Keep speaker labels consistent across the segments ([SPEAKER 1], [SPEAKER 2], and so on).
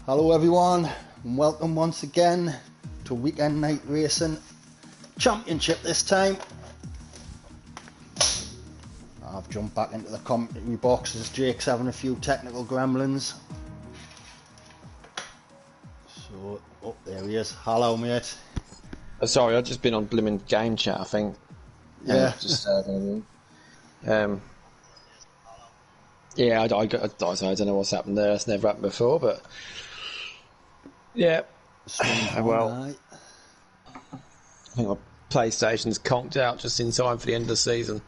[SPEAKER 1] Hello everyone, and welcome once again to Weekend Night Racing Championship this time. I've jumped back into the commentary box as Jake's having a few technical gremlins. So, oh, there he is. Hello, mate.
[SPEAKER 2] Oh, sorry, I've just been on blooming game chat, I think.
[SPEAKER 1] Yeah.
[SPEAKER 2] Yeah, I don't know what's happened there. It's never happened before, but yeah. Well, I think my PlayStation's conked out just in time for the end of the season.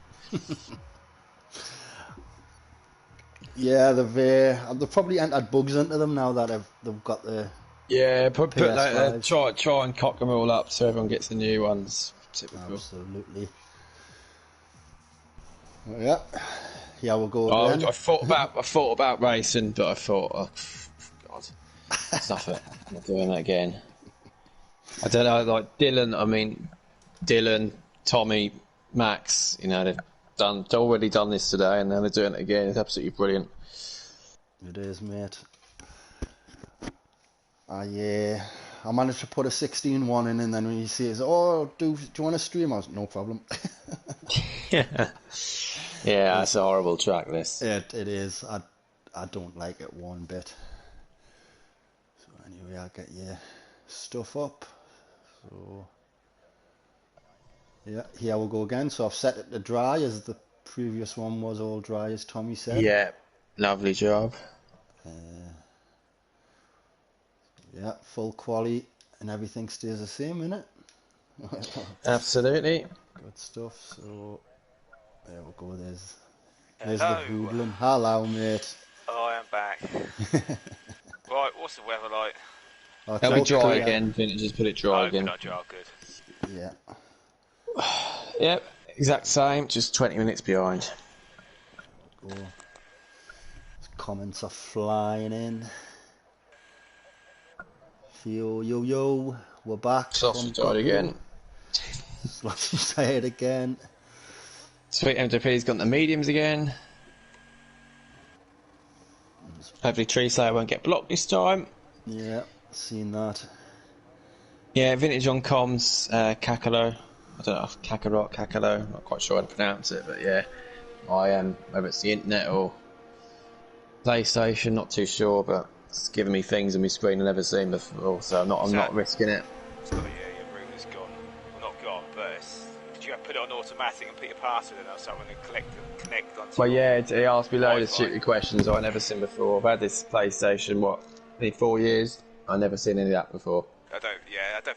[SPEAKER 1] Yeah, they've probably entered bugs into them now that they've got the
[SPEAKER 2] try and cock them all up so everyone gets the new ones. Typical.
[SPEAKER 1] Absolutely. Yeah. Yeah, we'll go again.
[SPEAKER 2] I thought about racing, but I thought, oh, God, stuff it. I'm not doing that again. I don't know, like Dylan, Tommy, Max, you know, they've already done this today, and now they're doing it again. It's absolutely brilliant.
[SPEAKER 1] It is, mate. I managed to put a 16-1 in, and then when he says, "Oh, do you want to stream?" I was, no problem.
[SPEAKER 2] Yeah, it's a horrible track, this.
[SPEAKER 1] It is. I don't like it one bit. So anyway, I'll get your stuff up. So yeah, here we'll go again. So I've set it to dry, as the previous one was all dry, as Tommy said.
[SPEAKER 2] Yeah, lovely job.
[SPEAKER 1] Yeah, full quality and everything stays the same, innit?
[SPEAKER 2] Absolutely.
[SPEAKER 1] Good stuff. So there we go. There's the hoodlum. Hello, mate.
[SPEAKER 3] Oh, I am back. Right, what's the weather like?
[SPEAKER 2] Can we dry again? Just put it dry again.
[SPEAKER 3] Not dry, good.
[SPEAKER 1] Yeah.
[SPEAKER 2] Yep, exact same, just 20 minutes behind.
[SPEAKER 1] Go. Comments are flying in. Yo, we're back.
[SPEAKER 2] Sausage died again.
[SPEAKER 1] Sausage died again.
[SPEAKER 2] Sweet MWP's got the mediums again. Hopefully Tree Slayer won't get blocked this time.
[SPEAKER 1] Yeah, seen that.
[SPEAKER 2] Yeah, Vintage on comms, Kakalo. I don't know if Kakalo, not quite sure how to pronounce it, but yeah. I am, whether it's the internet or PlayStation, not too sure, but it's giving me things on my screen I've never seen before, so I'm not risking it.
[SPEAKER 3] So yeah, your router's gone. Well, not gone, but did you put it on automatic and put your password in, or someone to connect onto?
[SPEAKER 2] Well, yeah, it asked me loads of stupid questions I've never seen before. I've had this PlayStation, nearly 4 years. I've never seen any of that before.
[SPEAKER 3] I don't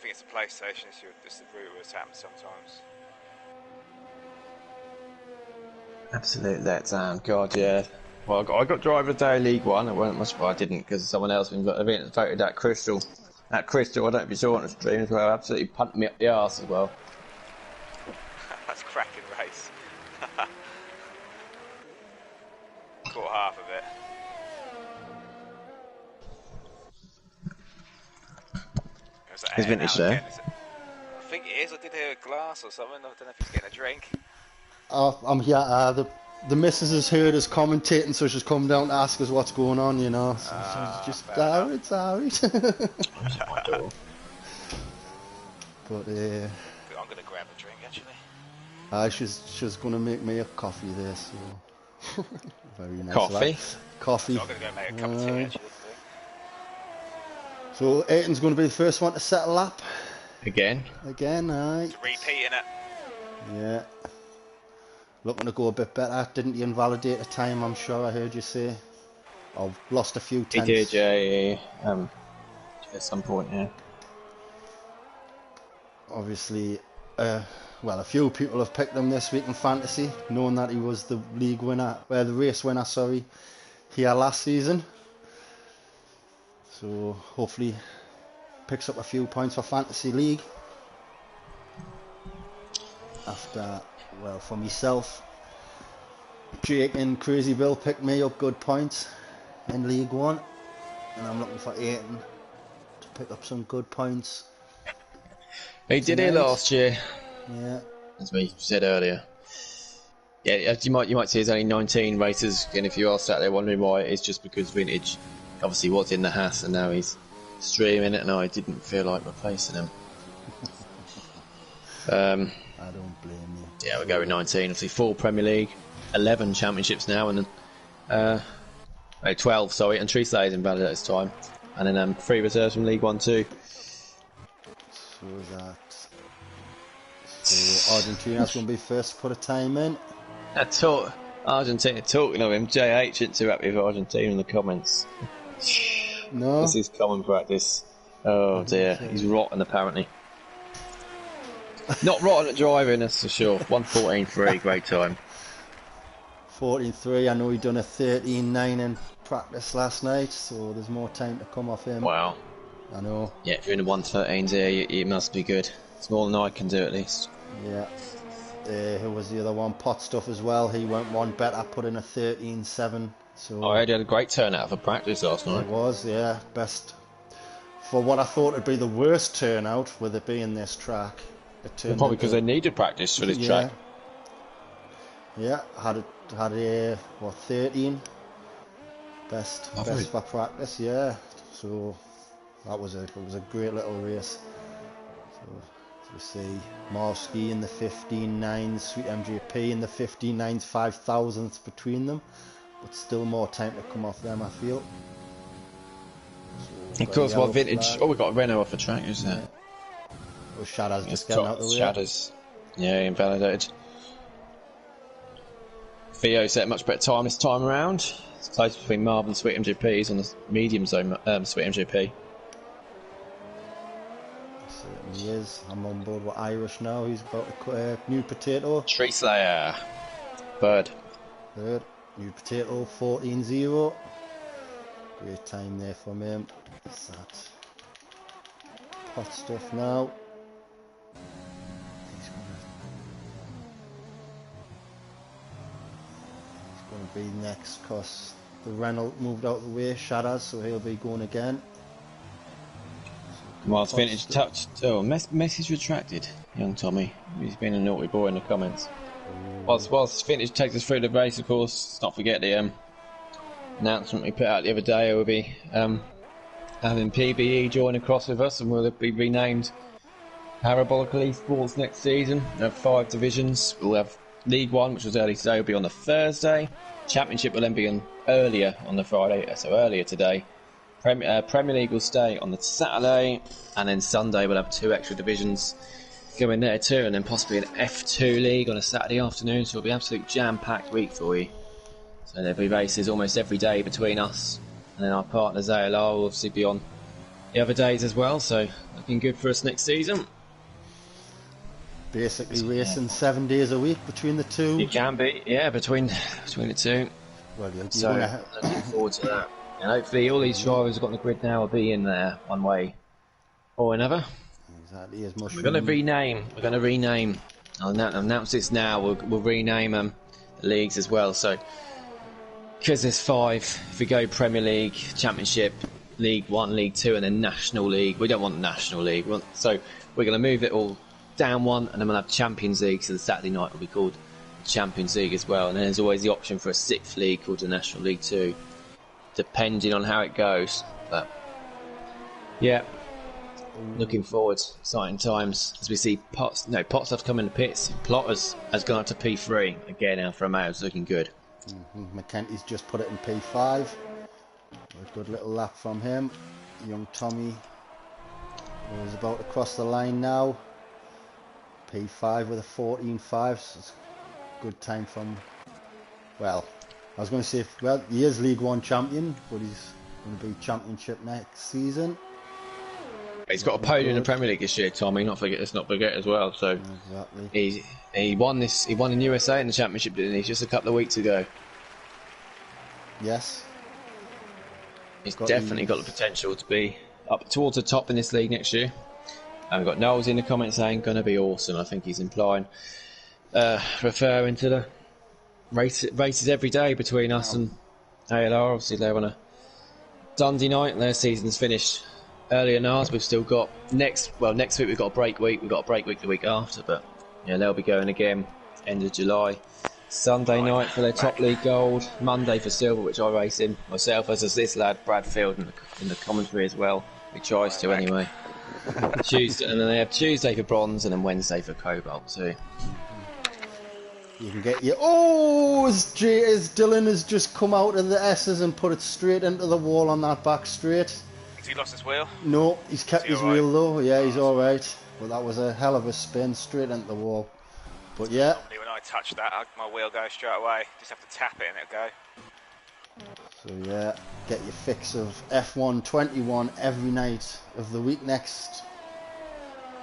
[SPEAKER 3] think it's a PlayStation issue. It's the router. It's happened sometimes.
[SPEAKER 2] Absolute letdown. God, yeah. Well, I got Driver of the Day League 1. It wasn't much, but I didn't because someone else voted that Crystal. That Crystal, I don't know if you saw on the stream as well, absolutely pumped me up the arse as well.
[SPEAKER 3] That's a cracking race. Caught half of it.
[SPEAKER 2] Is Vintage there?
[SPEAKER 3] I think it is. I did hear a glass or something. I don't know if he's getting a drink.
[SPEAKER 1] I'm here. The missus has heard us commentating, so she's come down to ask us what's going on, you know. So it's just, it's alright. But
[SPEAKER 3] I'm going to grab a drink, actually.
[SPEAKER 1] She's going to make me a coffee there, so very nice. Coffee.
[SPEAKER 3] I'm going to go make a cup of tea, actually.
[SPEAKER 1] So Aiton's going to be the first one to set a lap.
[SPEAKER 2] Again,
[SPEAKER 1] aye.
[SPEAKER 3] It's repeating it.
[SPEAKER 1] Yeah. Looking to go a bit better. Didn't he invalidate a time, I'm sure I heard you say? I've lost a few tenths.
[SPEAKER 2] He did, yeah. At some point, yeah.
[SPEAKER 1] Obviously, a few people have picked him this week in fantasy, knowing that he was the race winner, here last season. So hopefully picks up a few points for Fantasy League. For myself, Jake and Crazy Bill picked me up good points in League 1, and I'm looking for Aiton to pick up some good points.
[SPEAKER 2] He did it last year.
[SPEAKER 1] Yeah.
[SPEAKER 2] As we said earlier. Yeah, you might see there's only 19 races, and if you are sat there wondering why, it's just because Vintage obviously was in the Haas and now he's streaming it, and I didn't feel like replacing him.
[SPEAKER 1] I don't blame you.
[SPEAKER 2] Yeah, we'll go with 19. Obviously 4 Premier League, 11 Championships now, and then 12, sorry, and Treasley is invalid at this time. And then 3 reserves from League 1 2.
[SPEAKER 1] So Argentina's going to be first to put a time in.
[SPEAKER 2] Argentina, talking of him, JH isn't too happy with Argentina in the comments.
[SPEAKER 1] No.
[SPEAKER 2] This is common practice. Oh dear, he's rotten apparently. Not rotten at driving, that's for sure. 1:14.3, great time.
[SPEAKER 1] 14.3, I know he done a 13.9 in practice last night, so there's more time to come off him.
[SPEAKER 2] Wow.
[SPEAKER 1] I know.
[SPEAKER 2] Yeah, if you're in the 1:13s here, you must be good. It's more than I can do at least.
[SPEAKER 1] Yeah. Who was the other one? Pot Stuff as well. He went one better, put in a 13.7. So
[SPEAKER 2] I heard he had a great turnout for practice last night.
[SPEAKER 1] It was, yeah. Best. For what I thought would be the worst turnout, with it being this track. It turned
[SPEAKER 2] Probably because they needed practice for this track.
[SPEAKER 1] Yeah, had 13. Best for practice, yeah. So it was a great little race. So we see Marski in the 15.9s, Sweet MJP in the 15.9s, 5,000ths between them, but still more time to come off them, I feel. So,
[SPEAKER 2] of course, what vintage? Flag. Oh, we got a Renault off the track, isn't it?
[SPEAKER 1] Oh, Shadow's just getting out the way.
[SPEAKER 2] Shadows. Yeah, invalidated. Theo set a much better time this time around. It's close between Marv and Sweet MJP's on the medium zone Sweet MJP.
[SPEAKER 1] He is. I'm on board with Irish now. He's about to cut a new potato.
[SPEAKER 2] Tree Slayer. Third.
[SPEAKER 1] New potato, 14.0. Great time there from him. What's that? Pot Stuff now. He's going to be next because the Renault moved out of the way, Shadows, so he'll be going again.
[SPEAKER 2] Whilst Vintage touched. Oh, message retracted, young Tommy. He's been a naughty boy in the comments. Whilst Vintage takes us through the race, of course, let's not forget the announcement we put out the other day. We'll be having PBE join across with us, and we'll be renamed Parabolic Esports next season. We'll have 5 divisions. We'll have League 1, which was early today, will be on the Thursday. Championship will then be earlier on the Friday, so earlier today. Premier League will stay on the Saturday, and then Sunday we'll have 2 extra divisions going there too, and then possibly an F2 league on a Saturday afternoon, so it'll be an absolute jam-packed week for you. So there'll be races almost every day between us, and then our partners ALR will obviously be on the other days as well, so looking good for us next season.
[SPEAKER 1] Basically racing 7 days a week between the two.
[SPEAKER 2] You can be, yeah, between the two.
[SPEAKER 1] Well,
[SPEAKER 2] so looking forward to that. And hopefully all these drivers got on the grid now will be in there one way or another.
[SPEAKER 1] Exactly. As much.
[SPEAKER 2] We're going to rename. I'll announce this now. We'll rename the leagues as well. So because there's 5, if we go Premier League, Championship, League 1, League 2, and then National League. We don't want National League. So we're going to move it all down one, and then we'll have Champions League. So the Saturday night will be called Champions League as well. And then there's always the option for a 6th league called the National League 2. Depending on how it goes, but yeah, looking forward. Exciting times as we see Potstuff's coming to pits. Plotters has gone up to P3 again. Alfa Romeo's looking good.
[SPEAKER 1] McKenty's just put it in P5. A good little lap from him. Young Tommy is about to cross the line now. P5 with a 14.5. So it's a good time from. Well, I was going to say, well, he is League 1 champion, but he's going to be Championship next season.
[SPEAKER 2] He's got a podium in the Premier League this year, Tommy. Let's not forget as well. So
[SPEAKER 1] exactly.
[SPEAKER 2] He won in USA in the Championship, didn't he? Just a couple of weeks ago.
[SPEAKER 1] Yes.
[SPEAKER 2] He's definitely got the potential to be up towards the top in this league next year. And we've got Knowles in the comments saying, going to be awesome. I think he's implying, referring to the races every day between us and ALR. Obviously they're on a Dundee night, their season's finished earlier than ours. We've still got next week we've got a break week, the week after, but yeah, they'll be going again end of July. Sunday night for their top league gold, Monday for silver, which I race in myself, as does this lad Bradfield in the commentary as well. He tries to anyway. Tuesday, and then they have Tuesday for bronze, and then Wednesday for cobalt too.
[SPEAKER 1] You can get your... Oh, as Dylan has just come out of the S's and put it straight into the wall on that back straight.
[SPEAKER 3] Has he lost his wheel?
[SPEAKER 1] No, he's kept his wheel though. Yeah, he's alright. But that was a hell of a spin straight into the wall. But yeah.
[SPEAKER 3] Normally when I touch that, my wheel goes straight away. Just have to tap it and it'll go.
[SPEAKER 1] So yeah, get your fix of F1 21 every night of the week next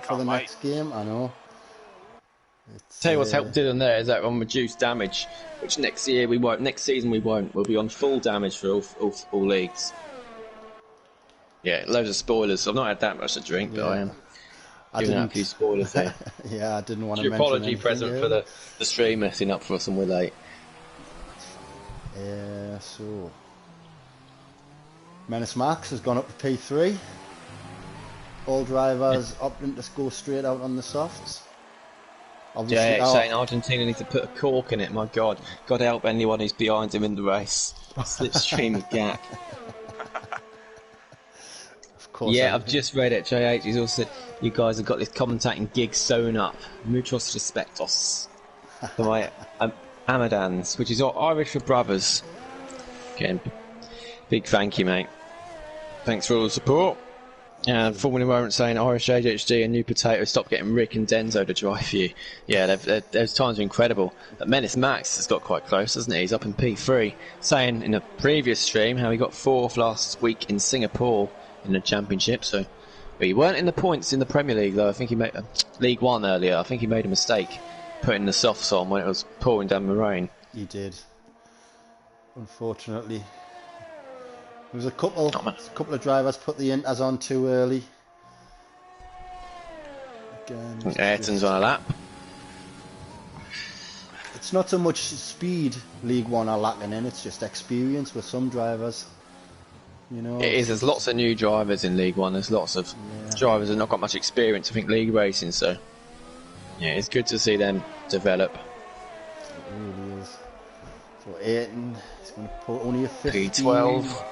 [SPEAKER 1] for the next game. I know.
[SPEAKER 2] Tell you what's helped Dylan there is that on reduced damage, which next year we won't. Next season we won't. We'll be on full damage for all leagues. Yeah, loads of spoilers. I've not had that much to drink, but I am giving out a few spoilers here.
[SPEAKER 1] Yeah, I didn't want to
[SPEAKER 2] mention
[SPEAKER 1] mention
[SPEAKER 2] apology present for the stream messing up for us and we're late.
[SPEAKER 1] Yeah, so Menace Max has gone up to P3. All drivers opting to go straight out on the softs.
[SPEAKER 2] Obviously, saying Argentina needs to put a cork in it. My God, God help anyone who's behind him in the race. Slipstream of gap.
[SPEAKER 1] Of course.
[SPEAKER 2] Yeah, I've just read it. JH, he's also you guys have got this commentating gig sewn up. Muchos respectos. By Amadans, which is Irish for brothers. Again, big thank you, mate. Thanks for all the support. And Formula One saying Irish ADHD and New Potato, stop getting Rick and Denzo to drive for you. Yeah, those times are incredible. But Menace Max has got quite close, hasn't he? He's up in P3, saying in a previous stream how he got 4th last week in Singapore in the championship. So, but he weren't in the points in the Premier League though. I think he made League One earlier. I think he made a mistake putting the softs on when it was pouring down the rain.
[SPEAKER 1] He did. Unfortunately. There was a couple of drivers put the inters on too early. Again,
[SPEAKER 2] Ayrton's on a lap.
[SPEAKER 1] It's not so much speed League One are lacking in, it's just experience with some drivers. You know,
[SPEAKER 2] it is. There's lots of new drivers in League One. There's lots of drivers that have not got much experience. I think league racing. So yeah, it's good to see them develop.
[SPEAKER 1] It really is. So Ayrton is going to put only a 15.
[SPEAKER 2] P12.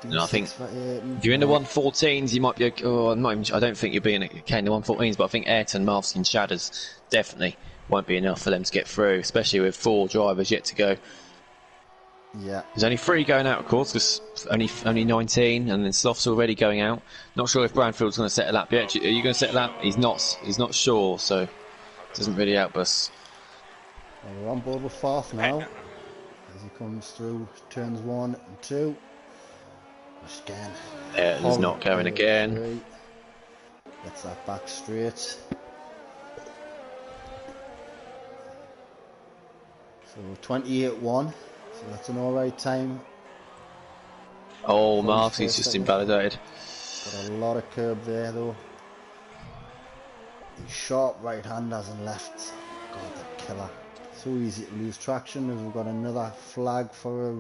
[SPEAKER 2] No, I think if you're in the 114s, you might be. I don't think you'll be in the 114s, but I think Ayrton, Marvsky, and Shadders definitely won't be enough for them to get through, especially with 4 drivers yet to go.
[SPEAKER 1] Yeah,
[SPEAKER 2] there's only 3 going out, of course, because only 19, and then Sloth's already going out. Not sure if Bradfield's going to set a lap yet. Are you going to set a lap? He's not sure, so it doesn't really help us.
[SPEAKER 1] Well, we're on board with Farth now as he comes through turns 1 and 2. Again.
[SPEAKER 2] There's not going again.
[SPEAKER 1] Straight. Gets that back straight. So 28.1. So that's an alright time.
[SPEAKER 2] Oh, Marvsky's just invalidated.
[SPEAKER 1] Got a lot of curb there though. These sharp right handers and lefts. God, the killer. So easy to lose traction as we've got another flag for a...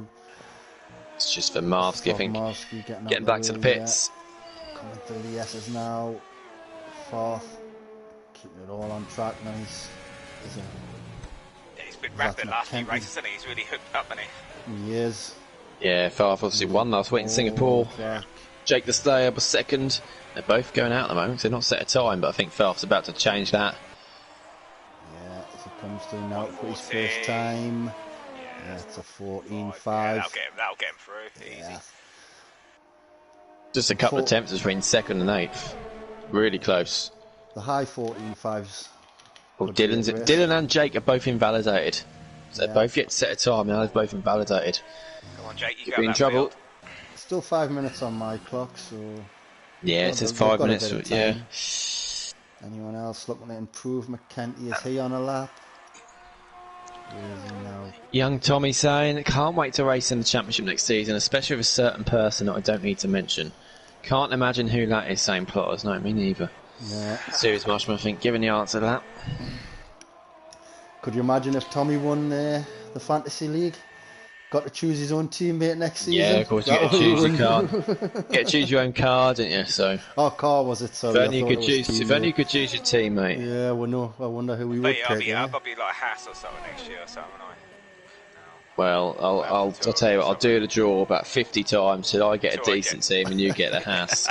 [SPEAKER 2] It's just for Marvsky, I think.
[SPEAKER 1] Marvsky
[SPEAKER 2] getting back to the pits.
[SPEAKER 1] Coming through the S's now. 4th. Keeping it all on track now.
[SPEAKER 3] He's been rapid last few races, hasn't he? He's really hooked up, hasn't he?
[SPEAKER 1] He is.
[SPEAKER 2] Yeah, Farth obviously won last week in Singapore. Jake the Slayer was 2nd. They're both going out at the moment, so they're not set a time, but I think Farth's about to change that.
[SPEAKER 1] Yeah, as he comes through now for his first time. Yeah, it's a 14.5.
[SPEAKER 3] That'll get him through. Easy.
[SPEAKER 1] Yeah.
[SPEAKER 2] Just a couple of attempts between 2nd and 8th. Really close.
[SPEAKER 1] The high 14.5s.
[SPEAKER 2] Well, Dylan and Jake are both invalidated. So they're both yet to set a time, now they're both invalidated.
[SPEAKER 3] Come on, Jake, you
[SPEAKER 2] could be in trouble.
[SPEAKER 3] Field.
[SPEAKER 1] Still 5 minutes on my clock, so...
[SPEAKER 2] Yeah, it says 5 minutes, yeah.
[SPEAKER 1] Anyone else looking to improve McKenty? Is he on a lap?
[SPEAKER 2] Young Tommy saying, can't wait to race in the championship next season, especially with a certain person that I don't need to mention. Can't imagine who that is, saying plotters. No, me neither.
[SPEAKER 1] Yeah.
[SPEAKER 2] Serious Marshman, I think, given the answer to that.
[SPEAKER 1] Could you imagine if Tommy won the Fantasy League? got to choose his own teammate next season.
[SPEAKER 2] Yeah, of course, you get to choose your card. You get to choose your own card, didn't you? So.
[SPEAKER 1] Oh, car was it? Sorry,
[SPEAKER 2] If only you could choose. If only you could choose your teammate.
[SPEAKER 1] Yeah, well, no. I wonder who we would pick.
[SPEAKER 3] I'll probably be like Haas or something next year or something.
[SPEAKER 2] Well, I'll tell you what. I'll do the draw about 50 times till I get a decent team and you get the Haas.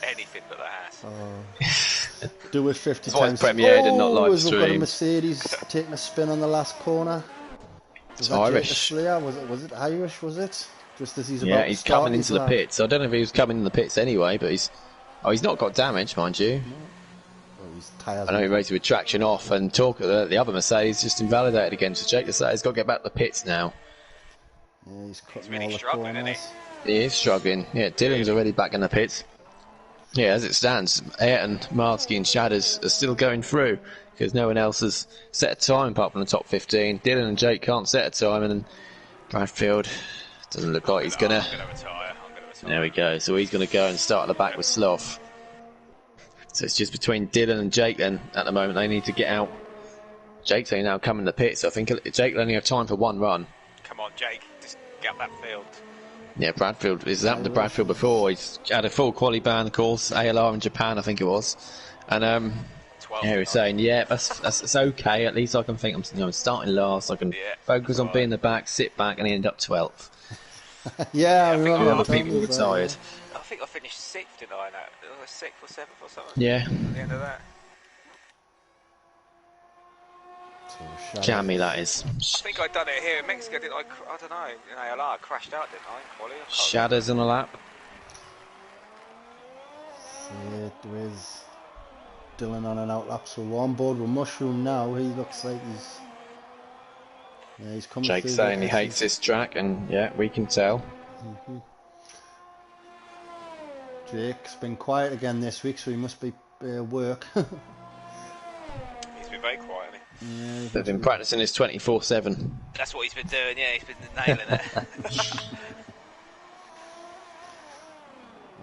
[SPEAKER 3] Anything but the Haas.
[SPEAKER 1] Do it 50
[SPEAKER 2] That's
[SPEAKER 1] times.
[SPEAKER 2] Why it's premiered and not live
[SPEAKER 1] we've got a
[SPEAKER 2] streamed.
[SPEAKER 1] Mercedes taking a spin on the last corner.
[SPEAKER 2] It's Irish.
[SPEAKER 1] Slayer? Was it Irish? Was it? Just as he's about
[SPEAKER 2] Yeah, he's coming into the pits. I don't know if he was coming in the pits anyway, but he's not got damage, mind you.
[SPEAKER 1] No. Well, his tyres.
[SPEAKER 2] I know he rated with traction off, and the other Mercedes just invalidated again. So Jake Lasseter's got to get back to the pits now.
[SPEAKER 1] Yeah, he's
[SPEAKER 3] really
[SPEAKER 1] all the
[SPEAKER 3] struggling,
[SPEAKER 1] corners.
[SPEAKER 3] isn't
[SPEAKER 2] He is struggling. Yeah, Dylan's already back in the pits. Yeah, as it stands, Ayrton, Marsky and Shadders are still going through because no one else has set a time apart from the top 15. Dylan and Jake can't set a time, and then Bradfield doesn't look like he's gonna.
[SPEAKER 3] I'm gonna retire.
[SPEAKER 2] There we go. So he's gonna go and start at the back with Sloth. So it's just between Dylan and Jake then at the moment. They need to get out. Jake's only now coming to the pits. So I think Jake will only have time for one run.
[SPEAKER 3] Come on, Jake, just get up that field.
[SPEAKER 2] Yeah, Bradfield. It's happened to Bradfield before. He's had a full quali ban course, ALR in Japan, I think it was. And yeah, he's saying, yeah, that's okay. At least I can think I'm starting last. I can focus on being the back, sit back, and end up 12th.
[SPEAKER 1] Yeah, I remember.
[SPEAKER 2] Other people were tired.
[SPEAKER 3] I think I finished 6th, didn't I? Was 6th or 7th or something?
[SPEAKER 2] Yeah.
[SPEAKER 3] At the end of that.
[SPEAKER 2] Jammy, that is.
[SPEAKER 3] I think I'd done it here in Mexico, didn't I? I don't know. In ALR, I crashed out, didn't I? Quali?
[SPEAKER 2] Shadows on a lap.
[SPEAKER 1] There is Dylan on an outlap, so we're on board with Mushroom now. He looks like he's coming.
[SPEAKER 2] Jake's saying he hates this track, and yeah, we can tell.
[SPEAKER 1] Jake's been quiet again this week, so he must be work.
[SPEAKER 3] He's been very quiet.
[SPEAKER 2] Yeah, they've been practicing this 24/7.
[SPEAKER 3] That's what he's been doing. Yeah, he's been nailing it.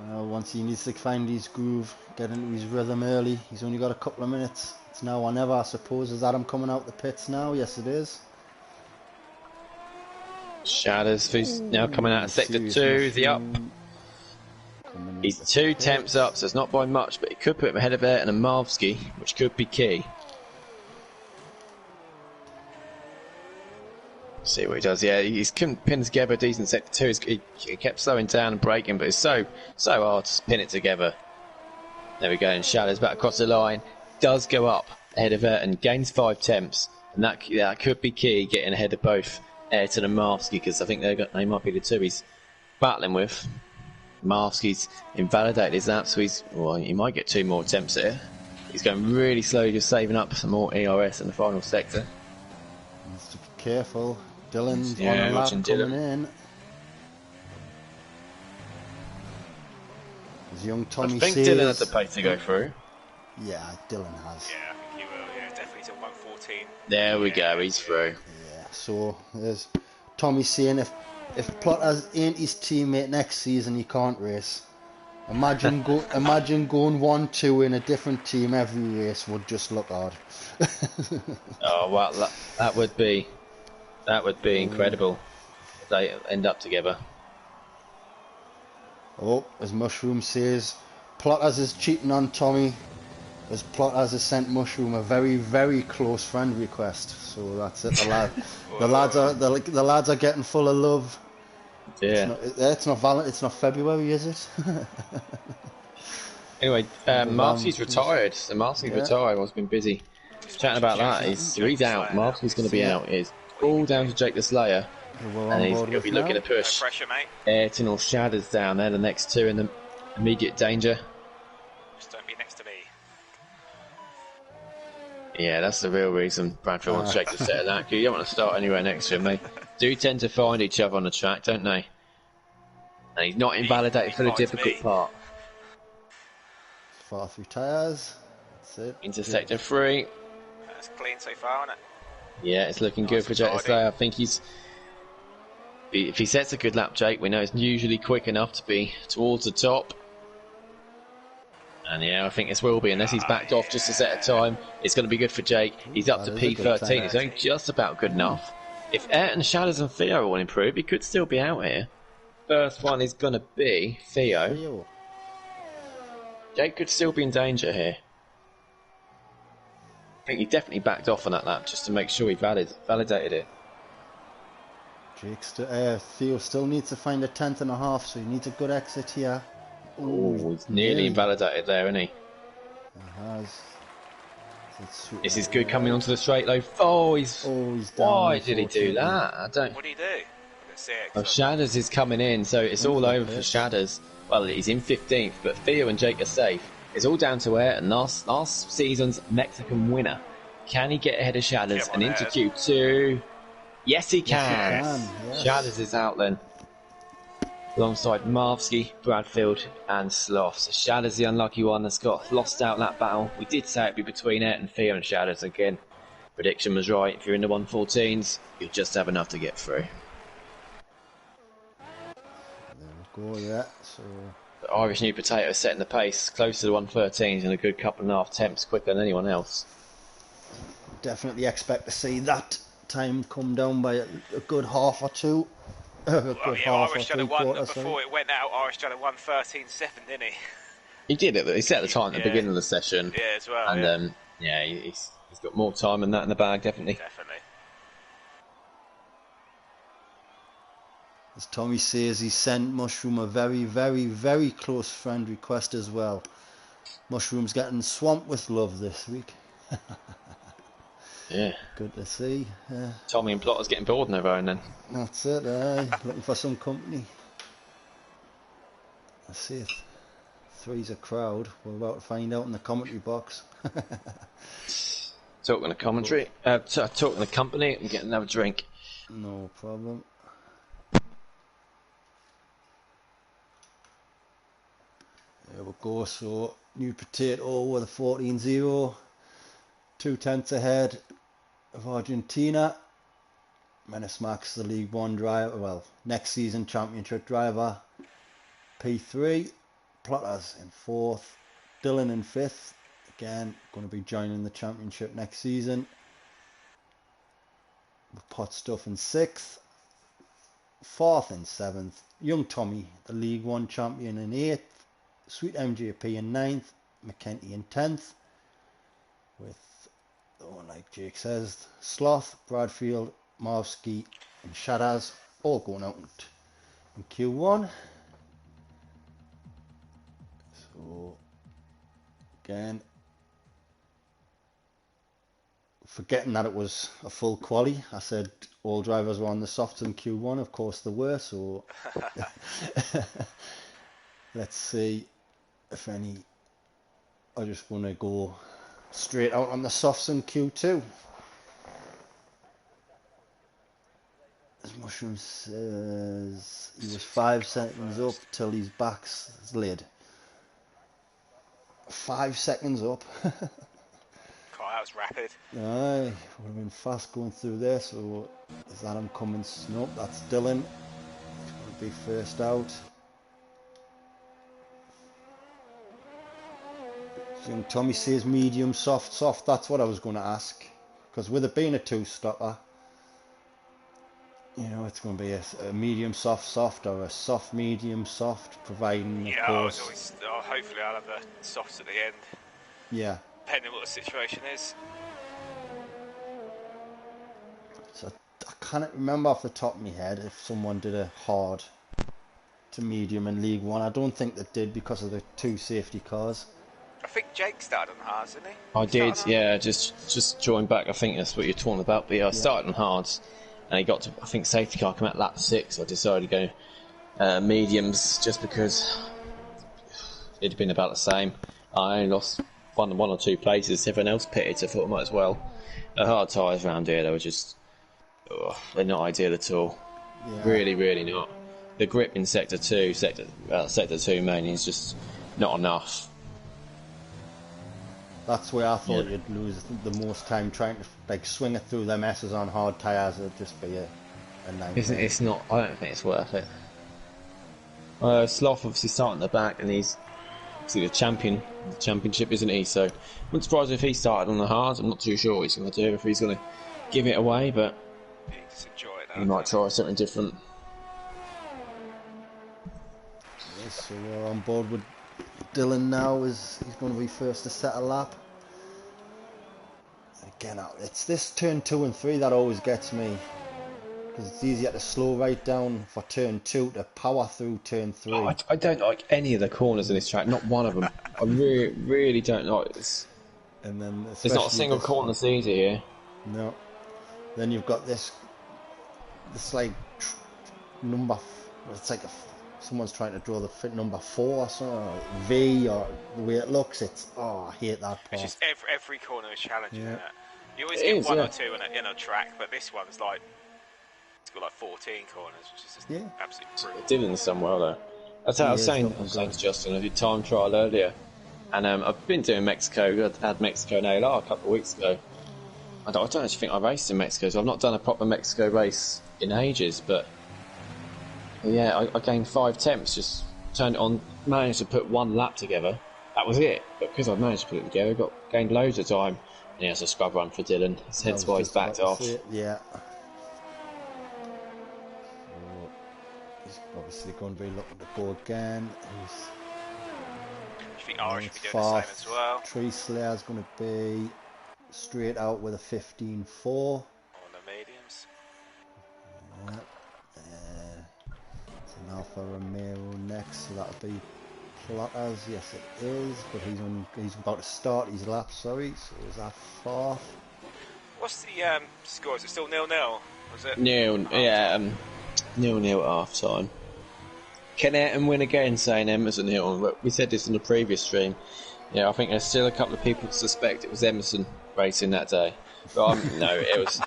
[SPEAKER 1] Once he needs to find his groove, get into his rhythm early. He's only got a couple of minutes. It's now or never, I suppose. Is Adam coming out the pits now? Yes, it is.
[SPEAKER 2] Shadows, who's now coming out of sector 2. Is he up? He's 2 temps up, so it's not by much, but it could put him ahead of Ayrton and Marvsky, which could be key. See what he does. Yeah, he's pinned together a decent sector 2. He kept slowing down and braking, but it's so hard to pin it together. There we go, and Shadows back across the line. Does go up ahead of Ayrton, gains 5 temps, and that could be key, getting ahead of both Ayrton and Marvsky, because I think they might be the two he's battling with. Marvsky's invalidated his lap, so he might get 2 more attempts here. He's going really slowly, just saving up some more ERS in the final sector.
[SPEAKER 1] Needs to be careful. Dylan's on a lap coming in. As young Tommy
[SPEAKER 2] I think
[SPEAKER 1] says,
[SPEAKER 2] Dylan had the pace to go through.
[SPEAKER 1] Yeah, Dylan has.
[SPEAKER 3] Yeah, I think he will. Yeah, definitely to 114.
[SPEAKER 2] There we go, he's through.
[SPEAKER 1] Yeah, so there's Tommy saying if Plotters ain't his teammate next season, he can't race. Imagine going 1-2 in a different team every race would just look odd.
[SPEAKER 2] Oh well, that would be incredible if they end up together.
[SPEAKER 1] Oh, as Mushroom says, Plotters is cheating on Tommy, as Plotters has sent Mushroom a very, very close friend request. So that's it. The lads are getting full of love.
[SPEAKER 2] Yeah.
[SPEAKER 1] It's not February, is it?
[SPEAKER 2] Anyway, Marcy's retired. So Marcy's retired. I've been busy chatting about that. He's out. Marcy's going to be out. It's all down to Jake the Slayer. And he's going to be looking to push Ayrton or Shadows down. They're the next 2 in the immediate danger.
[SPEAKER 3] Just don't be next to me.
[SPEAKER 2] Yeah, that's the real reason Bradfield wants Jake to set that. You don't want to start anywhere next to him. They do tend to find each other on the track, don't they? And he's not invalidated for the difficult part.
[SPEAKER 1] Far through tyres. That's it.
[SPEAKER 2] Into sector 3.
[SPEAKER 3] That's clean so far, isn't it?
[SPEAKER 2] Yeah, it's looking good for Jake today. I think if he sets a good lap, Jake, we know it's usually quick enough to be towards the top. And yeah, I think this will be, unless he's backed off just to set a time. It's going to be good for Jake. He's up to P13. It's only just about good enough. If Ayrton, Shadows and Theo will improve, he could still be out here. First one is going to be Theo. Jake could still be in danger here. I think he definitely backed off on that lap just to make sure he validated it.
[SPEAKER 1] Theo still needs to find a 10th and a half, so he needs a good exit here.
[SPEAKER 2] Oh, he's nearly invalidated there, isn't he?
[SPEAKER 1] He has.
[SPEAKER 2] This is good coming onto the straight though. Oh, he's down. Why did he do that? I don't.
[SPEAKER 3] What did he do? I didn't see it.
[SPEAKER 2] Oh, Shadows is coming in, so it's all over for Shadows. Well, he's in 15th, but Theo and Jake are safe. It's all down to Ayrton, last season's Mexican winner. Can he get ahead of Shadows and into Q2? Yes, he can. Yes. Shadows is out then. Alongside Marvsky, Bradfield and Sloth. So Shadows the unlucky one that's got lost out in that battle. We did say it'd be between Ayrton, Theo and Shadows again. Prediction was right. If you're in the 114s, you'll just have enough to get through.
[SPEAKER 1] There we go, yeah. So
[SPEAKER 2] the Irish New Potato setting the pace close to the 113s in a good couple and a half attempts quicker than anyone else.
[SPEAKER 1] Definitely expect to see that time come down by a good half or two.
[SPEAKER 3] Irish had a one before it went out. Irish had a 1:13.7, didn't he?
[SPEAKER 2] He did it. He set the time at the beginning of the session.
[SPEAKER 3] Yeah, as well.
[SPEAKER 2] And he's got more time than that in the bag, definitely.
[SPEAKER 1] As Tommy says, he sent Mushroom a very, very, very close friend request as well. Mushroom's getting swamped with love this week.
[SPEAKER 2] Yeah.
[SPEAKER 1] Good to see.
[SPEAKER 2] Tommy and Plotter's getting bored now and then.
[SPEAKER 1] That's it, looking for some company. I see it. Three's a crowd. We're about to find out in the commentary box.
[SPEAKER 2] Talking to commentary. Talking to company and getting another drink.
[SPEAKER 1] No problem. There we go. So, New Potato with a 14-0. 2/10 ahead of Argentina. Menace Max, the League One driver, well, next season championship driver. P3, Plotters in 4th, Dylan in 5th. Again, going to be joining the championship next season. Pot Stuff in 6th, 4th and 7th. Young Tommy, the League One champion in 8th. Sweet MJP in 9th. McKenty in 10th. With, like Jake says, Sloth, Bradfield, Marvsky and Shadas all going out in Q1. So again, forgetting that it was a full quali, I said all drivers were on the softs in Q1. Of course they were, so let's see if any. I just want to go straight out on the softs in Q2. As Mushroom says, he was 5 seconds up till his back's lid. 5 seconds up.
[SPEAKER 3] God, that was rapid.
[SPEAKER 1] Aye, would have been fast going through there. So is that him coming? Nope, that's Dylan. He'll be first out. Young Tommy says medium, soft, soft. That's what I was going to ask. Because with it being a two-stopper, you know, it's going to be a medium, soft, soft, or a soft, medium, soft, providing, of course.
[SPEAKER 3] Hopefully I'll have the softs at the end.
[SPEAKER 1] Yeah.
[SPEAKER 3] Depending on what the situation is.
[SPEAKER 1] So I can't remember off the top of my head if someone did a hard to medium in League One. I don't think they did because of the 2 safety cars.
[SPEAKER 3] I think Jake started on hards, didn't he?
[SPEAKER 2] I did, yeah. Just drawing back. I think that's what you're talking about. But yeah, I started on hards, and he got to. I think safety car came out lap 6. I decided to go mediums just because it'd been about the same. I only lost one or 2 places. Everyone else pitted, so I thought I might as well. The hard tyres around here, they were just they're not ideal at all. Yeah. Really, really not. The grip in sector 2 mainly is just not enough.
[SPEAKER 1] That's where I thought you'd lose the most time trying to swing it through them S's on hard tyres. It'd just be a nightmare.
[SPEAKER 2] It's not. I don't think it's worth it. Sloth obviously starting at the back, and he's obviously the championship, isn't he? So, I'm not surprised if he started on the hards. I'm not too sure what he's going to do, if he's going to give it away, but
[SPEAKER 3] You just enjoy it.
[SPEAKER 2] You might try something different.
[SPEAKER 1] Yes, so we're on board with Dylan now. He's going to be first to set a lap. Again, it's this turn 2 and 3 that always gets me. Because it's easier to slow right down for turn 2 to power through turn 3.
[SPEAKER 2] Oh, I don't like any of the corners in this track, not one of them. I really don't like this.
[SPEAKER 1] And then
[SPEAKER 2] there's not a single corner that's easy here.
[SPEAKER 1] No. Then you've got this like number. It's like someone's trying to draw the number 4 or something, or V, or the way it looks. I hate that part.
[SPEAKER 3] It's just every corner is challenging.
[SPEAKER 1] Yeah.
[SPEAKER 3] Isn't it? You always get one or two in a track, but this one's like it's got like 14 corners, which is just absolutely brilliant.
[SPEAKER 2] Dylan's done well though. That's how I was saying to Justin. I did time trial earlier, and I've been doing Mexico. I had Mexico in ALR a couple of weeks ago. I don't actually think I raced in Mexico, so I've not done a proper Mexico race in ages. But yeah, I gained 5 temps. Just turned it on, managed to put 1 lap together. That was it. But because I've managed to put it together, gained loads of time. And yeah, it's a scrub run for Dylan. Hence why he's backed off.
[SPEAKER 1] Yeah. He's obviously going to be looking to go again.
[SPEAKER 3] I think Irish will be doing the same as well.
[SPEAKER 1] Tree Slayer's going to be straight out with a 15.4 on
[SPEAKER 3] the mediums.
[SPEAKER 1] Yeah. So now for Romero next, so that'll be Plotters. Yes, it is, but he's about to start his lap. Sorry, so is that 4th?
[SPEAKER 3] What's the score? Is it still 0-0? Was it?
[SPEAKER 2] 0-0 at half time. Can Ayrton win again, saying Emerson Hill? We said this in the previous stream. Yeah, I think there's still a couple of people who suspect it was Emerson racing that day. But no, it was.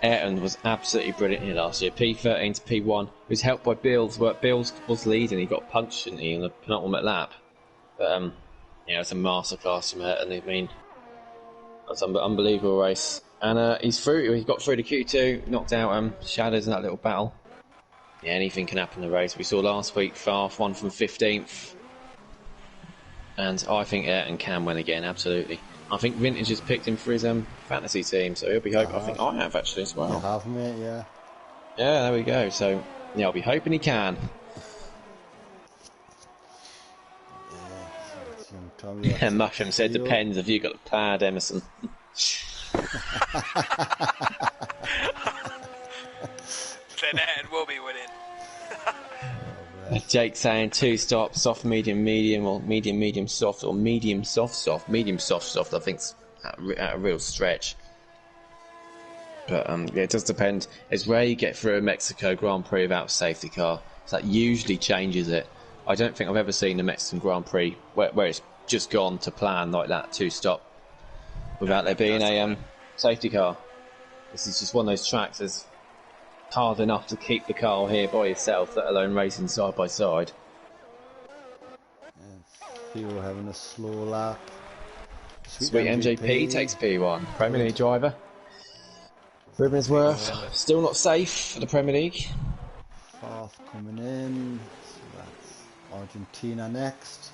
[SPEAKER 2] Ayrton was absolutely brilliant here last year. P13 to P1. He was helped by Bills. Bills was leading. He got punched, didn't he, in the penultimate lap. But yeah, it's a masterclass from Ayrton. I mean, that's an unbelievable race. And he's through. He got through to Q2, knocked out Shadows in that little battle. Yeah, anything can happen in the race. We saw last week Farf won from 15th. And I think Ayrton can win again, absolutely. I think Vintage has picked him for his fantasy team, so he'll be hoping. I think I have actually as well.
[SPEAKER 1] You have, mate, yeah.
[SPEAKER 2] Yeah, there we go. So yeah, I'll be hoping he can. Yeah, Mushroom said depends if you got the pad, Emerson.
[SPEAKER 3] Then Ayrton will be winning.
[SPEAKER 2] Jake saying 2 stops, soft, medium, medium, or medium, medium, soft, or medium, soft, soft. Medium, soft, soft, I think's at a real stretch. But yeah, it does depend. It's rare you get through a Mexico Grand Prix without a safety car. So that usually changes it. I don't think I've ever seen a Mexican Grand Prix where it's just gone to plan like that, 2 stop, without there being a safety car. This is just one of those tracks that's hard enough to keep the car here by yourself, let alone racing side by side.
[SPEAKER 1] Theo having a slow lap.
[SPEAKER 2] Sweet MJP takes P1. Premier League driver. Ribbinsworth still not safe for the Premier League.
[SPEAKER 1] 4th coming in. So that's Argentina next.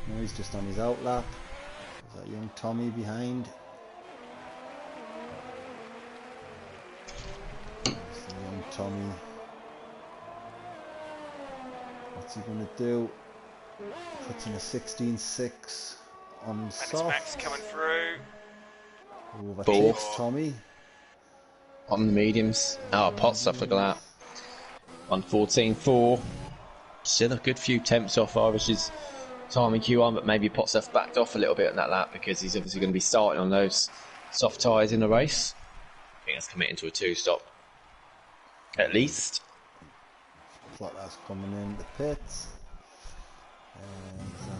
[SPEAKER 1] No, he's just on his out lap. There's that young Tommy behind. Young Tommy. What's he going to do? Puts in a 16.6 on soft.
[SPEAKER 3] Max coming through.
[SPEAKER 1] Overtakes Tommy.
[SPEAKER 2] On the mediums. Oh, pot stuff, look at that. 1:14.4. Still a good few temps off Irish's time in Q1, but maybe pot stuff backed off a little bit on that lap because he's obviously going to be starting on those soft tyres in the race. I think that's committing to a 2-stop. At least.
[SPEAKER 1] Plotter's coming in the pits. So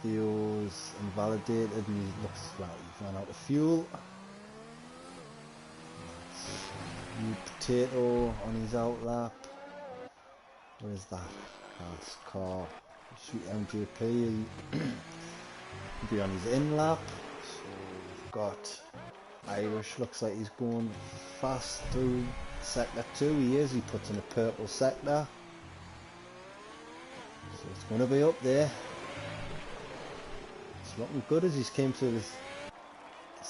[SPEAKER 1] Theo's invalidated and he looks like he's run out of fuel. New Potato on his out lap. Where's that? That's car. Sweet MJP. He'll be on his in lap. So we've got Irish, looks like he's going fast through sector 2. He is, he puts in a purple sector. So it's going to be up there. It's looking good as he's came through this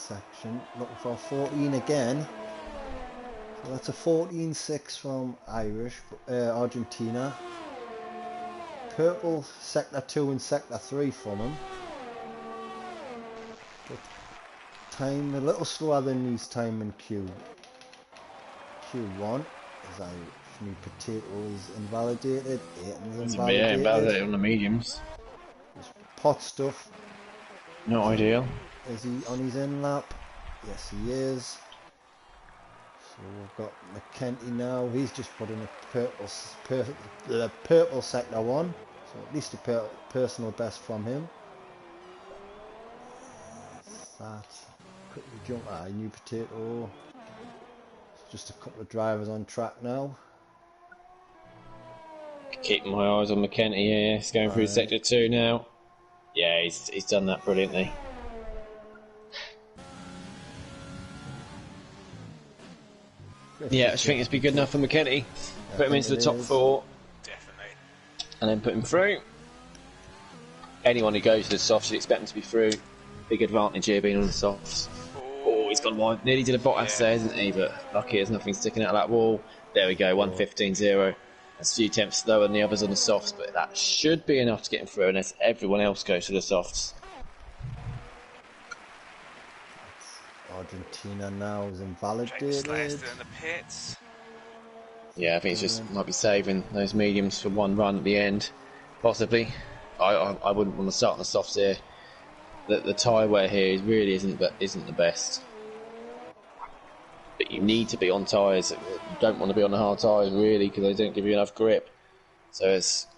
[SPEAKER 1] section. Looking for a 14 again. So that's a 14.6 from Argentina. Purple sector 2 and sector 3 from him. But time a little slower than his time in Q1. As new potato is invalidated. Aiton's
[SPEAKER 2] Yeah,
[SPEAKER 1] invalidated.
[SPEAKER 2] invalidated on the mediums.
[SPEAKER 1] Pot stuff.
[SPEAKER 2] Not ideal.
[SPEAKER 1] Is he on his in lap? Yes, he is. So we've got McKenty now. He's just put in a purple sector 1. So at least a personal best from him. That quickly jump. New potato. Just a couple of drivers on track now.
[SPEAKER 2] Keeping my eyes on McKenty here. He's going through sector 2 now. Yeah, he's done that brilliantly. Yeah, I think it's be good enough for McKenty. Put him into the top 4.
[SPEAKER 3] Definitely.
[SPEAKER 2] And then put him through. Anyone who goes to the softs, you'd expect him to be through. Big advantage here being on the softs. Oh, he's gone wide. Nearly did a Bottas there, isn't he? But lucky there's nothing sticking out of that wall. There we go, 1:15.0. That's a few tenths slower than the others on the softs, but that should be enough to get him through unless everyone else goes to the softs.
[SPEAKER 1] Argentina now is invalidated.
[SPEAKER 3] In the pits.
[SPEAKER 2] Yeah, I think it's just might be saving those mediums for one run at the end, possibly. I wouldn't want to start on the softs here. The tyre wear here really isn't the best. But you need to be on tyres. You don't want to be on the hard tyres really because they don't give you enough grip. So it's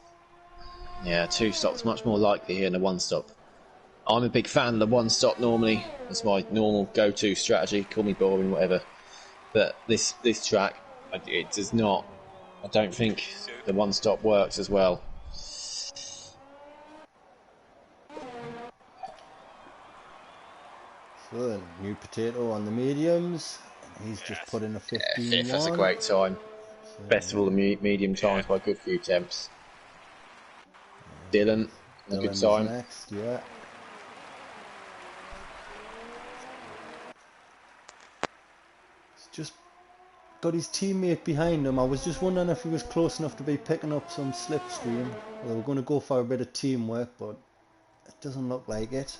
[SPEAKER 2] 2 stops much more likely here than a 1 stop. I'm a big fan of the 1 stop normally. That's my normal go-to strategy. Call me boring, whatever. But this track, it does not. I don't think the 1 stop works as well.
[SPEAKER 1] So then, new potato on the mediums. He's just put in a 15.1.
[SPEAKER 2] Yeah, that's a great time. Best of all the medium times by a good few temps. Dylan, a good time.
[SPEAKER 1] Next, yeah. He's just got his teammate behind him. I was just wondering if he was close enough to be picking up some slipstream. Well, they were going to go for a bit of teamwork, but it doesn't look like it.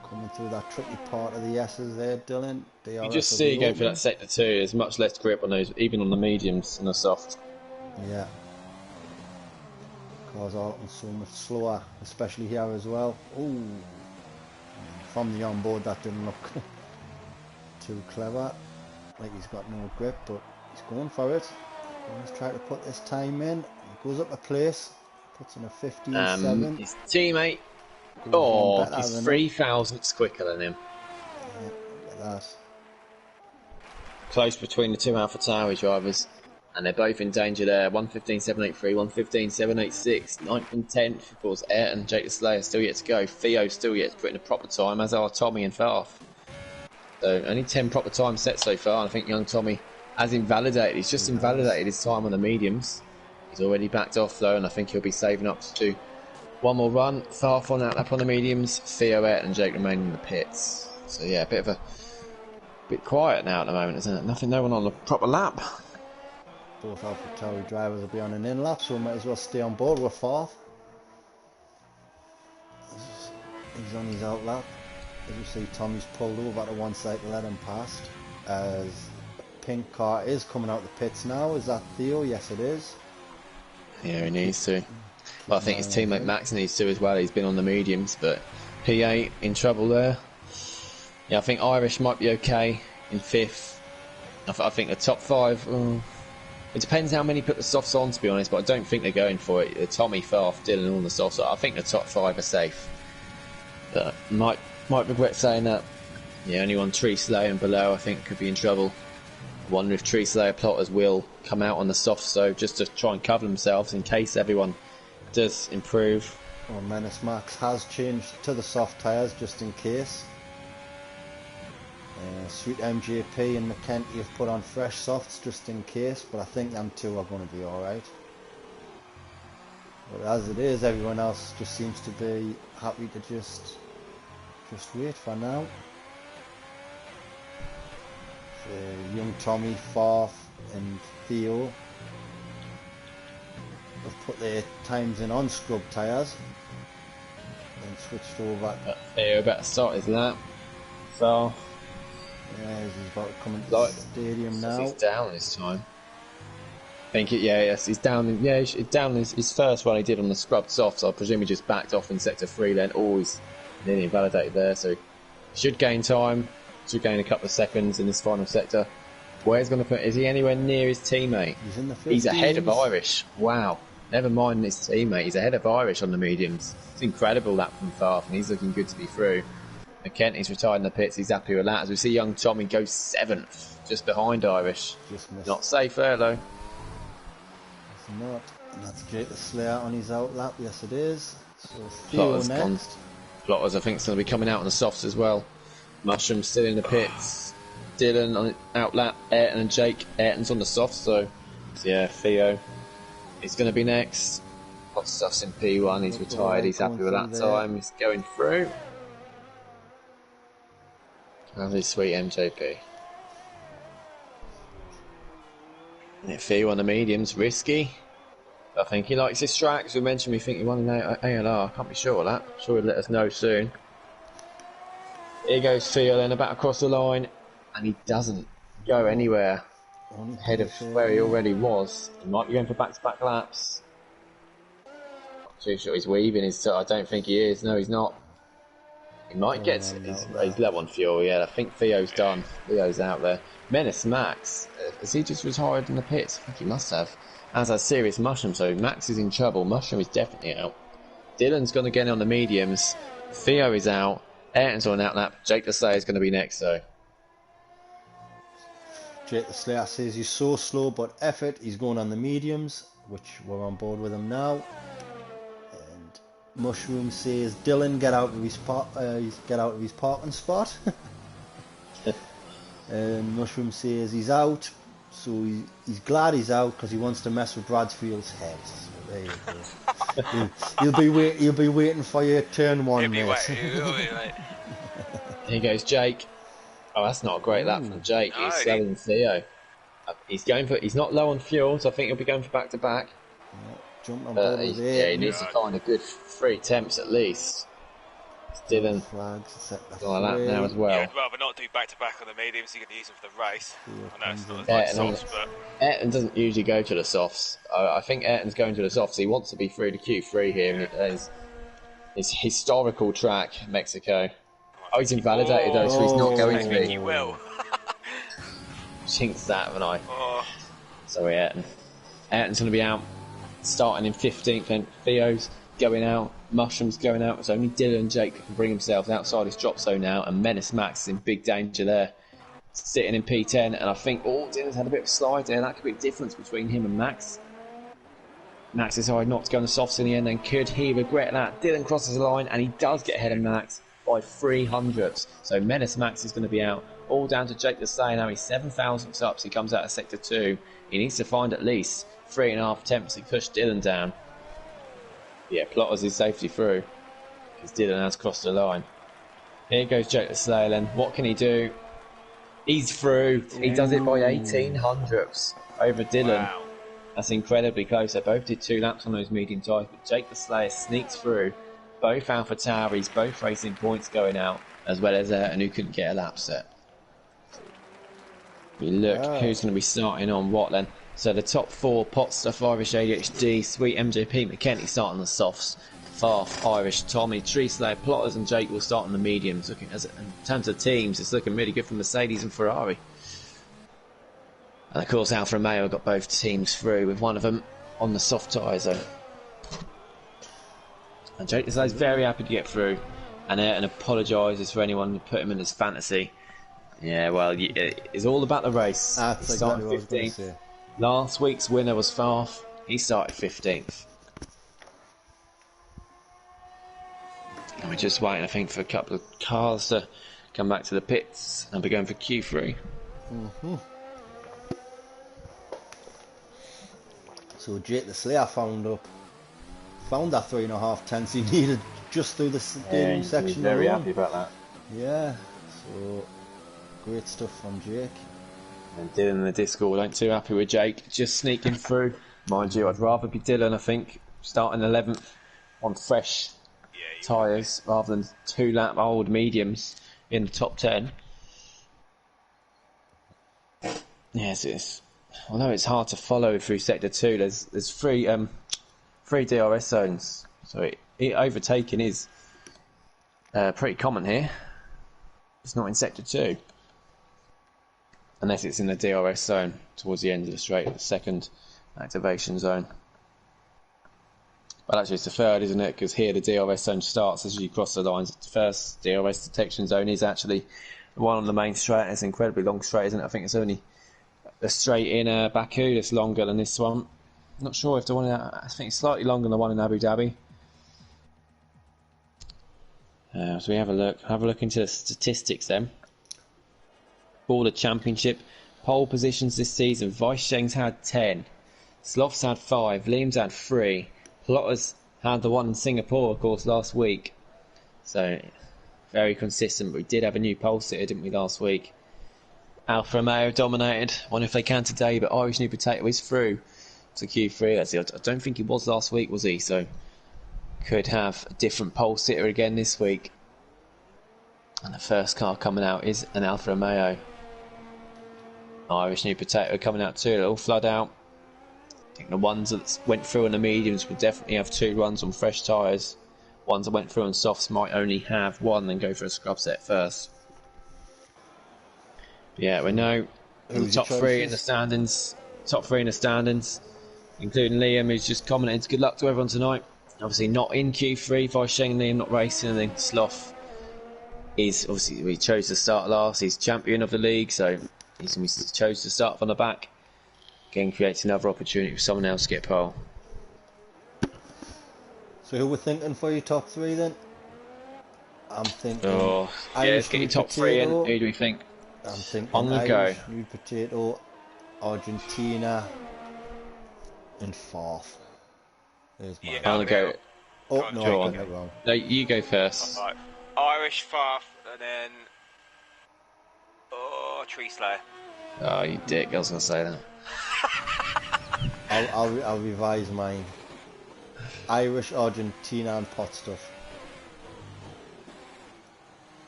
[SPEAKER 1] Coming through that tricky part of the S's there, Dylan.
[SPEAKER 2] You just see going for that sector 2, there's much less grip on those, even on the mediums and the soft.
[SPEAKER 1] Yeah. Cars are so much slower, especially here as well. Ooh. From the onboard, that didn't look too clever. Like he's got no grip, but he's going for it. He's trying to put this time in. He goes up a place, puts in a 15.7.
[SPEAKER 2] His teammate. He's 3 thousandths quicker than him.
[SPEAKER 1] Yeah, look at that.
[SPEAKER 2] Close between the 2 AlphaTauri drivers, and they're both in danger there. 1:15.783, 1:15.786, 9th and 10th. Of course, Ayrton, Jake Slayer still yet to go. Theo still yet to put in a proper time, as are Tommy and Farf. So only 10 proper time sets so far, and I think young Tommy has invalidated. He's just invalidated his time on the mediums. He's already backed off though, and I think he'll be saving up to do one more run. Farf on that lap on the mediums. Theo, Ayrton and Jake remain in the pits. So yeah, a bit quiet now at the moment, isn't it? No one on the proper lap.
[SPEAKER 1] Both AlphaTauri drivers will be on an in lap, so we might as well stay on board with Farf. He's on his out lap. As you see, Tommy's pulled over to one side to let him past. As the pink car is coming out the pits now. Is that Theo? Yes, it is.
[SPEAKER 2] Yeah, he needs to. Well, I think his teammate Max needs to as well. He's been on the mediums, but P8 in trouble there. Yeah, I think Irish might be okay in 5th. I think the top 5. It depends how many put the softs on, to be honest, but I don't think they're going for it. Tommy, Farf, Dylan, all the softs. I think the top 5 are safe. But might regret saying that. Yeah, anyone Tree Slayer and below, I think, could be in trouble. I wonder if Tree Slayer plotters will come out on the softs, though, just to try and cover themselves in case everyone does improve.
[SPEAKER 1] Well, Menace Max has changed to the soft tyres just in case. Sweet MJP and McKenty have put on fresh softs just in case, but I think them two are going to be alright. But as it is, everyone else just seems to be happy to just wait for now. young Tommy, Farf and Theo have put their times in on scrub tyres and switched over.
[SPEAKER 2] Theo about to start his lap. So
[SPEAKER 1] yeah, he's about to come into the stadium now.
[SPEAKER 2] He's down this time. I think yes, he's down. He's down his first one he did on the scrubbed soft, so I presume he just backed off in sector 3 then. He's nearly invalidated there, so he should gain time, should gain a couple of seconds in this final sector. Where's going to put? Is he anywhere near his teammate?
[SPEAKER 1] He's in the 50s.
[SPEAKER 2] He's ahead of Irish. Wow. Never mind his teammate. He's ahead of Irish on the mediums. It's incredible that from Farf, and he's looking good to be through. McKent, he's retired in the pits. He's happy with that. As we see young Tommy go 7th, just behind Irish. Not safe there, though.
[SPEAKER 1] It's not. And that's Jake the Slayer on his out lap. Yes, it is. So Theo next.
[SPEAKER 2] Plotters, I think, is going to be coming out on the softs as well. Mushroom still in the pits. Dylan on out lap. Ayrton and Jake. Ayrton's on the softs, so yeah, Theo is going to be next. Hot stuff's in P1. He's retired. He's happy with that time. He's going through. Lovely, sweet MJP. Yeah, Theo on the mediums, risky. I think he likes his track. As we mentioned, we think he won an ALR. Can't be sure of that. Sure he'll let us know soon. Here goes Theo then about across the line, and he doesn't go anywhere ahead of where he already was. He might be going for back-to-back laps. Not too sure he's weaving. I don't think he is. No, he's not. He might get. He's low on fuel. Yeah, I think Theo's done. Theo's out there. Menace Max. Has he just retired in the pits? I think he must have. As has Serious Mushroom, so Max is in trouble. Mushroom is definitely out. Dylan's going to get on the mediums. Theo is out. Ayrton's on an out lap. Jake the Slayer is going to be next, though.
[SPEAKER 1] Jake the Slayer says he's so slow but effort. He's going on the mediums, which we're on board with him now. And Mushroom says Dylan get out of his parking spot. And Mushroom says he's out, so he's glad he's out because he wants to mess with Bradfield's head. So there you go. You'll be waiting for your turn one, mate.
[SPEAKER 2] Here goes Jake. Oh, that's not a great lap from Jake. He's selling Theo. He's not low on fuel, so I think he'll be going for back to back.
[SPEAKER 1] Jump on board with it.
[SPEAKER 2] He needs to find a good 3 attempts at least. Dylan
[SPEAKER 1] flags
[SPEAKER 2] like that now as well.
[SPEAKER 3] Yeah, I'd rather not do back-to-back on the mediums, so you can use them for the race. I know it's not as like softs, but
[SPEAKER 2] Ayrton doesn't usually go to the softs. I think Ayrton's going to the softs. He wants to be through to Q3 here, and it's his historical track, Mexico. Oh, he's invalidated though, so he's not going to be.
[SPEAKER 3] I think he will.
[SPEAKER 2] Jinx that, haven't I? Sorry, Ayrton. Ayrton's going to be out, starting in 15th, and Theo's going out. Mushroom's going out. It's only Dylan and Jake that can bring themselves outside his drop zone now, and Menace Max is in big danger there. Sitting in P10, and I think Dylan's had a bit of a slide there. That could be a difference between him and Max. Max decided not to go on the softs in the end, and could he regret that? Dylan crosses the line, and he does get ahead of Max by 300. So Menace Max is going to be out. All down to Jake the Slayer now. He's 7 thousandths up, so he comes out of sector 2. He needs to find at least 3.5 attempts to push Dylan down. Yeah, Plotters is safety through, because Dylan has crossed the line. Here goes Jake the Slayer then. What can he do? He's through. He does it by 18 hundredths over Dylan.
[SPEAKER 3] Wow.
[SPEAKER 2] That's incredibly close. They both did 2 laps on those medium tyres, but Jake the Slayer sneaks through. Both Alpha Tauris, both racing points going out, as well as and who couldn't get a lap set. We look who's going to be starting on what then. So the top 4, Pot Stuff, Irish ADHD, Sweet MJP, McKenty start on the softs. Farf, Irish, Tommy, Tree Slayer, Plotters and Jake will start on the mediums. Looking in terms of teams, it's looking really good for Mercedes and Ferrari. And of course Alfa Romeo got both teams through, with one of them on the soft tyres though. And Jake is very happy to get through, and apologises for anyone who put him in his fantasy. Yeah, well, it's all about the race.
[SPEAKER 1] That's exactly what I was going to say.
[SPEAKER 2] Last week's winner was Farf. He started 15th. And we're just waiting, I think, for a couple of cars to come back to the pits and be going for Q3.
[SPEAKER 1] So Jake the Slayer found that 3.5 tenths he needed just through the stadium section.
[SPEAKER 2] He's very happy about that.
[SPEAKER 1] Yeah, so great stuff from Jake.
[SPEAKER 2] And Dylan in the Discord ain't too happy with Jake just sneaking through. Mind you, I'd rather be Dylan, I think, starting 11th on fresh tyres rather than 2-lap old mediums in the top 10. Yes, although it's hard to follow through Sector 2, there's three DRS zones, so overtaking is pretty common here. It's not in Sector 2. Unless it's in the DRS zone towards the end of the straight, the second activation zone. Well, actually, it's the third, isn't it? Because here the DRS zone starts as you cross the lines. The first DRS detection zone is actually the one on the main straight. It's an incredibly long straight, isn't it? I think it's only a straight in Baku that's longer than this one. I'm not sure if the one in, I think it's slightly longer than the one in Abu Dhabi. So we have a look into the statistics then. For the championship pole positions this season, Weisheng's had 10, Sloth's had 5, Liam's had 3, Plotters had the one in Singapore, of course, last week. So very consistent. But we did have a new pole sitter, didn't we, last week? Alfa Romeo dominated. Wonder if they can today, but Irish New Potato is through to Q3. I don't think he was last week, was he? So could have a different pole sitter again this week. And the first car coming out is an Alfa Romeo. Irish New Potato coming out too. It'll flood out. I think the ones that went through on the mediums will definitely have 2 runs on fresh tyres. Ones that went through on softs might only have 1 and go for a scrub set first. Yeah, we know the top 3 in the standings. Top 3 in the standings, including Liam, who's just commented. Good luck to everyone tonight. Obviously not in Q3. Weisheng and Liam not racing, and then Sloth is obviously, we chose to start last. He's champion of the league, so he chose to start from the back. Again, creates another opportunity for someone else to get pole.
[SPEAKER 1] So who we're thinking for your top 3 then? I'm thinking.
[SPEAKER 2] Oh, yeah, let's get your top 3 in. Who do we think?
[SPEAKER 1] I'm thinking
[SPEAKER 2] on the go.
[SPEAKER 1] New Potato, Argentina, and 4th. There's mine.
[SPEAKER 2] On the go.
[SPEAKER 1] Oh no,
[SPEAKER 2] go
[SPEAKER 1] I
[SPEAKER 2] on.
[SPEAKER 1] got it wrong.
[SPEAKER 2] No, you go first.
[SPEAKER 3] Right. Irish Farf, and then Tree Slayer.
[SPEAKER 2] Oh, you dick! I was gonna say that.
[SPEAKER 1] I'll revise mine. Irish, Argentina, and pot stuff.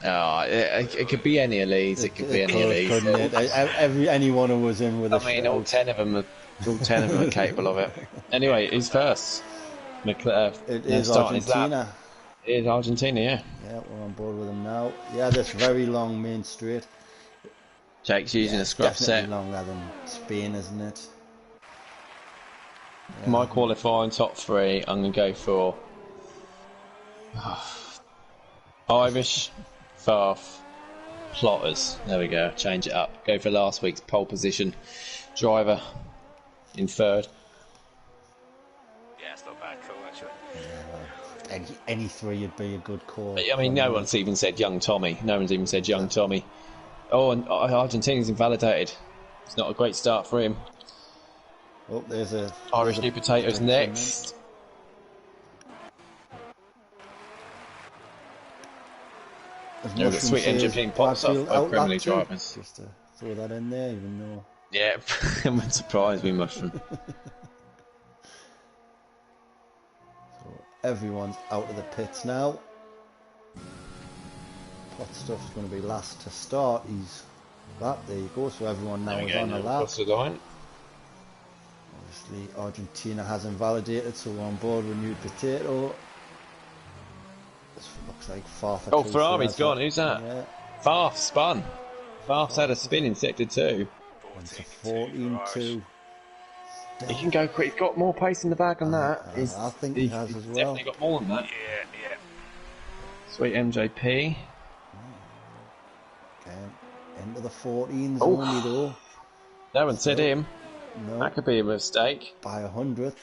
[SPEAKER 2] Oh, it could be any of these. It could be any of these.
[SPEAKER 1] Couldn't it? Anyone who was in with
[SPEAKER 2] I mean, all 10 of them are capable of it. Anyway, who's first?
[SPEAKER 1] It is Argentina.
[SPEAKER 2] It is Argentina, yeah.
[SPEAKER 1] Yeah, we're on board with them now. Yeah, this very long main straight.
[SPEAKER 2] Jake's using a scrub set.
[SPEAKER 1] Longer than Spain, isn't it?
[SPEAKER 2] Yeah. My qualifying top 3, I'm going to go for Irish, Farf, Plotters. There we go, change it up. Go for last week's pole position driver in 3rd.
[SPEAKER 3] Yeah, it's not bad call, actually.
[SPEAKER 1] Any 3 would be a good call.
[SPEAKER 2] I mean, no one's even said young Tommy. No one's even said young Tommy. Oh, and Argentina's invalidated. It's not a great start for him.
[SPEAKER 1] Oh, there's a
[SPEAKER 2] Irish New Potatoes next. No, the sweet engine being pops up by Premier League drivers.
[SPEAKER 1] Just to throw that in there, even though.
[SPEAKER 2] Yeah, I'm surprised we mushroom.
[SPEAKER 1] So everyone's out of the pits now. Pot stuff's going to be last to start. There you go. So everyone now is on the lap.
[SPEAKER 2] Across the line.
[SPEAKER 1] Obviously, Argentina has invalidated, so we're on board with New Potato. This looks like Farf.
[SPEAKER 2] Oh, Ferrari's gone. Who's that?
[SPEAKER 1] Yeah.
[SPEAKER 2] Farf spun. Farf's had a spin in Sector 2.
[SPEAKER 1] 14-2.
[SPEAKER 2] He can go quick. He's got more pace in the bag than that.
[SPEAKER 1] I think he has as well.
[SPEAKER 2] Definitely got more than that.
[SPEAKER 3] Yeah.
[SPEAKER 2] Sweet MJP.
[SPEAKER 1] Okay. Into the 14s only though.
[SPEAKER 2] No one said him.
[SPEAKER 1] No.
[SPEAKER 2] That could be a mistake.
[SPEAKER 1] By 100th.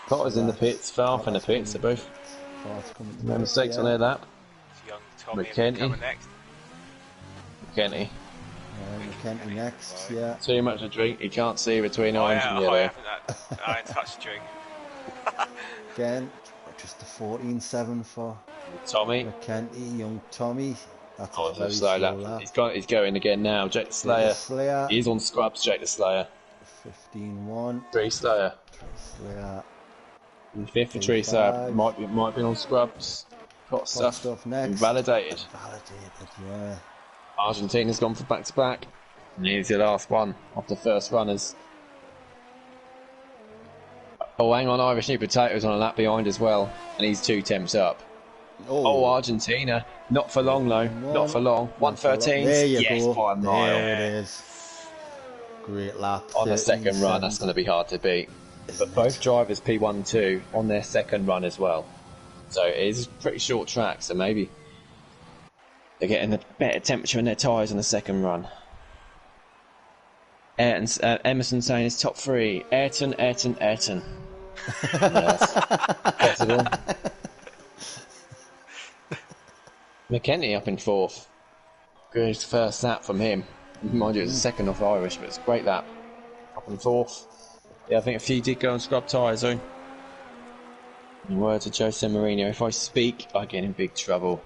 [SPEAKER 2] Potter's in the pits, Farf in the pits. They're both. No mistakes on their lap.
[SPEAKER 3] Young Tommy
[SPEAKER 2] McKenty.
[SPEAKER 3] coming next.
[SPEAKER 2] McKenty.
[SPEAKER 1] McKenty next, yeah.
[SPEAKER 2] Too much to drink. You can't see between orange and yellow.
[SPEAKER 3] I ain't touched the drink.
[SPEAKER 1] Again, just a 14-7 for
[SPEAKER 2] Tommy.
[SPEAKER 1] McKenty, young Tommy. That's
[SPEAKER 2] Oh,
[SPEAKER 1] a
[SPEAKER 2] it's a
[SPEAKER 1] very
[SPEAKER 2] slow
[SPEAKER 1] slow
[SPEAKER 2] lap.
[SPEAKER 1] lap.
[SPEAKER 2] He's going again now. Jake the Slayer.
[SPEAKER 1] Slayer.
[SPEAKER 2] He's on scrubs, Jake the Slayer.
[SPEAKER 1] 15-1.
[SPEAKER 2] Tree Slayer.
[SPEAKER 1] Slayer.
[SPEAKER 2] Fifth for Tree Slayer.
[SPEAKER 1] 5.
[SPEAKER 2] Might be on scrubs. Pot stuff
[SPEAKER 1] next.
[SPEAKER 2] Invalidated.
[SPEAKER 1] Validated, yeah.
[SPEAKER 2] Argentina's gone for back-to-back. And here's the last one of the first runners. Oh, hang on, Irish New Potatoes on a lap behind as well. And he's 2 temps up. Oh, Argentina. Not for long, though. Not for long. 1:13.
[SPEAKER 1] There you
[SPEAKER 2] yes,
[SPEAKER 1] go.
[SPEAKER 2] by a mile.
[SPEAKER 1] There it is. Great lap.
[SPEAKER 2] On the second run, that's going to be hard to beat. But both drivers P1-2 on their second run as well. So it is a pretty short track, so maybe they're getting a better temperature in their tyres on the second run. Emerson saying it's top 3. Ayrton. Yes. Possible. McKenny up in 4th. Good first lap from him. Mind you, it was a second off Irish, but it's a great lap. Up in 4th. Yeah, I think a few did go on scrub tyres though. In words of Jose Mourinho, if I speak, I get in big trouble.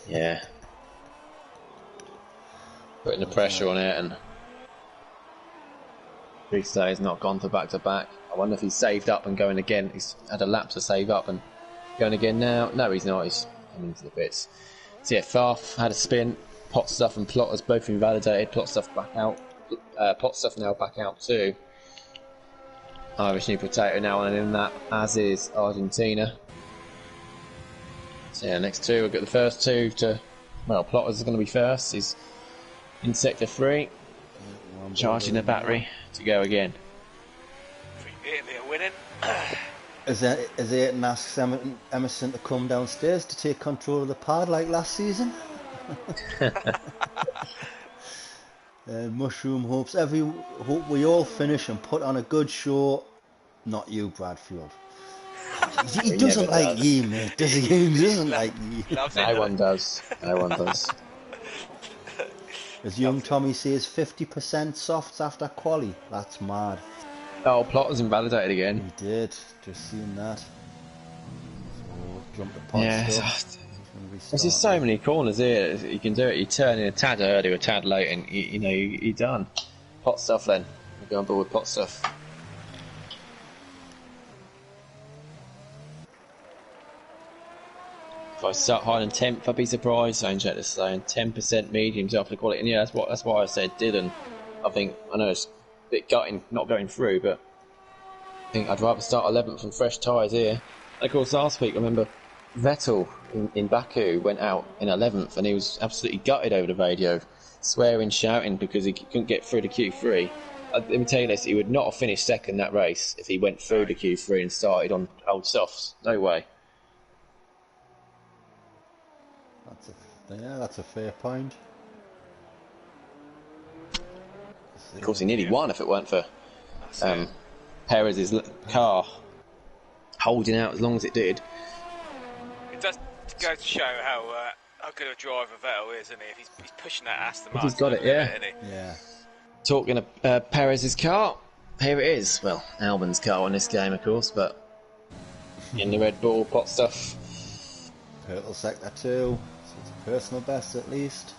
[SPEAKER 2] Yeah. Putting the pressure on Ayrton. Big Slayer's not gone for back-to-back. I wonder if he's saved up and going again. He's had a lap to save up and going again now. No, he's not. He's coming into the bits. So yeah, Farf had a spin. Pot Stuff and Plotters both invalidated. Pot Stuff back out. Pot Stuff now back out too. Irish New Potato now on in that, as is Argentina. So yeah, next 2, we've got the first 2 to, well, Plotters is going to be first. He's in sector 3, charging the battery to go again.
[SPEAKER 3] Italy are winning.
[SPEAKER 1] Is Ayrton asks Emerson to come downstairs to take control of the pad like last season? Mushroom hopes hope we all finish and put on a good show. Not you, Bradfield. He doesn't like you, mate, does he? He doesn't like you.
[SPEAKER 2] No one does. No one does.
[SPEAKER 1] As young Tommy says, 50% softs after quali. That's mad.
[SPEAKER 2] Oh, Plotter's invalidated again.
[SPEAKER 1] He did. Just seen that. So jump the pot.
[SPEAKER 2] Yeah. There's just so many corners here. You can do it. You turn in a tad early or a tad late, and you're done. Pot Stuff then. We'll go on board with Pot Stuff. If I start higher than 10th, I'd be surprised. Saying Jet is saying 10% mediums after quality, and yeah, that's why I said didn't. I know it's a bit gutting not going through, but I think I'd rather start 11th from fresh tyres here. And of course, last week, I remember Vettel in Baku went out in 11th, and he was absolutely gutted over the radio, swearing, shouting because he couldn't get through the Q3. Let me tell you this: he would not have finished second that race if he went through the Q3 and started on old softs. No way.
[SPEAKER 1] That's a fair point.
[SPEAKER 2] Of course, he nearly won if it weren't for Perez's car holding out as long as it did.
[SPEAKER 3] It does go to show how good a driver Vettel is, isn't he? If he's pushing that Aston Martin,
[SPEAKER 2] he's got it, yeah.
[SPEAKER 1] Yeah.
[SPEAKER 2] Talking of Perez's car, here it is. Well, Albon's car in this game, of course, but in the Red Bull Pot Stuff.
[SPEAKER 1] Purple sector 2, so it's a personal best at least.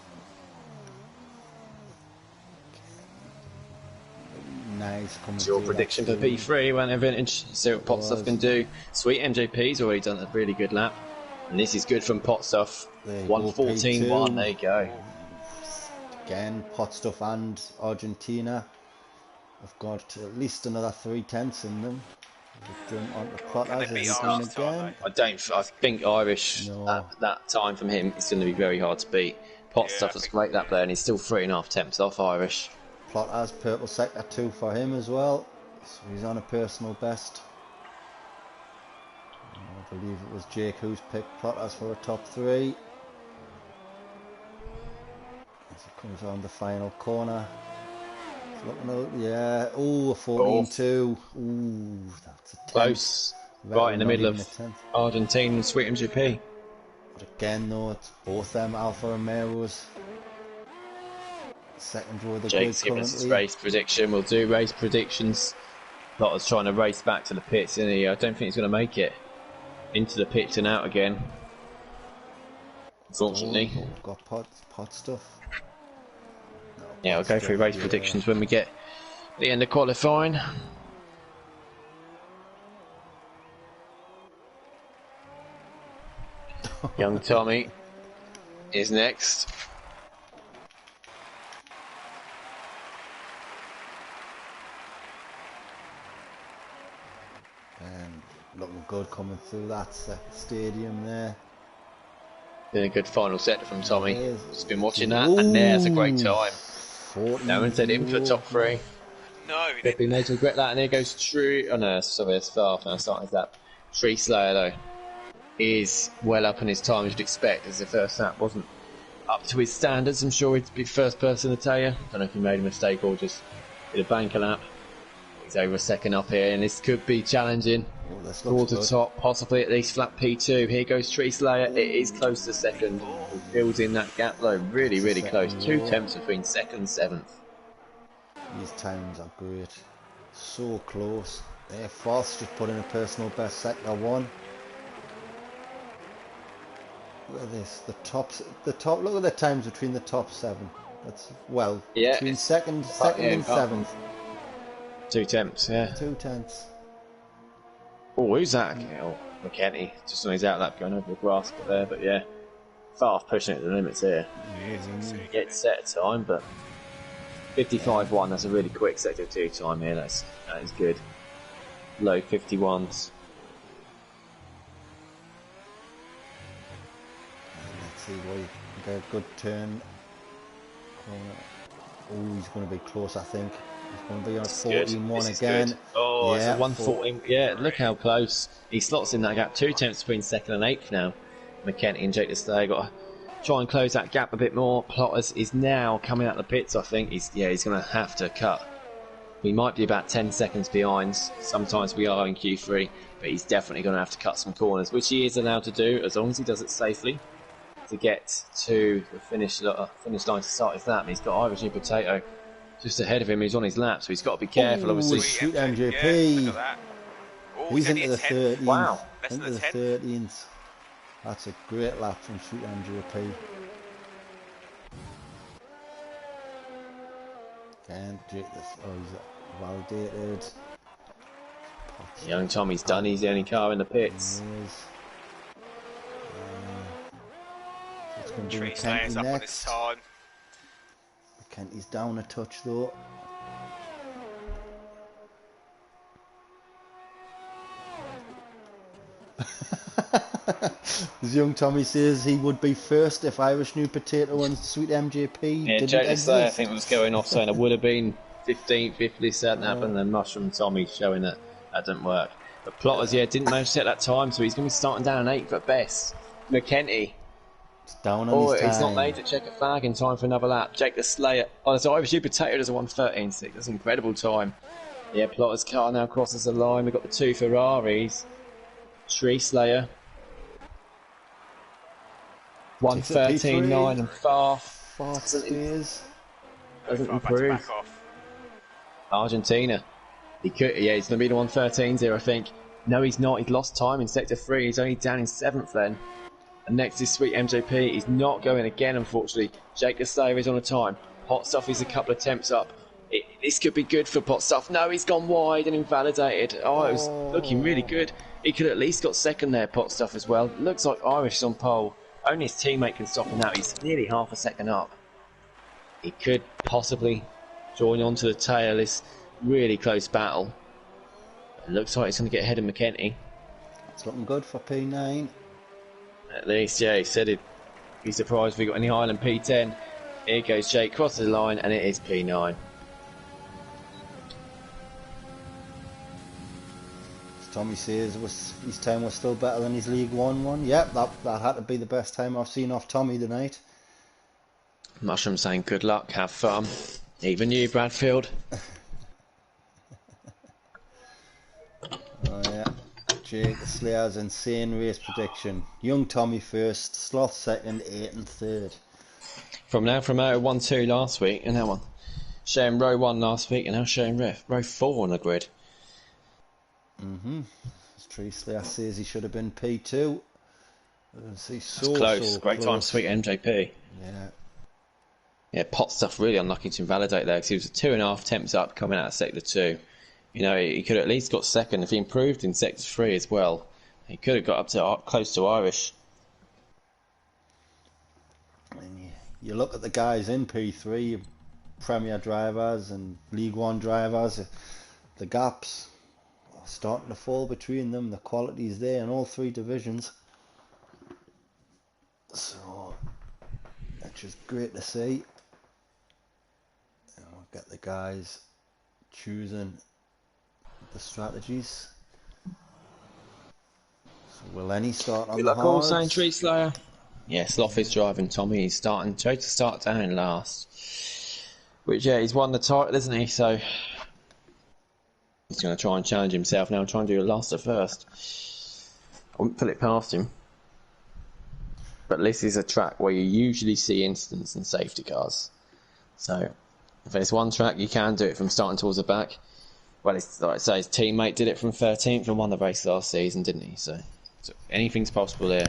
[SPEAKER 1] Nice.
[SPEAKER 2] It's your prediction for P3 when they're vintage. See what Pot Stuff can do. Sweet MJP's already done a really good lap, and this is good from Pot Stuff. 1:14.1. There you go.
[SPEAKER 1] Again, Pot Stuff and Argentina have got at least another 3/10 in them. Jump onto Plotters again.
[SPEAKER 2] I think Irish at that time from him is going to be very hard to beat. Pot Stuff is great lap there, and he's still 3.5 temps off Irish.
[SPEAKER 1] Plotters, purple sector 2 for him as well, so he's on a personal best. I believe it was Jake who's picked Plotters for a top 3. As he comes around the final corner. Yeah, a 14-2. Ooh, that's a 10th.
[SPEAKER 2] Close. Right in the middle of Argentina and Sweet MGP.
[SPEAKER 1] But again, though, it's both them Alfa Romeos. Second row of the
[SPEAKER 2] Jake's
[SPEAKER 1] grid
[SPEAKER 2] giving us his
[SPEAKER 1] currently.
[SPEAKER 2] race prediction. We'll do race predictions. Plotter's trying to race back to the pits, and I don't think he's going to make it into the pits and out again. unfortunately.
[SPEAKER 1] Oh, we've got pot stuff. No,
[SPEAKER 2] Yeah, we'll
[SPEAKER 1] pot
[SPEAKER 2] go
[SPEAKER 1] stuff,
[SPEAKER 2] through race
[SPEAKER 1] yeah.
[SPEAKER 2] predictions when we get the end of qualifying. Young Tommy is next.
[SPEAKER 1] And looking good coming through that stadium there.
[SPEAKER 2] Been a good final sector from Tommy.
[SPEAKER 1] Yes.
[SPEAKER 2] Just been watching that, and there's a great
[SPEAKER 1] Ooh,
[SPEAKER 2] time.
[SPEAKER 1] 40
[SPEAKER 2] No one said in for top 3.
[SPEAKER 3] No, he
[SPEAKER 2] Could be
[SPEAKER 3] didn't.
[SPEAKER 2] made to regret that, and here goes True. Oh no, sorry, it's far now. Starting that. Tree Slayer though is well up in his time as you'd expect, as the first lap wasn't up to his standards. I'm sure he'd be the first person to tell you. Don't know if he made a mistake or just did a banker lap. He's over a second up here, and this could be challenging. Towards the top, possibly at least flat P2. Here goes Tree Slayer. It is close to second. Building that gap though, really close. 2 tenths between second and 7th.
[SPEAKER 1] These times are great. So close. There, Foss just put in a personal best sector 1. Look at this. The top. Look at the times between the top 7. That's between second and 7th.
[SPEAKER 2] 2 tenths, yeah.
[SPEAKER 1] 2 tenths.
[SPEAKER 2] Oh, who's that? Oh, McKenty, just on his outlap going over the grass there, but yeah, far off pushing it to the limits here. Get set time, but 55.1, that's a really quick sector 2 time here, that is good. Low 51s.
[SPEAKER 1] Let's see what he can get a good turn. Oh, he's going to be close, I think. He's going to be on 14.1 again.
[SPEAKER 2] Good. Oh,
[SPEAKER 1] yeah,
[SPEAKER 2] it's a 114. Yeah, look how close. He slots in that gap. 2 tenths between second and 8th now. McKenty and Jake Lestay got to try and close that gap a bit more. Plotters is now coming out the pits, I think. He's going to have to cut. We might be about 10 seconds behind. Sometimes we are in Q3, but he's definitely going to have to cut some corners, which he is allowed to do as long as he does it safely to get to the finish line to start his lap. He's got Irish New Potato just ahead of him. He's on his lap, so he's got to be careful, obviously.
[SPEAKER 1] Sweet MJP.
[SPEAKER 3] Look at that. Oh,
[SPEAKER 1] He's into the 13th.
[SPEAKER 2] Wow.
[SPEAKER 1] Into the 13th. That's a great lap from Sweet MJP. Can't Jake this. Oh, he's validated.
[SPEAKER 2] Young Tommy's done. He's the only car in the pits.
[SPEAKER 1] It's going to be
[SPEAKER 3] Tree Slayer's up on his
[SPEAKER 1] next.
[SPEAKER 3] time.
[SPEAKER 1] McKenty's down a touch though. As young Tommy says, he would be first if Irish New Potato and Sweet MJP
[SPEAKER 2] Yeah,
[SPEAKER 1] didn't
[SPEAKER 2] Jake
[SPEAKER 1] exist.
[SPEAKER 2] Lestay, I think, was going off saying it would have been 15th if this hadn't happened, and then Mushroom Tommy showing that didn't work. But Plotters, didn't manage to set that time, so he's going to be starting down an 8th at best. McKenty.
[SPEAKER 1] It's down on his time.
[SPEAKER 2] He's not made to check a flag in time for another lap. Jake the Slayer. Oh, so Irish New Potato does a 1:13.6. That's an incredible time. Yeah, Plotters' car now crosses the line. We've got the 2 Ferraris. Tree Slayer. 1:13.9 and Farf.
[SPEAKER 1] Farf stays.
[SPEAKER 2] Doesn't
[SPEAKER 3] Back
[SPEAKER 2] improve.
[SPEAKER 3] off.
[SPEAKER 2] Argentina. He could, he's going to be the 1:13.0, I think. No, he's not. He's lost time in sector 3. He's only down in 7th then. And next is Sweet MJP. He's not going again, unfortunately. Jake Lestay is on a time. Hot Stuff is a couple of attempts up. This could be good for Pot Stuff. No, he's gone wide and invalidated. Oh, it was looking really good. He could at least got second there, Pot Stuff as well. Looks like Irish is on pole. Only his teammate can stop him now. He's nearly half a second up. He could possibly join on to the tail. This really close battle. It looks like he's going to get ahead of McKenty.
[SPEAKER 1] It's looking good for P9.
[SPEAKER 2] At least, yeah, he said he'd be surprised if we got any higher than P10. Here goes Jake, crosses the line, and it is P9.
[SPEAKER 1] Tommy says his time was still better than his League 1 one. Yep, that had to be the best time I've seen off Tommy tonight.
[SPEAKER 2] Mushroom saying good luck, have fun. Even you, Bradfield.
[SPEAKER 1] Oh yeah, Jake the Slayer's insane race prediction. Young Tommy first, Sloth second, 8 and 3rd.
[SPEAKER 2] From out of 1-2 last week, and that one. Sharing row 1 last week, and now sharing row 4 on the grid.
[SPEAKER 1] As Tree Slayer says he should have been P2. See,
[SPEAKER 2] That's close. Great
[SPEAKER 1] close.
[SPEAKER 2] time, sweet MJP.
[SPEAKER 1] Yeah.
[SPEAKER 2] Yeah, pot stuff really unlucky to invalidate there because he was 2.5 temps up coming out of sector 2. You know, he could have at least got second if he improved in sector 3 as well. He could have got up to close to Irish.
[SPEAKER 1] And you look at the guys in P3, Premier drivers and League One drivers, the gaps are starting to fall between them. The quality's there in all 3 divisions. So, that's just great to see. And we'll get the guys choosing the strategies. So will any start on
[SPEAKER 2] Good
[SPEAKER 1] the
[SPEAKER 2] luck all,
[SPEAKER 1] hards?
[SPEAKER 2] saying Tree Slayer. Yeah, Sloth is driving Tommy. He's tried to start down last. Which, yeah, he's won the title, isn't he? So he's going to try and challenge himself now and try and do a last at first. I wouldn't put it past him. But this is a track where you usually see incidents and safety cars. So if there's one track you can do it from starting towards the back, well, it's like I say, his teammate did it from 13th and won the race last season, didn't he? So anything's possible there.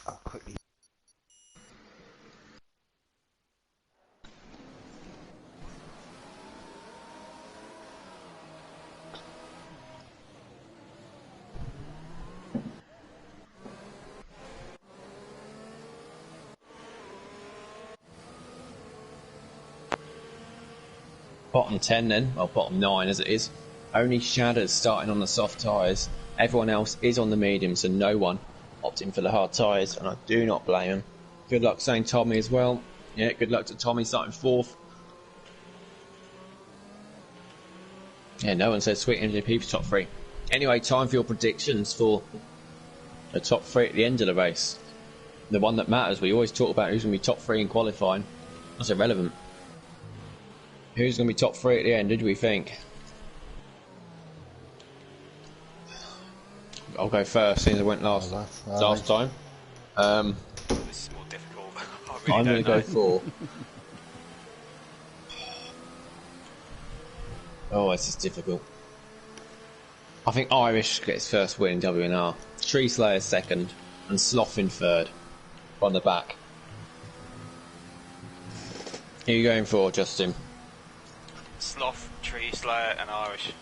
[SPEAKER 1] I'll quickly.
[SPEAKER 2] Bottom 10 then, well bottom 9 as it is. Only Shadows starting on the soft tyres. Everyone else is on the medium, so no one opting for the hard tyres, and I do not blame him. Good luck saying Tommy as well. Yeah, good luck to Tommy starting 4th. Yeah, no one says sweet MJP for top 3. Anyway, time for your predictions for the top 3 at the end of the race. The one that matters. We always talk about who's going to be top 3 in qualifying. That's irrelevant. Who's going to be top 3 at the end? Who do we think? I'll go first, since I went last time.
[SPEAKER 3] This is more difficult.
[SPEAKER 2] I'm going to go 4. Oh, this is difficult. I think Irish gets first win in WNR. Tree Slayer second, and Sloth in third. On the back. Who are you going for, Justin?
[SPEAKER 3] Sloth, Tree Slayer, and Irish.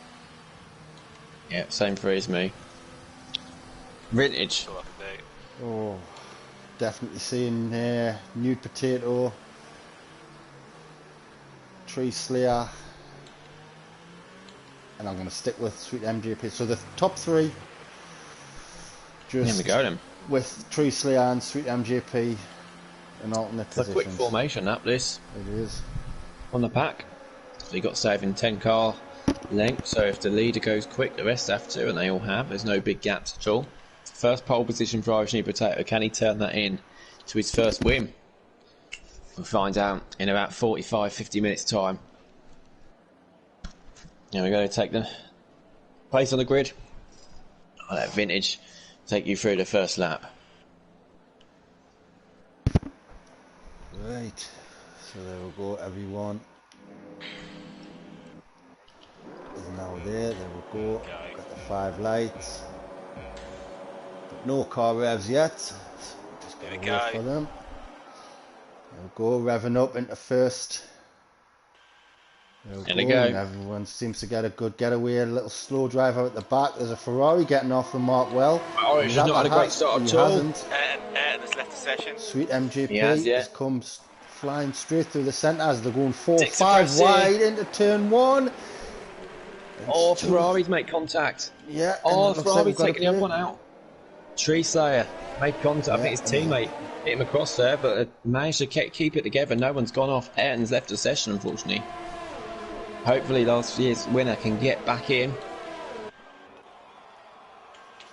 [SPEAKER 2] Yeah, same 3 as me. Vintage.
[SPEAKER 3] That's all I can do.
[SPEAKER 1] Oh, definitely seeing Nude Potato, Tree Slayer, and I'm going to stick with Sweet MJP. So the top 3, just
[SPEAKER 2] Here we go then.
[SPEAKER 1] with Tree Slayer and Sweet MJP in alternate
[SPEAKER 2] It's a
[SPEAKER 1] positions.
[SPEAKER 2] quick formation, that, this.
[SPEAKER 1] It is.
[SPEAKER 2] On the pack. So you got saving 10 car length, so if the leader goes quick, the rest have to, and they all have. There's no big gaps at all. First pole position for Irish New Potato. Can he turn that in to his first win? We'll find out in about 45-50 minutes time. Now we're going to take the place on the grid. I'll let Vintage take you through the first lap.
[SPEAKER 1] Right, so there we go, everyone is now there we go, got the 5 lights, but no car revs yet, so just gotta wait for them. There we go, revving up into first. There we go. And everyone seems to get a good getaway, a little slow drive out at the back. There's a Ferrari getting off the mark well.
[SPEAKER 2] Oh, he's not had a great start at all.
[SPEAKER 1] Hasn't.
[SPEAKER 3] Has left the session.
[SPEAKER 1] Sweet MJP
[SPEAKER 2] has
[SPEAKER 1] come flying straight through the centre as they're going 4-5 wide into turn 1.
[SPEAKER 2] Oh, Ferrari's made contact.
[SPEAKER 1] Yeah.
[SPEAKER 2] Oh, Ferrari's taking the other one out. Tree Slayer made contact. Yeah, I think his teammate hit him across there, but managed to keep it together. No one's gone off. Ayrton's left the session, unfortunately. Hopefully last year's winner can get back in.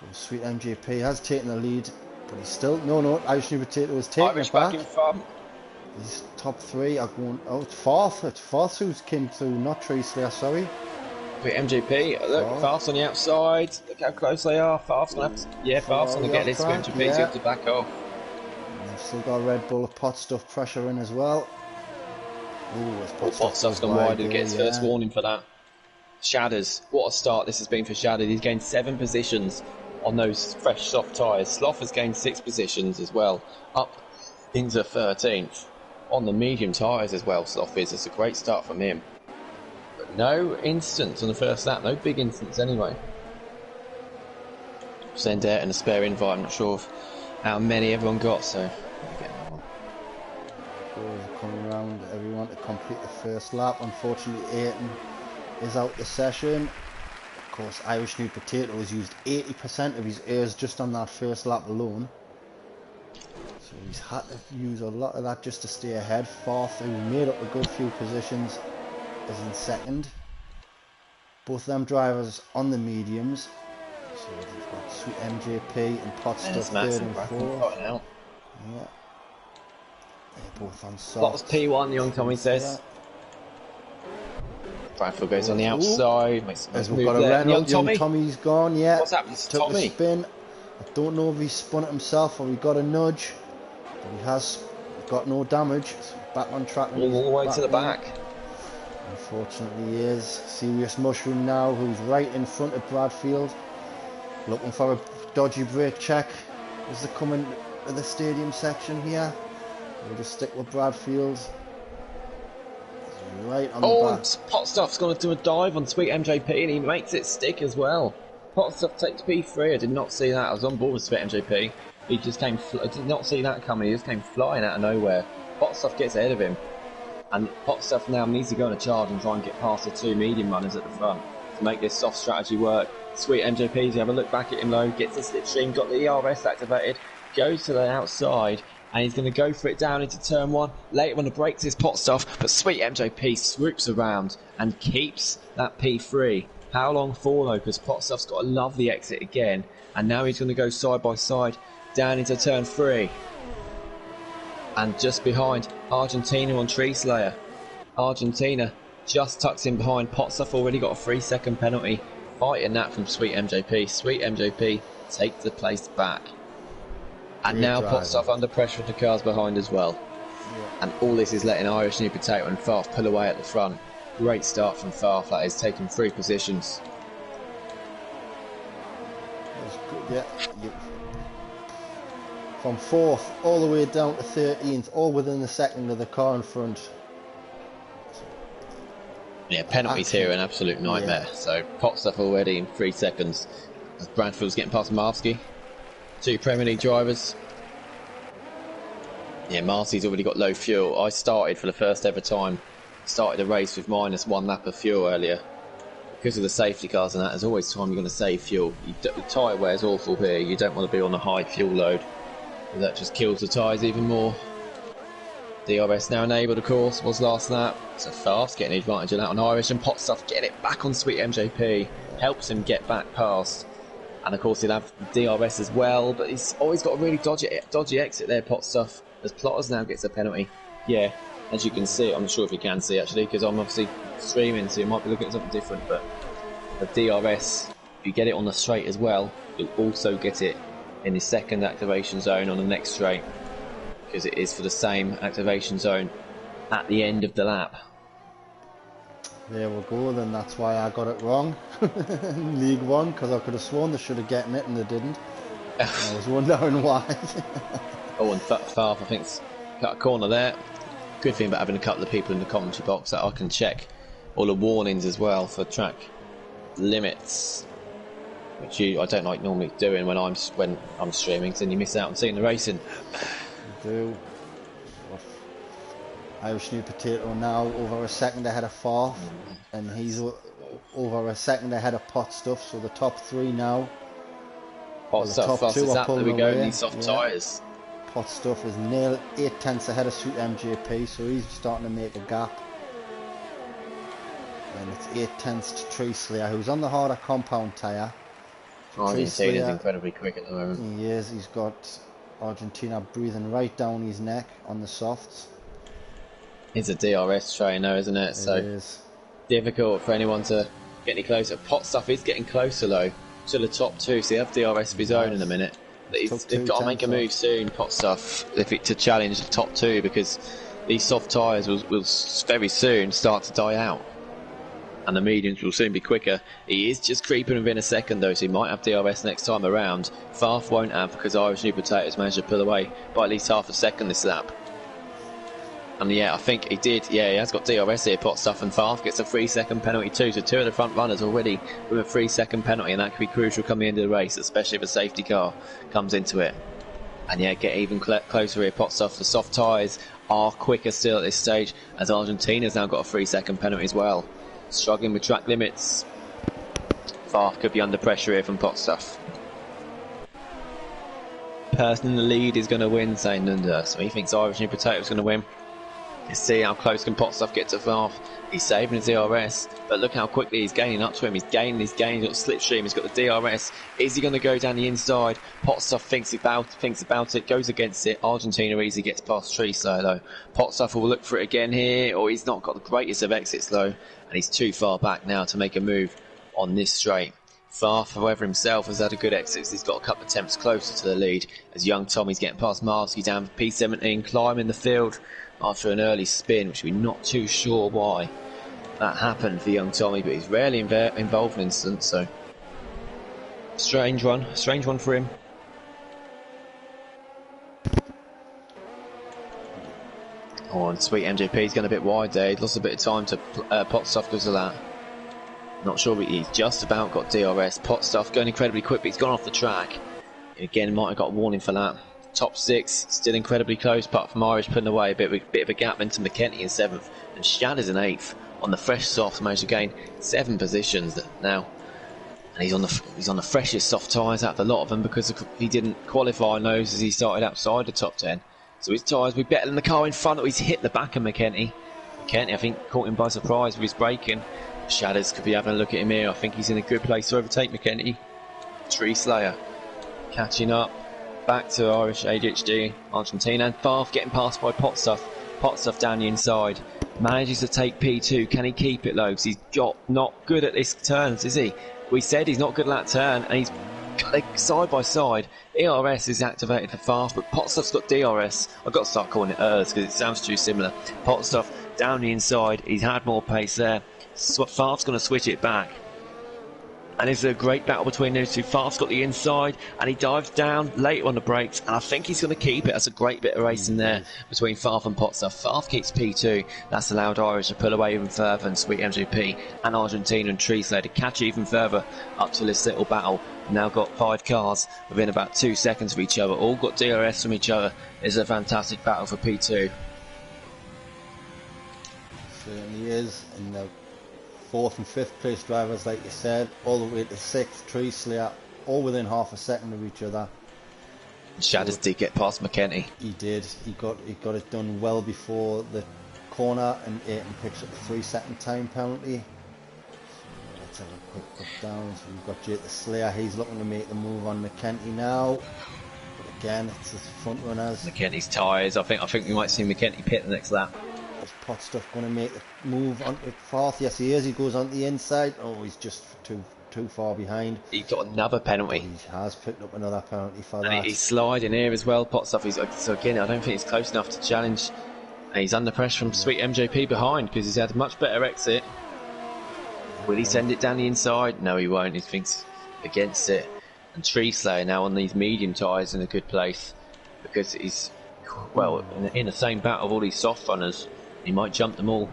[SPEAKER 1] So Sweet MJP has taken the lead, but he's still... No, Irish New Potato is taking
[SPEAKER 2] Irish
[SPEAKER 1] it back.
[SPEAKER 2] in front.
[SPEAKER 1] These top 3 are going... Oh, it's fourth. It's fourth who came through, not Tree Slayer, sorry.
[SPEAKER 2] But MJP, look, fast on the outside. Look how close they are. Fast on the... Yeah, fast on the get this. MJP's got to back off.
[SPEAKER 1] And they've still got Red Bull pot stuff pressure in as well. Ooh,
[SPEAKER 2] pot stuff's gone wide and gets first warning for that. Shadders, what a start this has been for Shadders. He's gained 7 positions on those fresh soft tyres. Sloth has gained 6 positions as well, up into 13th. On the medium tyres as well, Sloth is. It's a great start from him. But no incidents on the first lap, no big incidents anyway. Send out and a spare invite, I'm not sure of how many everyone got, so
[SPEAKER 1] coming around everyone to complete the first lap. Unfortunately, Ayton is out the session. Of course, Irish New Potato has used 80% of his airs just on that first lap alone. So he's had to use a lot of that just to stay ahead. Fourth, who made up a good few positions, is in second. Both them drivers on the mediums. So we've got Sweet MJP and Potstuff third and fourth. Yeah. They're both on soft.
[SPEAKER 2] Lots P1, young Tommy says. Bradford goes on the outside.
[SPEAKER 1] As we've got a Renault, young Tommy's gone, yeah.
[SPEAKER 2] What's happened to Tommy?
[SPEAKER 1] A spin. I don't know if he spun it himself or he got a nudge. But he has got no damage. So back on track.
[SPEAKER 2] All the way to the back.
[SPEAKER 1] Unfortunately he is. Serious Mushroom now, who's right in front of Bradfield. Looking for a dodgy brake check as they come into the stadium section here. We'll just stick with Bradfield. Right on the back.
[SPEAKER 2] Potstuff's going to do a dive on Sweet MJP and he makes it stick as well. Potstuff takes P3. I did not see that. I was on board with Sweet MJP. He just came. I did not see that coming. He just came flying out of nowhere. Potstuff gets ahead of him, and Potstuff now needs to go on a charge and try and get past the 2 medium runners at the front to make this soft strategy work. Sweet MJP, you have a look back at him though, gets the slipstream, got the ERS activated, goes to the outside, and he's going to go for it down into turn 1. Later on the brakes is Potstuff, but Sweet MJP swoops around and keeps that P3. How long for though, because Potstuff's got a lovely exit again, and now he's going to go side by side down into turn 3. And just behind, Argentina on Tree Slayer. Argentina just tucks in behind. Potstuff already got a 3-second penalty. Fighting that from Sweet MJP. Sweet MJP takes the place back. And now Potstuff under pressure with the cars behind as well. Yeah. And all this is letting Irish New Potato and Farf pull away at the front. Great start from Farf, that is, taking 3 positions.
[SPEAKER 1] That's good, yeah. From 4th all the way down to 13th, all within a second of the car in front.
[SPEAKER 2] Yeah, penalties here are an absolute nightmare. Yeah. So Potstuff already in 3 seconds as Bradfield's getting past Marski. 2 Premier League drivers. Yeah, Marcy's already got low fuel. I started for the first ever time. Started the race with -1 lap of fuel earlier. Because of the safety cars and that, there's always time you're going to save fuel. The tyre wear is awful here. You don't want to be on a high fuel load. That just kills the tyres even more. DRS now enabled, of course, was last lap. So fast, getting advantage of that on Irish, and Potstuff getting it back on Sweet MJP. Helps him get back past. And of course he'll have DRS as well, but he's always got a really dodgy exit there, Potstuff. As Plotters now gets a penalty. Yeah, as you can see, I'm not sure if you can see actually, because I'm obviously streaming, so you might be looking at something different, but the DRS, if you get it on the straight as well, you'll also get it in the second activation zone on the next straight, because it is for the same activation zone at the end of the lap.
[SPEAKER 1] There we go, then that's why I got it wrong. League 1, because I could have sworn they should have gotten it and they didn't. I was wondering why.
[SPEAKER 2] Oh, and Farf, I think, cut a corner there. Good thing about having a couple of people in the commentary box that I can check all the warnings as well for track limits, which I don't like normally doing when I'm streaming, because then you miss out on seeing the racing.
[SPEAKER 1] You do. Irish New Potato now over a second ahead of Farf, and he's over a second ahead of Potstuff, so the top 3 now.
[SPEAKER 2] Potstuff, fastest up, there we go, these soft tyres.
[SPEAKER 1] Potstuff is nearly 8 tenths ahead of Sweet MJP, so he's starting to make a gap. And it's 8 tenths to Tree Slayer, who's on the harder compound tyre.
[SPEAKER 2] Argentina's incredibly quick at the moment.
[SPEAKER 1] He is, he's got Argentina breathing right down his neck on the softs.
[SPEAKER 2] It's a DRS train though, isn't it? So
[SPEAKER 1] is
[SPEAKER 2] difficult for anyone to get any closer. Potstuff is getting closer though to the top 2, so he have DRS of his own in a minute. They've got to make a move soon, Potstuff, to challenge the top 2, because these soft tyres will very soon start to die out. and the mediums will soon be quicker. He is just creeping within a second though, so he might have DRS next time around. Farf won't have, because Irish New Potatoes managed to pull away by at least half a second this lap. And yeah, I think he did. Yeah, he has got DRS here. Potstuff, and Farf gets a 3-second penalty too. So 2 of the front runners already with a 3-second penalty, and that could be crucial coming into the race, especially if a safety car comes into it. And yeah, get even closer here. Potstuff. The soft tyres are quicker still at this stage, as Argentina's now got a 3-second penalty as well. Struggling with track limits. Farf could be under pressure here from Potstuff. Person in the lead is going to win, saying Nunda. So he thinks Irish New Potato is going to win. Let's see how close can Potstuff get to Farf. He's saving his DRS, but look how quickly he's gaining up to him. He's gaining, he's got slipstream, he's got the DRS. Is he going to go down the inside? Potstuff thinks about it, goes against it. Argentina easily gets past Treeslayer though. Potstuff will look for it again here, or he's not got the greatest of exits though, and he's too far back now to make a move on this straight. Farf, however, himself has had a good exit. He's got a couple of attempts closer to the lead, as young Tommy's getting past Marsky down for P17, climbing the field after an early spin, which we're not too sure why that happened for young Tommy, but he's rarely involved in incidents, so strange one for him. Oh, and sweet MJP's going a bit wide there. He lost a bit of time to Potstuff because of that. Not sure, but he's just about got DRS. Potstuff going incredibly quick, but he's gone off the track. Again, might have got a warning for that. Top 6, still incredibly close, apart from Irish putting away a bit of a gap into McKenty in 7th, and Shadders in 8th. On the fresh soft, managed to gain 7 positions now, and he's on the freshest soft tyres out of the lot of them, because he didn't qualify on those as he started outside the top 10. So his tyres will be better than the car in front. He's hit the back of McKenty. McKenty, I think, caught him by surprise with his braking. Shadders could be having a look at him here. I think he's in a good place to overtake McKenty. Treeslayer catching up. Back to Irish ADHD, Argentina, and Farf getting passed by Potstuff. Potstuff down the inside. Manages to take P2. Can he keep it though? Because he's not good at this turns, is he? We said he's not good at that turn, and he's side by side. ERS is activated for Farf, but Potstuff's got DRS. I've got to start calling it ERS because it sounds too similar. Potstuff down the inside. He's had more pace there. Farf's going to switch it back. And it's a great battle between those two. Farf's got the inside, and he dives down later on the brakes, and I think he's going to keep it. That's a great bit of racing there between Farf and Potstuff. Farf keeps P2. That's allowed Irish to pull away even further, and Sweet MGP and Argentina and Treeslayer to catch even further up to this little battle. Now got 5 cars within about 2 seconds of each other. All got DRS from each other. It's a fantastic battle for P2.
[SPEAKER 1] Certainly is. And the 4th and 5th place drivers, like you said, all the way to 6th, Treeslayer, all within half a second of each other.
[SPEAKER 2] Shadders did get past McKenty.
[SPEAKER 1] He did. He got it done well before the corner, and Ayton picks up a 3-second time penalty. Let's have a quick look down. So we've got Jake the Slayer. He's looking to make the move on McKenty now. But again, it's his front runners.
[SPEAKER 2] McKenty's tyres. I think we might see McKenty pit the next lap.
[SPEAKER 1] Is Potstuff going to make the move onto Farf? Yes, he is. He goes on the inside. Oh, he's just too far behind.
[SPEAKER 2] He got another penalty.
[SPEAKER 1] He has picked up another penalty for
[SPEAKER 2] and
[SPEAKER 1] that.
[SPEAKER 2] He's sliding here as well. Potstuff. So again, I don't think he's close enough to challenge. And he's under pressure from Sweet MJP behind, because he's had a much better exit. Will he send it down the inside? No, he won't. He thinks against it. And Treeslayer now on these medium tyres in a good place, because he's, well, in the same battle of all these soft runners. He might jump them all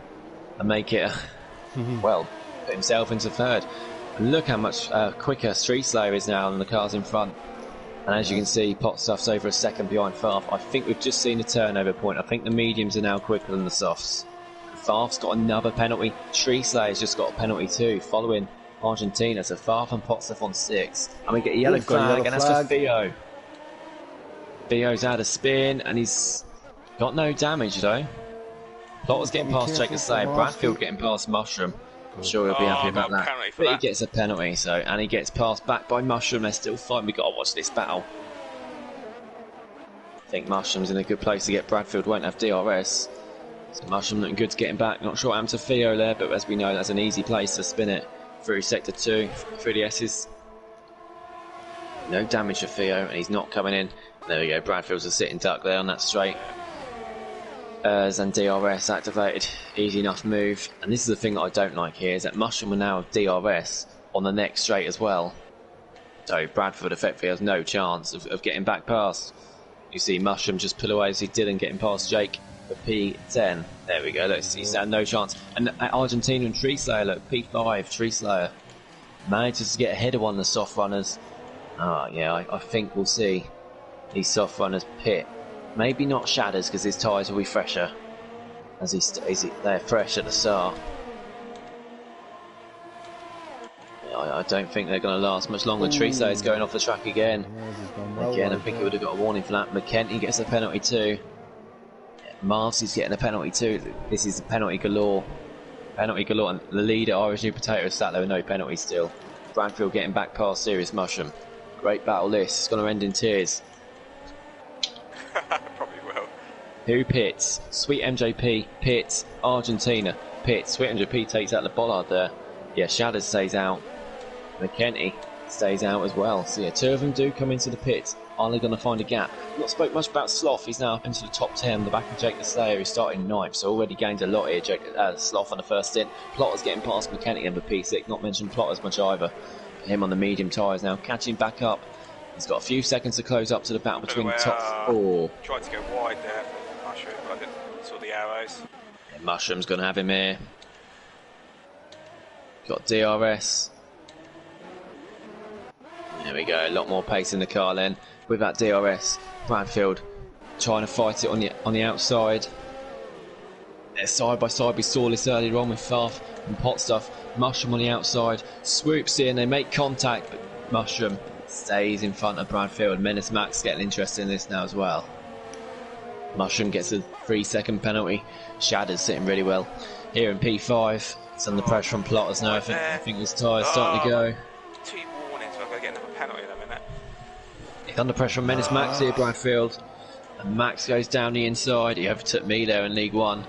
[SPEAKER 2] and make it, well, put himself into 3rd. And look how much quicker Treeslayer is now than the cars in front. And as you can see, Potstuff's over a second behind Farf. I think we've just seen a turnover point. I think the mediums are now quicker than the softs. Farf's got another penalty. Treeslayer's just got a penalty too, following Argentina. So Farf and Potstuff on 6. And we get a yellow flag, and that's for Theo. Theo's had a spin, and he's got no damage though. Plotter's getting past Jake the Slayer. Bradfield getting past Mushroom. I'm sure he'll be happy about that. But he gets a penalty, and he gets passed back by Mushroom. They're still fighting. We've got to watch this battle. I think Mushroom's in a good place to get. Bradfield won't have DRS. So Mushroom looking good to get him back. Not sure what happened to Theo there, but as we know, that's an easy place to spin it through Sector 2, through the S's. No damage to Theo, and he's not coming in. There we go. Bradfield's a sitting duck there on that straight. and DRS activated. Easy enough move. And this is the thing that I don't like here, is that Mushroom will now have DRS on the next straight as well. So Bradford effectively has no chance of getting back past. You see Mushroom just pull away as he didn't getting past Jake for P10. There we go, look, he's had no chance. And Argentina and Tree Slayer, look, P5, Tree Slayer manages to get ahead of one of the soft runners. Yeah, I think we'll see these soft runners pit. Maybe not Shatters because his tyres will be fresher as they're fresh at the start. I don't think they're going to last much longer. Trisa is going off the track again. Again, I think he would have got a warning for that. McKenty gets a penalty too. Marcy's getting a penalty too. This is penalty galore. Penalty galore. And the leader, Irish New Potato, is sat there with no penalty still. Bradfield getting back past Serious Mushroom. Great battle this. It's going to end in tears.
[SPEAKER 3] Probably will.
[SPEAKER 2] Who pits? Sweet MJP pits. Argentina pits. Sweet MJP takes out the bollard there. Yeah, Shatters stays out. McKenty stays out as well. So yeah, two of them do come into the pit. Are they going to find a gap? Not spoke much about Sloth. He's now up into the top 10. The back of Jake the Slayer, who's starting 9th. So already gained a lot here. Sloth on the first stint. Plotter's getting past McKenty in the P6. Not mentioned Plotter's much either. Him on the medium tyres now. Catching back up. He's got a few seconds to close up to the battle between the top 4.
[SPEAKER 3] Tried to go wide there for Mushroom, but I didn't saw the arrows.
[SPEAKER 2] Yeah, Mushroom's going to have him here. Got DRS. There we go, a lot more pace in the car then. With that DRS, Bradfield trying to fight it on the outside. They're side by side. We saw this earlier on with Farf and Pot Stuff. Mushroom on the outside, swoops in, they make contact, but Mushroom stays in front of Bradfield. Menace Max getting interested in this now as well. Mushroom gets a 3-second penalty. Shatters sitting really well here in P5. It's under pressure from Plotters now. I think his tyre's starting to go.
[SPEAKER 3] 2 warnings, so I'm going to get another penalty in a minute.
[SPEAKER 2] He's under pressure from Menace Max here, Bradfield. And Max goes down the inside. He overtook me there in League 1.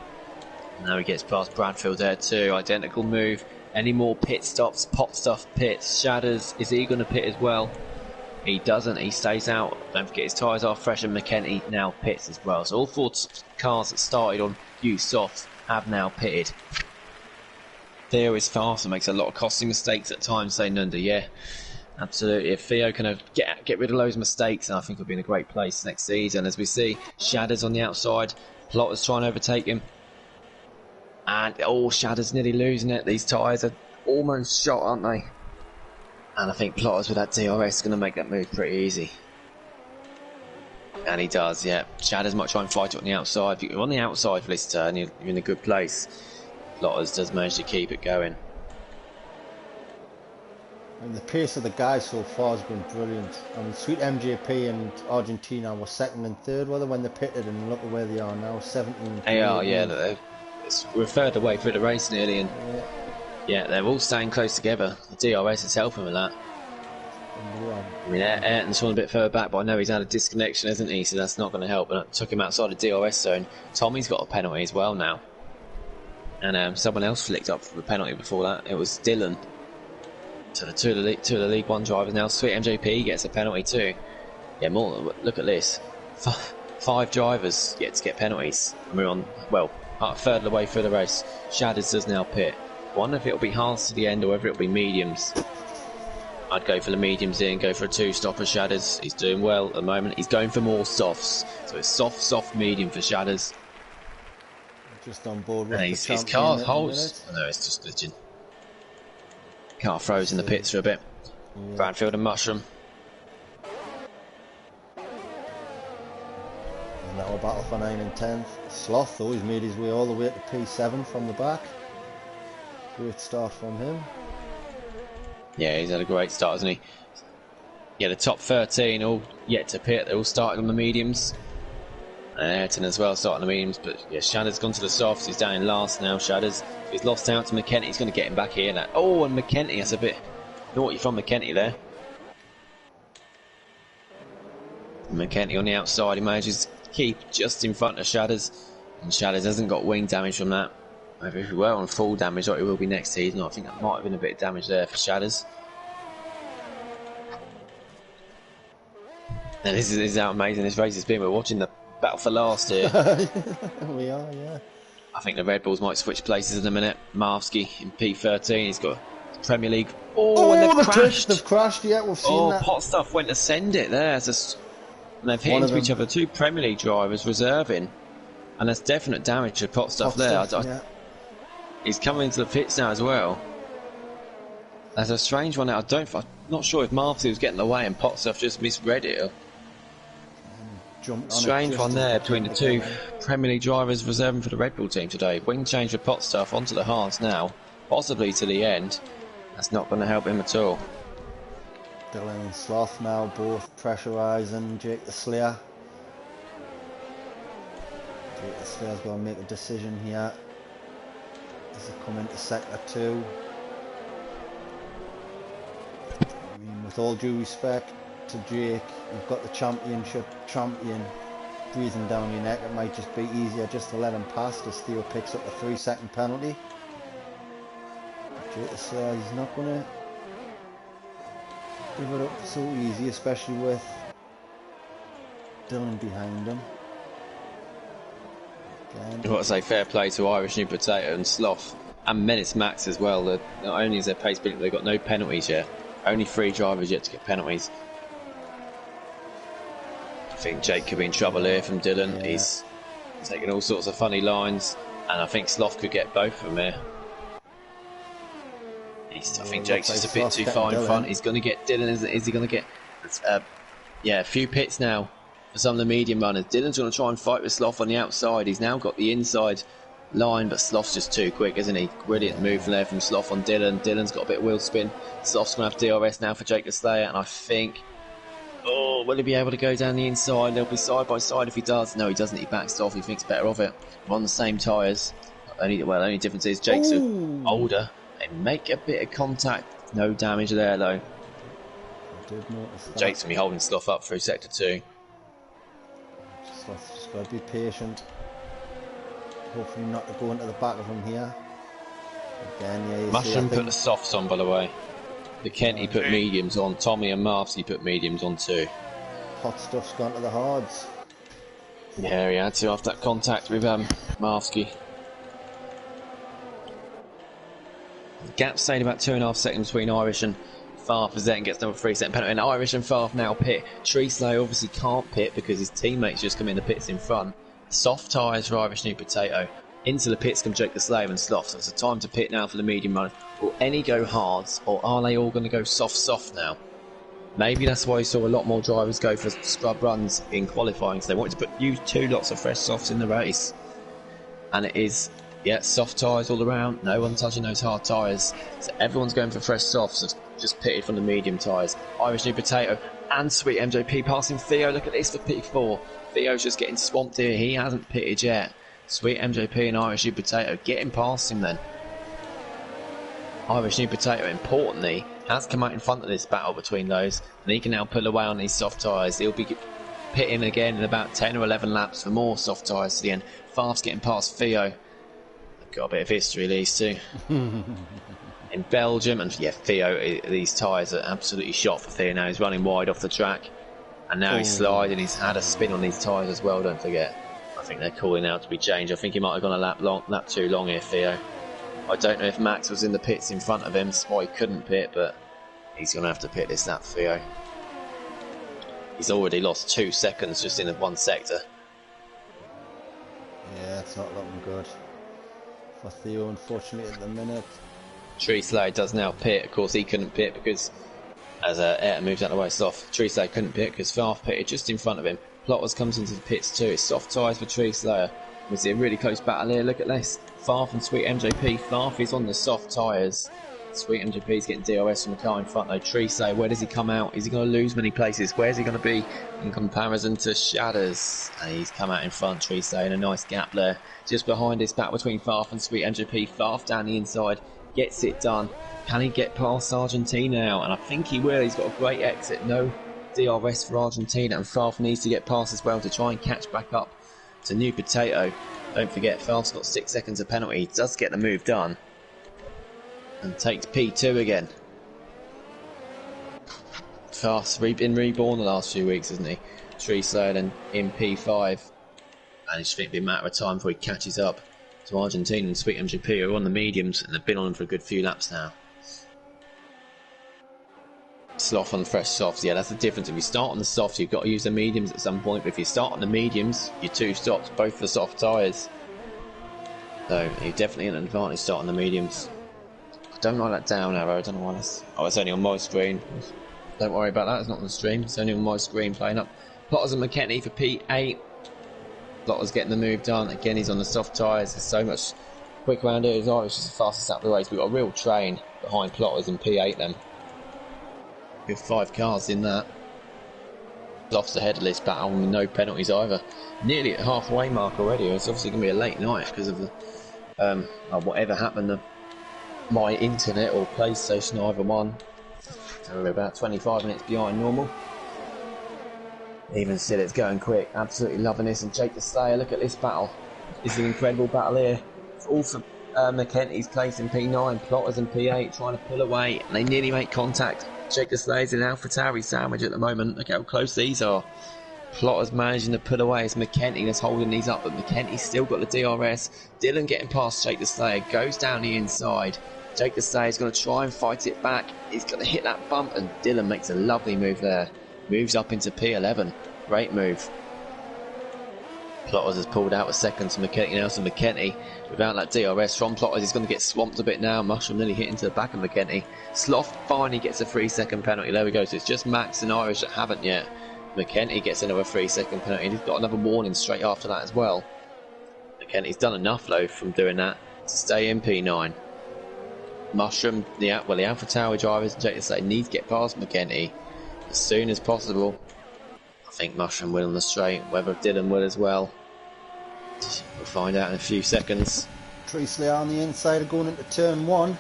[SPEAKER 2] Now he gets past Bradfield there too. Identical move. Any more pit stops? Pot Stuff pits. Shatters, is he going to pit as well? He doesn't. He stays out. Don't forget his tyres are fresh, and McKenty now pits as well. So all 4 cars that started on used softs have now pitted. Theo is fast and makes a lot of costly mistakes at times, say Nunda. Yeah, absolutely. If Theo can get rid of those mistakes, I think he'll be in a great place next season. As we see, Shatters on the outside. Plotter's trying to overtake him. And, Shatters nearly losing it. These tyres are almost shot, aren't they? And I think Plotters with that DRS is going to make that move pretty easy. And he does, yeah. Shatters might try and fight it on the outside. If you're on the outside for this turn, you're in a good place. Plotters does manage to keep it going.
[SPEAKER 1] And the pace of the guys so far has been brilliant. I mean, Sweet MJP and Argentina were 2nd and 3rd, were they, when they pitted, and look at where they are now, 17 and 3.
[SPEAKER 2] They are, yeah. We're third away through the race nearly, and yeah, they're all staying close together. The DRS is helping with that. I mean, Ayrton's fallen a bit further back, but I know he's had a disconnection, hasn't he? So that's not going to help. And it took him outside the DRS zone. Tommy's got a penalty as well now. And someone else flicked up for the penalty before that. It was Dylan. So the two of the League 1 drivers now. Sweet MJP gets a penalty too. Yeah, more. Look at this. 5 drivers get to get penalties. And we're on, well, a third of the way through the race. Shatters does now pit. Wonder if it'll be hards to the end or whether it'll be mediums. I'd go for the mediums here and go for a 2-stopper Shatters. He's doing well at the moment. He's going for more softs. So it's soft, medium for Shatters.
[SPEAKER 1] Just on board with
[SPEAKER 2] his car holds. Oh, no, it's just glitching. Car froze in the pits for a bit. Yeah. Bradfield and Mushroom.
[SPEAKER 1] And now a battle for 9 and 10th. Sloth, though, he's made his way all the way to P7 from the back. Great start from him.
[SPEAKER 2] Yeah, he's had a great start, hasn't he? Yeah, the top 13 all yet to pit. They're all starting on the mediums. And Ayrton as well starting on the mediums. But yeah, Shatters gone to the softs. He's down in last now, Shatters. He's lost out to McKenty. He's going to get him back here. Now. Oh, and McKenty, that's a bit naughty from McKenty there. McKenty on the outside. He manages to keep just in front of Shatters. And Shatters hasn't got wing damage from that. Maybe if we were on full damage, like it will be next season, I think that might have been a bit of damage there for Shatters. And this is how amazing this race has been. We're watching the battle for last here.
[SPEAKER 1] We are, yeah.
[SPEAKER 2] I think the Red Bulls might switch places in a minute. Marvsky in P13, he's got Premier League. Oh, and they've crashed.
[SPEAKER 1] They've crashed, yeah, we've seen that.
[SPEAKER 2] Pot Stuff went to send it there. And they've hit into each other. Two Premier League drivers reserving. And there's definite damage to Pot Stuff there.
[SPEAKER 1] Yeah.
[SPEAKER 2] He's coming into the pits now as well. There's a strange one there. I'm not sure if Marvsky was getting away and Pot Stuff just misread it. Strange one there between the two Premier League drivers reserving for the Red Bull team today. Wing change for Pot Stuff onto the hards now, possibly to the end. That's not going to help him at all.
[SPEAKER 1] Dylan and Sloth now both pressurising Jake the Slayer. Jake the Slayer's going to make a decision here as they come into sector 2. I mean, with all due respect to Jake, you've got the championship champion breathing down your neck. It might just be easier just to let him pass as Theo picks up a 3-second penalty. Jake the Slayer, he's not going to give it up so easy, especially with Dylan behind him. Again.
[SPEAKER 2] I've got to say fair play to Irish New Potato and Sloth and Menace Max as well. Not only is their pace beating, they've got no penalties yet. Only 3 drivers yet to get penalties. I think Jake could be in trouble here from Dylan. Yeah. He's taking all sorts of funny lines, and I think Sloth could get both of them here. I think Jake's just a bit too far in front. He's going to get Dylan. Is he going to get? A few pits now for some of the medium runners. Dylan's going to try and fight with Sloth on the outside. He's now got the inside line, but Sloth's just too quick, isn't he? Brilliant move there from Sloth on Dylan. Dylan's got a bit of wheel spin. Sloth's going to have DRS now for Jake the Slayer, and I think. Oh, will he be able to go down the inside? They'll be side by side if he does. No, he doesn't. He backs off. He thinks better of it. We're on the same tyres. Only difference is Jake's older. They make a bit of contact. No damage there, though.
[SPEAKER 1] I did notice that.
[SPEAKER 2] Jake's going to be holding Sloth up through sector 2.
[SPEAKER 1] Sloth's just got to be patient. Hopefully not to go into the back of him here. Again, yeah,
[SPEAKER 2] Mushroom put the softs on, by the way. The Kenty put mediums on. Tommy and Marvsky put mediums on too.
[SPEAKER 1] Hot Stuff's gone to the hards.
[SPEAKER 2] Yeah, he had to after that contact with Marvsky. The gap stayed about 2.5 seconds between Irish and Farf as then gets another 3-second penalty. And Irish and Farf now pit. Treeslay obviously can't pit because his teammates just come in the pits in front. Soft tyres for Irish New Potato. Into the pits come Jake the Slayer and Sloth. So it's a time to pit now for the medium runners. Will any go hards, or are they all going to go soft now? Maybe that's why you saw a lot more drivers go for scrub runs in qualifying, so they wanted to use 2 lots of fresh softs in the race. And it is, soft tyres all around, no one touching those hard tyres. So everyone's going for fresh softs, so just pitted from the medium tyres. Irish New Potato and Sweet MJP passing Theo. Look at this for P4. Theo's just getting swamped here, he hasn't pitted yet. Sweet MJP and Irish New Potato getting past him then. Irish New Potato, importantly, has come out in front of this battle between those, and he can now pull away on these soft tyres. He'll be pitting again in about 10 or 11 laps for more soft tyres to the end. Farf's getting past Theo. They've got a bit of history, these two. In Belgium, and Theo, these tyres are absolutely shot for Theo now. He's running wide off the track, and now he's sliding. He's had a spin on these tyres as well, don't forget. I think they're calling out to be changed. I think he might have gone a lap too long here, Theo. I don't know if Max was in the pits in front of him, that's why he couldn't pit, but he's going to have to pit this lap, Theo. He's already lost 2 seconds just in one sector.
[SPEAKER 1] Yeah, it's not looking good for Theo, unfortunately, at the minute.
[SPEAKER 2] Treeslay does now pit. Of course, he couldn't pit because, as Ayrton moves out of the way, Sloth. Treeslay couldn't pit because Farf pitted just in front of him. Plotters comes into the pits too. It's soft tyres for Treeslayer. We see a really close battle here. Look at this. Farf and Sweet MJP. Farf is on the soft tyres. Sweet MJP is getting DRS from the car in front though. Treeslay, where does he come out? Is he going to lose many places? Where's he going to be in comparison to Shatters? And he's come out in front, Treeslay, in a nice gap there. Just behind this battle between Farf and Sweet MJP. Farf down the inside, gets it done. Can he get past Argentina now? And I think he will. He's got a great exit. No DRS for Argentina, and Farf needs to get past as well to try and catch back up to New Potato. Don't forget, Farf's got 6 seconds of penalty. He does get the move done and takes P2 again. Farf's been reborn the last few weeks, hasn't he? Treeslade and in P5. and it's going to be a matter of time before he catches up to Argentina and Sweet MGP, who are on the mediums, and they've been on them for a good few laps now. Sloth on the fresh softs, yeah, that's the difference. If you start on the softs, you've got to use the mediums at some point, but if you start on the mediums, you're 2 stops, both for soft tyres. So you're definitely an advantage starting the mediums. I don't like that down arrow, I don't know why that's... Oh, it's only on my screen. Don't worry about that, it's not on the stream, it's only on my screen playing up. Plotters and McKenny for P8. Plotters getting the move done, again he's on the soft tyres, there's so much quick around here, he's Irish is the fastest out of the race. We've got a real train behind Plotters and P8 then. With 5 cars in that. Sloth's ahead of this battle with no penalties either. Nearly at halfway mark already. It's obviously going to be a late night because of the whatever happened to my internet or PlayStation, either one. So we're about 25 minutes behind normal. Even still, it's going quick. Absolutely loving this. And Jake the Slayer, look at this battle. It's an incredible battle here. It's all for McKenty's place in P9, Plotters and P8 trying to pull away, and they nearly make contact. Jake the Slayer's in AlphaTauri sandwich at the moment. Look how close these are. Plotters managing to pull away. It's McKenty that's holding these up, but McKenty's still got the DRS. Dylan getting past Jake the Slayer, goes down the inside. Jake the Slayer's going to try and fight it back. He's going to hit that bump, and Dylan makes a lovely move there. Moves up into P11. Great move. Plotters has pulled out a second to McKenty now, so McKenty, without that DRS from Plotters, he's going to get swamped a bit now. Mushroom nearly hit into the back of McKenty. Sloth finally gets a 3-second penalty. There we go. So it's just Max and Irish that haven't yet. McKenty gets another 3-second penalty. He's got another warning straight after that as well. McKenty's done enough though from doing that to stay in P9. Mushroom, the AlphaTauri drivers, Jake the Slayer need to get past McKenty as soon as possible. I think Mushroom will on the straight, whether Dylan will as well. We'll find out in a few seconds.
[SPEAKER 1] Tracy on the inside of going into turn 1.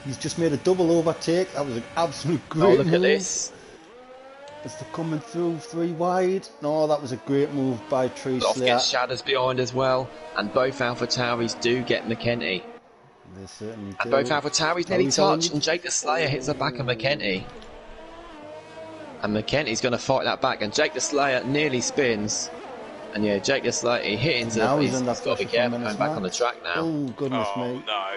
[SPEAKER 1] He's just made a double overtake. That was an absolute great move.
[SPEAKER 2] Look at this.
[SPEAKER 1] As they're coming through 3 wide. No, that was a great move by Tracy.
[SPEAKER 2] Sloth gets shadows behind as well, and both AlphaTauris do get McKenty.
[SPEAKER 1] They certainly do.
[SPEAKER 2] And both AlphaTauris nearly touch, and Jake the Slayer hits the back of McKenty. And McKenty's going to fight that back, and Jake the Slayer nearly spins. And yeah, Jake the Slayer, he hit into the... He's got to be careful going back on the track now.
[SPEAKER 1] Oh, goodness me.
[SPEAKER 3] No.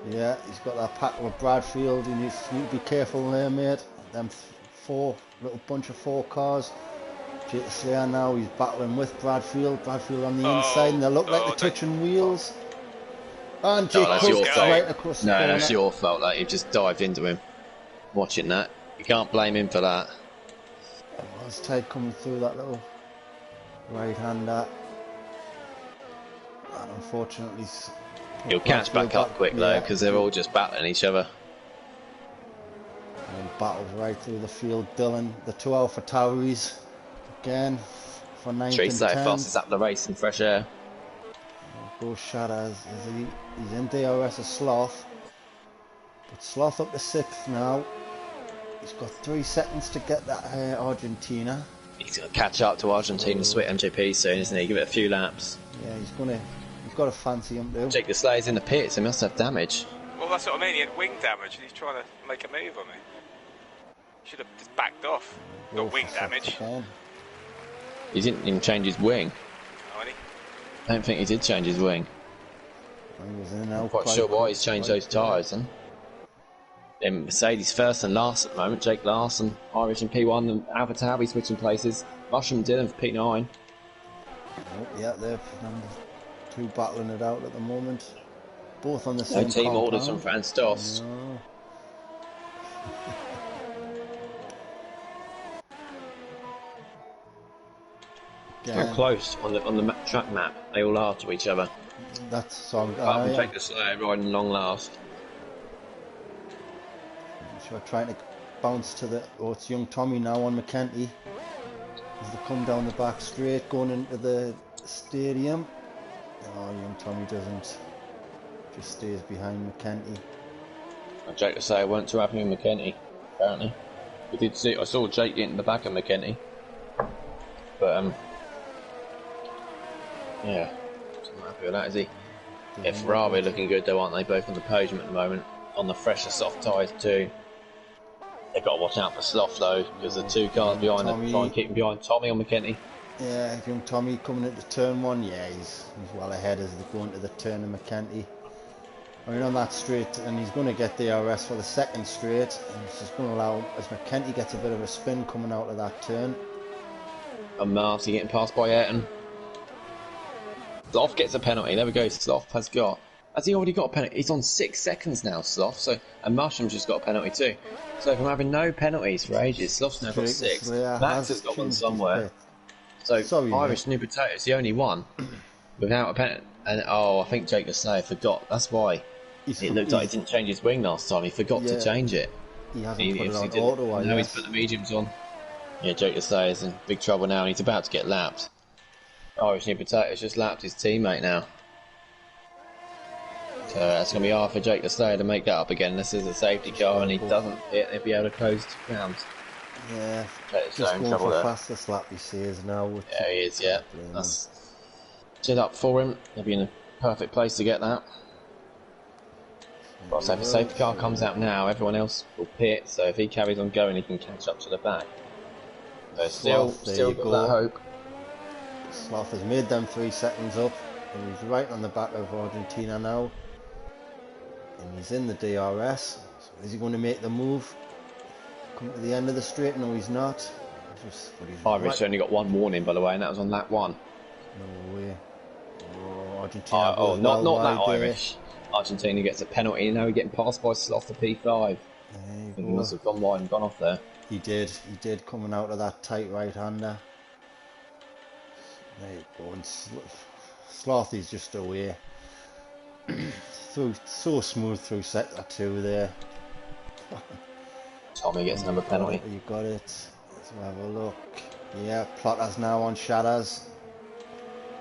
[SPEAKER 1] Yeah, he's got that pack with Bradfield. He needs to be careful there, mate. Them little bunch of 4 cars. Jake the Slayer now, he's battling with Bradfield. Bradfield on the inside, and they look like they're touching wheels. And Jake
[SPEAKER 2] that's your fault.
[SPEAKER 1] right across the corner.
[SPEAKER 2] That's your fault. Like, you just dived into him. Watching that. You can't blame him for that.
[SPEAKER 1] There's Ted coming through that little right-hander. And unfortunately...
[SPEAKER 2] He'll catch back up quick though, because they're all just battling each other.
[SPEAKER 1] And battles right through the field. Dylan, the 2 AlphaTauris again for 9th and 10th.
[SPEAKER 2] Fastest up the race in fresh air.
[SPEAKER 1] Goes Shadows. He's in DRS of Sloth. But Sloth up to 6th now. He's got 3 seconds to get that Argentina.
[SPEAKER 2] He's going to catch up to Argentina Sweet MGP soon, isn't he? Give it a few laps.
[SPEAKER 1] Yeah, he's got to fancy him too.
[SPEAKER 2] Jake the Slayer's in the pits, he must have damage.
[SPEAKER 3] Well, that's what I mean, he had wing damage and he's trying to make a move on me. Should have just backed off. Got wing damage.
[SPEAKER 2] He didn't even change his wing.
[SPEAKER 3] Oh, any?
[SPEAKER 2] I don't think he did change his wing. I'm quite sure why he's changed those tyres then. Then Mercedes first and last at the moment. Jake Larson, Irish in P1, and AlphaTauri switching places. Mushroom Dylan for P9.
[SPEAKER 1] Oh, yeah, they're 2 battling it out at the moment. Both on the same
[SPEAKER 2] No team
[SPEAKER 1] compound.
[SPEAKER 2] orders from Franz Dost.
[SPEAKER 1] No.
[SPEAKER 2] How close on the track map they all are to each other.
[SPEAKER 1] That's so.
[SPEAKER 2] Apart from Jake the Slayer riding long last.
[SPEAKER 1] So trying to bounce to the... Oh, it's young Tommy now on McKenty. As they come down the back straight, going into the stadium. Oh, young Tommy doesn't. Just stays behind McKenty.
[SPEAKER 2] Jake the Slayer weren't too happy with McKenty, apparently. We did see... I saw Jake get in the back of McKenty. But, yeah. I'm not happy with that, is he? Yeah, Ferrari looking good though, aren't they? Both on the podium at the moment. On the fresher soft tyres too. They've got to watch out for Sloth though, because the 2 cars behind them try and keep him behind. Tommy on McKenty.
[SPEAKER 1] Yeah, young Tommy coming into turn 1. Yeah, he's well ahead as they go into the turn of McKenty. I mean, on that straight, and he's going to get the DRS for the second straight, and it's just going to allow, as McKenty gets a bit of a spin coming out of that turn.
[SPEAKER 2] And Marty getting passed by Ayrton. Sloth gets a penalty. There we go. Sloth has he already got a penalty? He's on 6 seconds now, Sloth. So, and Mushroom's just got a penalty too. So from having no penalties for ages, Sloth's now got 6. Max has got one somewhere. So
[SPEAKER 1] Sorry,
[SPEAKER 2] Irish New Potato's the only one without a penalty. And I think Jake Lassay forgot. That's why it looked like he didn't change his wing last time. He forgot to change it.
[SPEAKER 1] He hasn't put it on auto.
[SPEAKER 2] Now he's put the mediums on. Yeah, Jake Lassay is in big trouble now, and he's about to get lapped. Irish New Potato's just lapped his teammate now. So it's going to be hard for Jake Lassay to make that up again. This is a safety car, and he doesn't hit. He'll be able to close ground.
[SPEAKER 1] Yeah,
[SPEAKER 2] just
[SPEAKER 1] going for the fastest lap he sees now.
[SPEAKER 2] Yeah, he is, yeah. That's set up for him. He'll be in a perfect place to get that. But so if the safety car comes out now, everyone else will pit, so if he carries on going, he can catch up to the back. So still got that hope.
[SPEAKER 1] Sloth has made them 3 seconds up, and he's right on the back of Argentina now. And he's in the DRS. So is he going to make the move? Come to the end of the straight? No, he's not.
[SPEAKER 2] Irish only got 1 warning, by the way, and that was on lap 1.
[SPEAKER 1] No way. Oh, Argentina.
[SPEAKER 2] Not that Irish. Argentina gets a penalty, and now he's getting passed by Sloth to P5. I think he must have gone wide and gone off there.
[SPEAKER 1] He did coming out of that tight right-hander. There you go. And Sloth is just away. So smooth through sector 2 there.
[SPEAKER 2] Tommy gets another penalty.
[SPEAKER 1] You got it. Let's have a look. Yeah, Plotter's now on Shadows.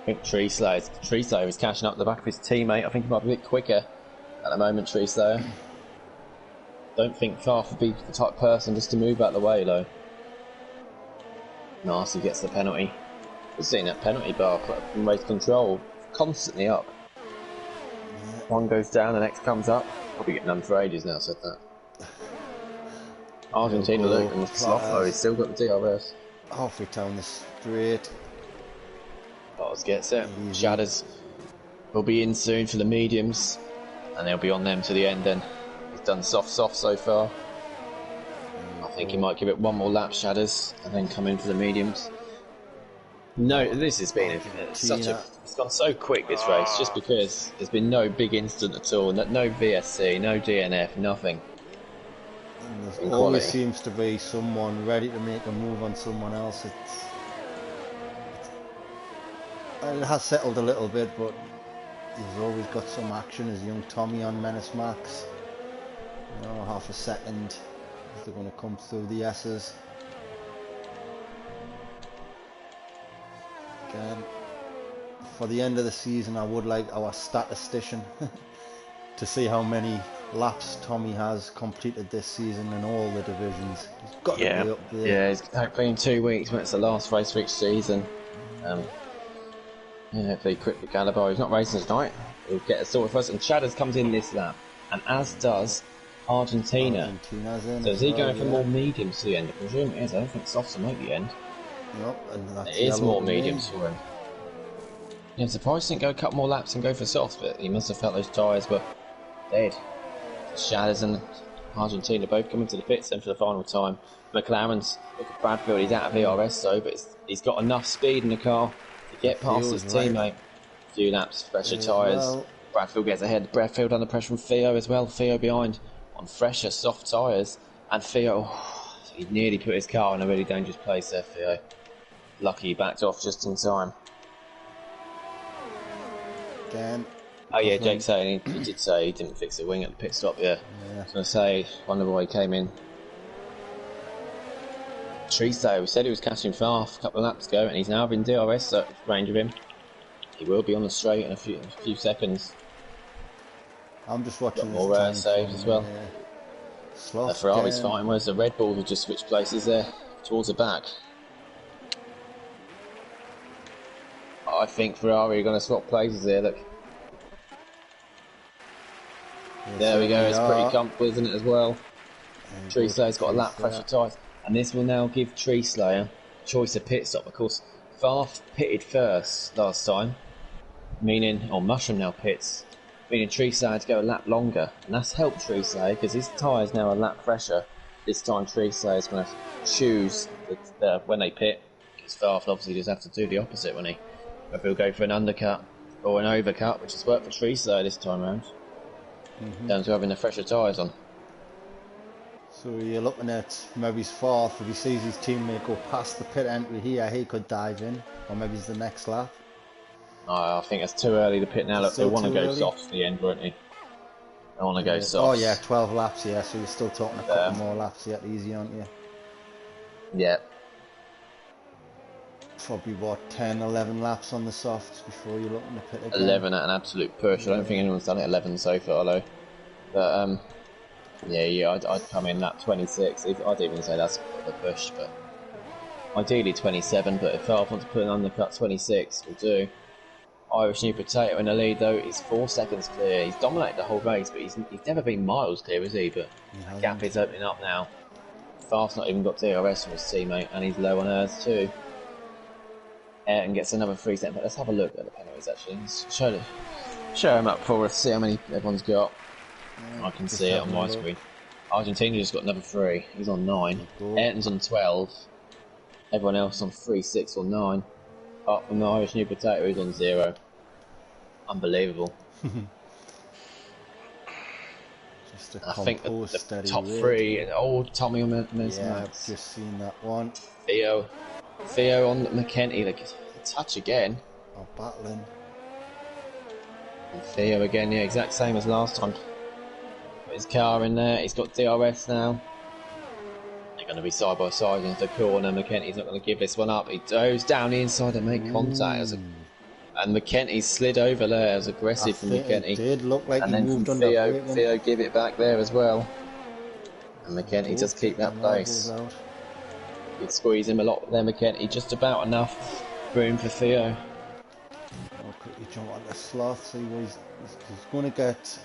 [SPEAKER 2] I think Tree Slayer is catching up the back of his teammate. I think he might be a bit quicker at the moment, Tree Slayer. Don't think Farf would be the type of person just to move out of the way, though. Nasty gets the penalty. We're seeing that penalty bar from race control constantly up. Yeah. One goes down, the next comes up. Probably getting none for ages now, said that. Argentina look, and Sloth though, he's still got the DRS.
[SPEAKER 1] Halfway down the straight.
[SPEAKER 2] Bottles gets it. Shadows will be in soon for the mediums, and they'll be on them to the end then. He's done soft so far. I think he might give it 1 more lap, Shadows, and then come in for the mediums. No, this has been it's gone so quick, this race, just because there's been no big incident at all, no VSC, no DNF, nothing.
[SPEAKER 1] There always seems to be someone ready to make a move on someone else. It has settled a little bit, but he's always got some action as young Tommy on Menace Max. You know, half a second as they're going to come through the S's. Again, for the end of the season, I would like our statistician to see how many laps Tommy has completed this season in all the divisions. He's got to be up there.
[SPEAKER 2] Yeah, it's hopefully in 2 weeks when it's the last race for each season. Hopefully quick for Gallagher. He's not racing tonight. He'll get a sorted first. And Shadows comes in this lap, and as does Argentina. So is he going for more mediums to the end? I presume it is. I don't think softs will make the end.
[SPEAKER 1] Nope, and that's
[SPEAKER 2] it is more mediums for him. Yeah, I'm surprised he didn't go a couple more laps and go for softs, but he must have felt those tyres were dead. Shadows and Argentina both coming to the pits then for the final time. McLaren's, look at Bradfield, he's out of ERS though, but he's got enough speed in the car to get past his teammate. 2 laps, fresher tyres. Well. Bradfield gets ahead. Bradfield under pressure from Theo as well. Theo behind on fresher, soft tyres. And Theo, he nearly put his car in a really dangerous place there, Theo. Lucky he backed off just in time.
[SPEAKER 1] Again.
[SPEAKER 2] Oh yeah, Jake saying he did say he didn't fix the wing at the pit stop. Yeah, I was going to say, wonder why he came in. Triso, we said he was catching fast a couple of laps ago, and he's now in DRS range of him. He will be on the straight in a few seconds.
[SPEAKER 1] I'm just watching
[SPEAKER 2] got more saves as well. Ferrari's fine, whereas the Red Bull have just switched places there towards the back. I think Ferrari are going to swap places there. Look. There we go, it's pretty comfortable, isn't it, as well? Tree Slayer's got a lap pressure tyres, and this will now give Tree Slayer choice of pit stop. Of course, Farf pitted first last time, meaning, or Mushroom now pits, meaning Treeslayer had to go a lap longer, and that's helped Treeslayer because his tyre's now a lap fresher. This time Treeslayer's going to choose when they pit, because Farf obviously just have to do the opposite when if he'll go for an undercut or an overcut, which has worked for Treeslayer this time around, down to having the fresher tyres on.
[SPEAKER 1] So you're looking at maybe Farf, if he sees his teammate go past the pit entry here, he could dive in, or maybe it's the next lap.
[SPEAKER 2] I think it's too early to pit now. Look, they want to go soft for the end, won't they? They want to go soft.
[SPEAKER 1] Oh yeah, 12 laps, yeah, so you're still talking a couple more laps yet, easy, aren't you?
[SPEAKER 2] Yeah.
[SPEAKER 1] Probably what, 10, 11 laps on the softs before you're looking to pit again.
[SPEAKER 2] 11 at an absolute push. I don't think anyone's done it 11 so far though. But I'd come in lap 26. I'd even say that's a push, but ideally 27. But if I want to put an undercut, 26 will do. Irish New Potato in the lead though. He's 4 seconds clear. He's dominated the whole race, but he's never been miles clear, is he? But the gap is opening up now. Farf's not even got DRS from his teammate, and he's low on hers too. Ayrton gets another 3 seconds. Let's have a look at the penalties actually. Let's show him up for us, see how many everyone's got. I can see it on my screen. Argentina just got another 3. He's on 9. Ayrton's on 12. Everyone else on 3, 6 or 9. Apart from the Irish New Potato, who's on 0. Unbelievable.
[SPEAKER 1] Just a
[SPEAKER 2] I think the top
[SPEAKER 1] rate.
[SPEAKER 2] 3. Oh, Tommy on Max.
[SPEAKER 1] Yeah, I've just seen that one.
[SPEAKER 2] Theo on McKenty. The touch again.
[SPEAKER 1] Oh, battling.
[SPEAKER 2] And Theo again, yeah, exact same as last time. Put his car in there. He's got DRS now. They're going to be side by side into the corner. McKenty's not going to give this one up. He goes down the inside and make contact. And McKenty slid over there. It was aggressive from McKenty.
[SPEAKER 1] It did look like
[SPEAKER 2] and
[SPEAKER 1] he
[SPEAKER 2] then
[SPEAKER 1] moved
[SPEAKER 2] from
[SPEAKER 1] under
[SPEAKER 2] Theo give it back there as well. And McKenty just keep that place. You'd squeeze him a lot there, McKenty. Just about enough room for Theo.
[SPEAKER 1] I'll quickly jump on the sloth. See what he's going to get.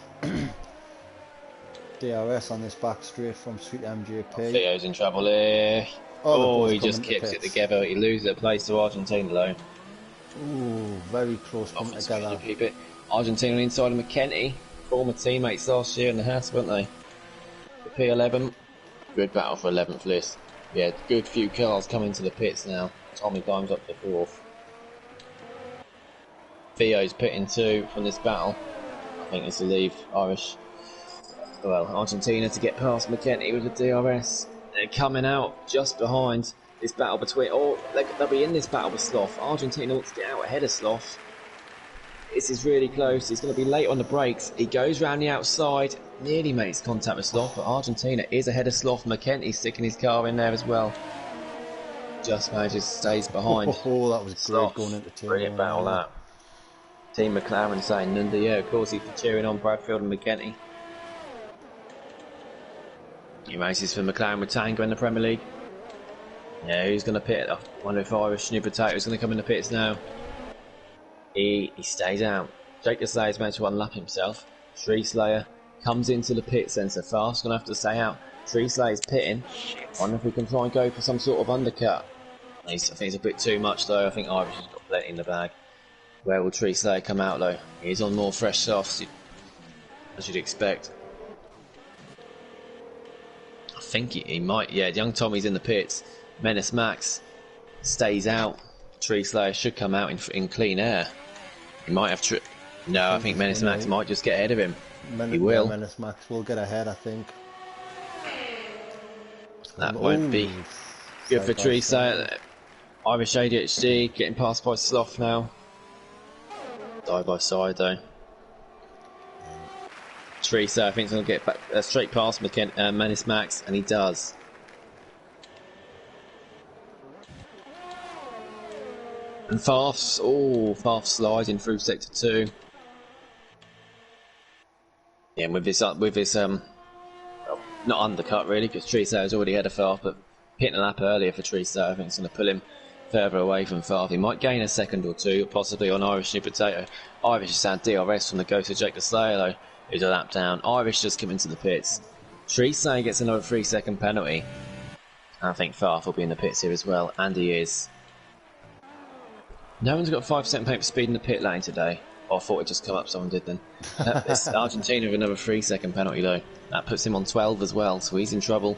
[SPEAKER 1] DRS on this back straight from Sweet MJP.
[SPEAKER 2] Oh, Theo's in trouble here. Oh, he just kicks it together. He loses a place to Argentina though.
[SPEAKER 1] Ooh, very close coming together.
[SPEAKER 2] Keep it. Argentina inside of McKenty. Former teammates last year in the house, weren't they? The P11. Good battle for 11th list. Yeah, good few cars coming to the pits now. Tommy climbs up to 4th. Theo's pitting 2 from this battle. I think this will leave Argentina to get past McKenty with the DRS. They're coming out just behind this battle between... they'll be in this battle with Sloth. Argentina wants to get out ahead of Sloth. This is really close. He's going to be late on the brakes. He goes round the outside, nearly makes contact with Sloth, but Argentina is ahead of Sloth. McKenty's sticking his car in there as well. Just manages to stays behind.
[SPEAKER 1] Oh, that was
[SPEAKER 2] Sloth.
[SPEAKER 1] great going into team.
[SPEAKER 2] Brilliant battle that. Team McLaren saying Nunda, yeah, of course he's cheering on Bradfield and McKenty. He races for McLaren with Tango in the Premier League. Yeah, who's going to pit? I wonder if Irish New Potato is going to come in the pits now. He stays out. Jake Slayer's managed to unlap himself. Treeslayer comes into the pit centre fast. Going to have to stay out. Treeslayer's pitting. Wonder if we can try and go for some sort of undercut. I think it's a bit too much though. I think Irish has got plenty in the bag. Where will Treeslayer come out though? He's on more fresh softs, as you'd expect. I think he might. Yeah, young Tommy's in the pits. Menace Max stays out. Treeslayer should come out in clean air. He might have No, I think Menace Max might just get ahead of him. He will.
[SPEAKER 1] Menace Max will get ahead, I think.
[SPEAKER 2] That won't be good for Treeslayer. Irish ADHD getting passed by Sloth now. Side by side though. Treeslayer I think is going to get back straight past Menace Max, and he does. And Farf sliding through sector 2. Yeah, and with this not undercut really, because Treeslayer's already had a Farf, but hitting a lap earlier for Treeslayer, I think it's going to pull him further away from Farf. He might gain a second or two, possibly on Irish New Potato. Irish has had DRS from the ghost of Jake the Slayer though, who's a lap down. Irish just come into the pits. Treeslayer gets another 3-second penalty. I think Farf will be in the pits here as well, and he is. No one's got 5% paper speed in the pit lane today. Oh, I thought it just come up, someone did then. It's Argentina with another 3-second penalty though. That puts him on 12 as well, so he's in trouble.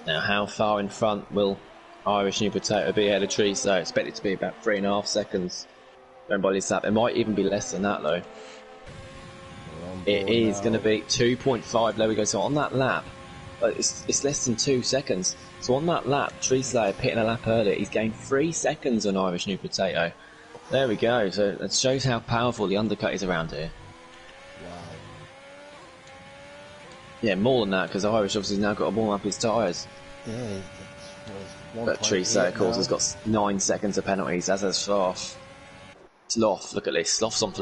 [SPEAKER 2] Now, how far in front will Irish New Potato be ahead of Trees? So I expect it to be about 3.5 seconds. Going by this lap. It might even be less than that though. It is going to be 2.5. There we go. So on that lap, it's less than 2 seconds. So on that lap, Tree Slayer pitting a lap earlier, he's gained 3 seconds on Irish New Potato. There we go. So that shows how powerful the undercut is around here.
[SPEAKER 1] Wow.
[SPEAKER 2] Yeah, more than that, because Irish obviously now got to warm up his tyres.
[SPEAKER 1] Yeah,
[SPEAKER 2] But Tree Slayer, of course, has got 9 seconds of penalties, as has Sloth. Sloth, look at this. Sloth's on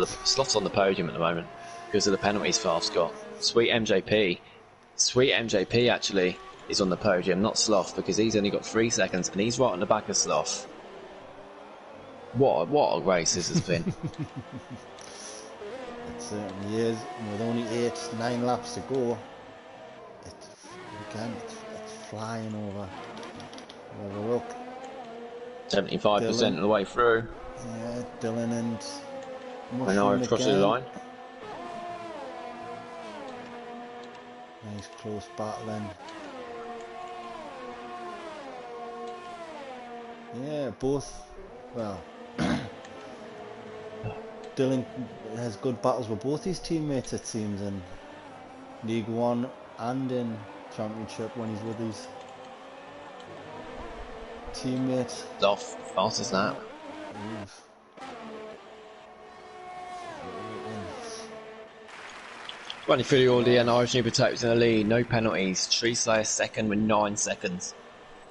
[SPEAKER 2] the podium at the moment because of the penalties Sloth's got. Sweet MJP actually is on the podium, not Sloth, because he's only got 3 seconds and he's right on the back of Sloth. What a race this has been.
[SPEAKER 1] It certainly is. With only 8-9 laps to go, it's flying over. Look.
[SPEAKER 2] 75% of the way through.
[SPEAKER 1] Yeah, Dylan and
[SPEAKER 2] When Irish crosses the line.
[SPEAKER 1] Nice close battling. Yeah, both. Well, Dylan has good battles with both his teammates, it seems, in League One and in Championship when he's with his teammates.
[SPEAKER 2] Off, fast as that.
[SPEAKER 1] Oof.
[SPEAKER 2] Running through the order, and Irish New Potatoes in the lead, no penalties. Tree Slayer second with 9 seconds.